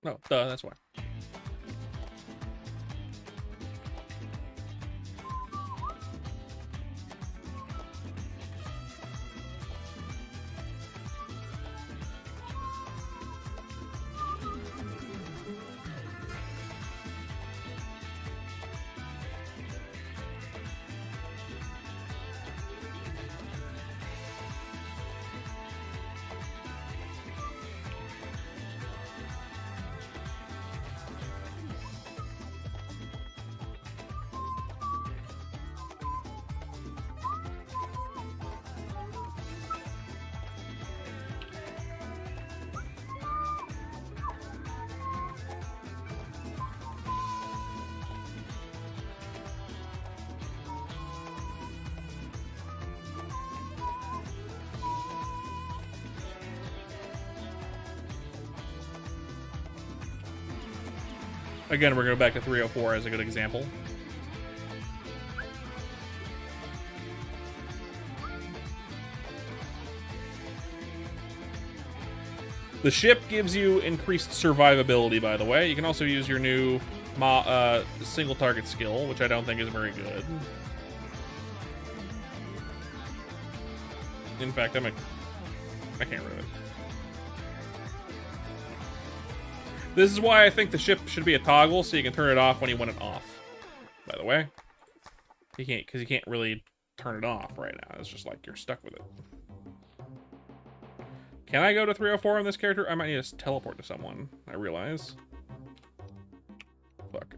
No, duh, that's why. Again, we're going back to 304 as a good example. The ship gives you increased survivability, by the way. You can also use your new single target skill, which I don't think is very good. In fact, I can't read it. This is why I think the ship should be a toggle, so you can turn it off when you want it off. By the way, you can't, because you can't really turn it off right now. It's just like you're stuck with it. Can I go to 304 on this character? I might need to teleport to someone. I realize. Fuck.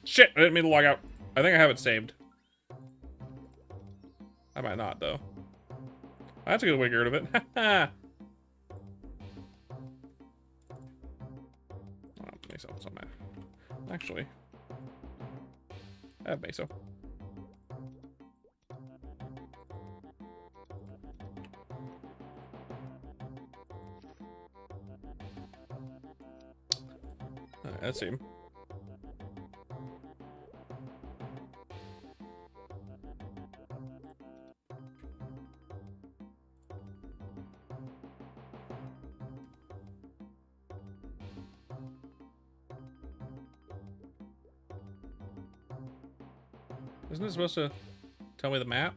Shit! I didn't mean to log out. I think I have it saved. I might not though. That's a good way to get rid of it. Haha. Meso, it's on that. Actually, I have Meso. Alright, let's see. Isn't it supposed to tell me the map?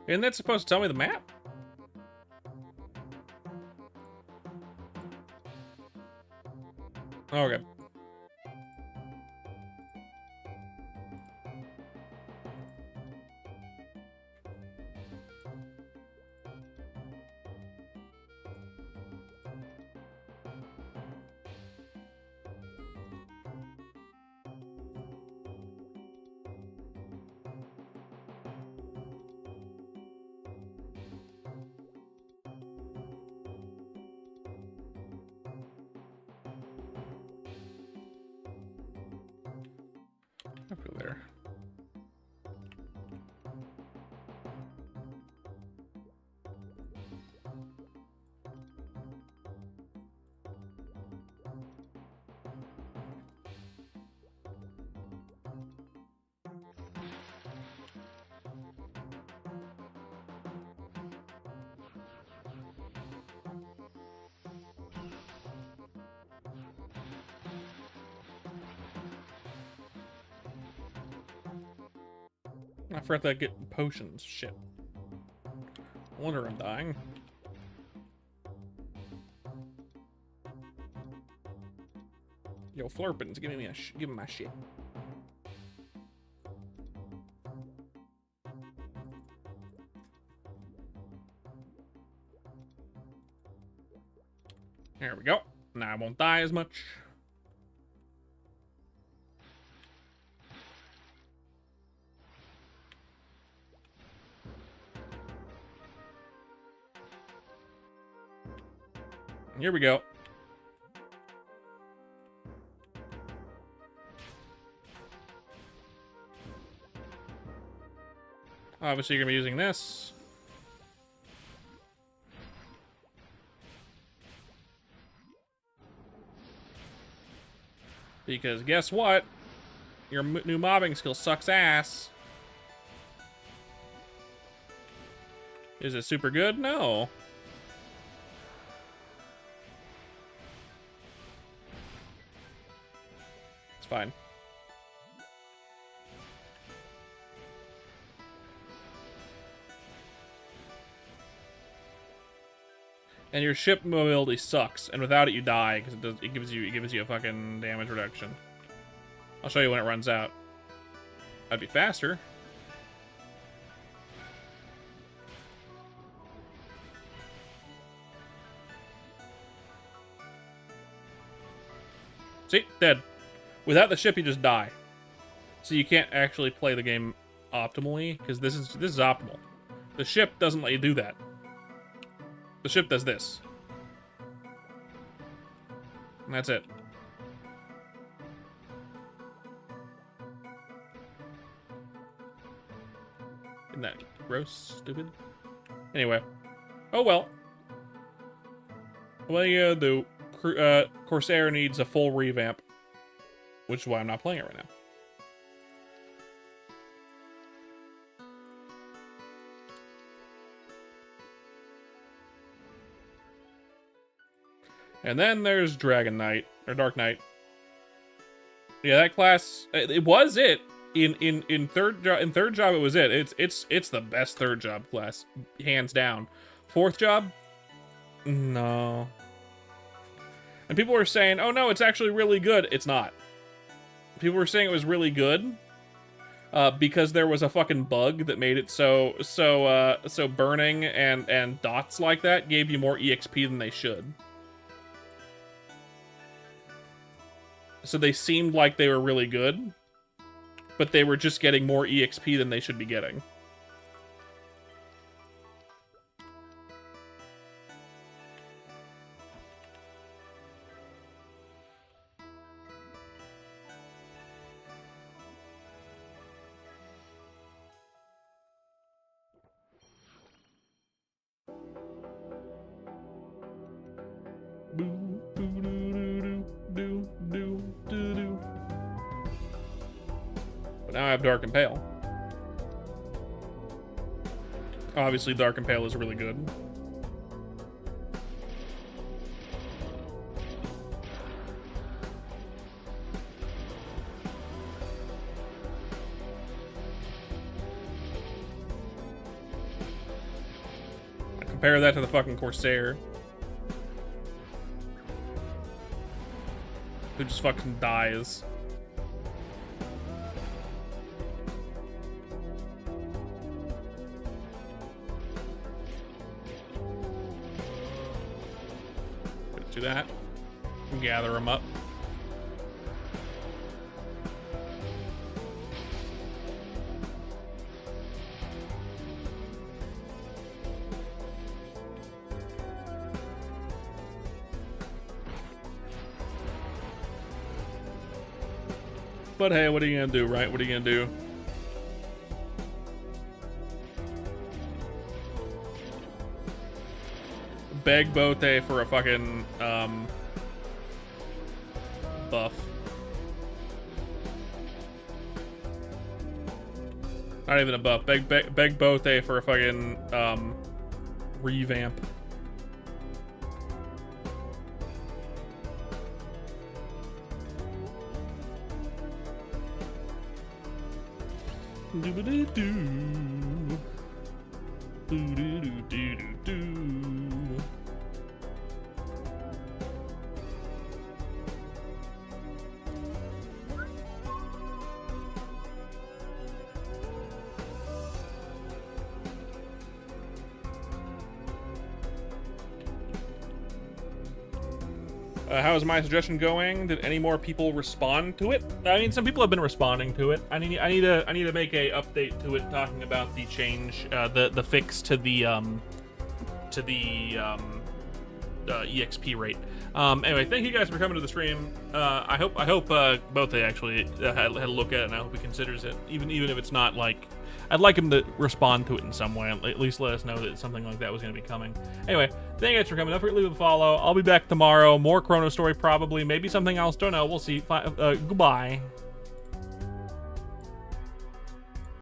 Isn't that supposed to tell me the map? Oh, okay. I forgot to get potions. Shit. No wonder I'm dying. Yo, Flurpins, give me my shit. There we go. Now I won't die as much. Here we go. Obviously, you're gonna be using this. Because guess what? Your new mobbing skill sucks ass. Is it super good? No. It's fine. And your ship mobility sucks, and without it you die because it gives you a fucking damage reduction. I'll show you when it runs out. That'd be faster. See, dead. Without the ship, you just die. So you can't actually play the game optimally because this is optimal. The ship doesn't let you do that. The ship does this. And that's it. Isn't that gross? Stupid? Anyway. Oh well. What are you gonna do? Corsair needs a full revamp. Which is why I'm not playing it right now. And then there's Dragon Knight, or Dark Knight. Yeah, that class, it was it. In third job, it was it. It's the best third job class, hands down. Fourth job, no. And people were saying, oh no, it's actually really good. It's not. People were saying it was really good because there was a fucking bug that made it so burning and dots like that gave you more EXP than they should. So they seemed like they were really good, but they were just getting more EXP than they should be getting. But now I have Dark and Pale. Obviously, Dark and Pale is really good. I compare that to the fucking Corsair, who just fucking dies. Do that. Gather them up. But hey, what are you gonna do, right? What are you gonna do? Beg Bote for a fucking buff. Not even a buff. Beg Bote for a fucking revamp. Doo-ba-doo-doo. Doo-doo-doo-doo-doo-doo. How is my suggestion going? Did any more people respond to it? I mean, some people have been responding to it. I need to make a update to it, talking about the change, the fix to the EXP rate. Anyway, thank you guys for coming to the stream. I hope both they actually had a look at it, and I hope he considers it, even if it's not like. I'd like him to respond to it in some way. At least let us know that something like that was going to be coming. Anyway, thank you guys for coming. Don't forget to leave a follow. I'll be back tomorrow. More Chrono Story, probably. Maybe something else. Don't know. We'll see. Goodbye.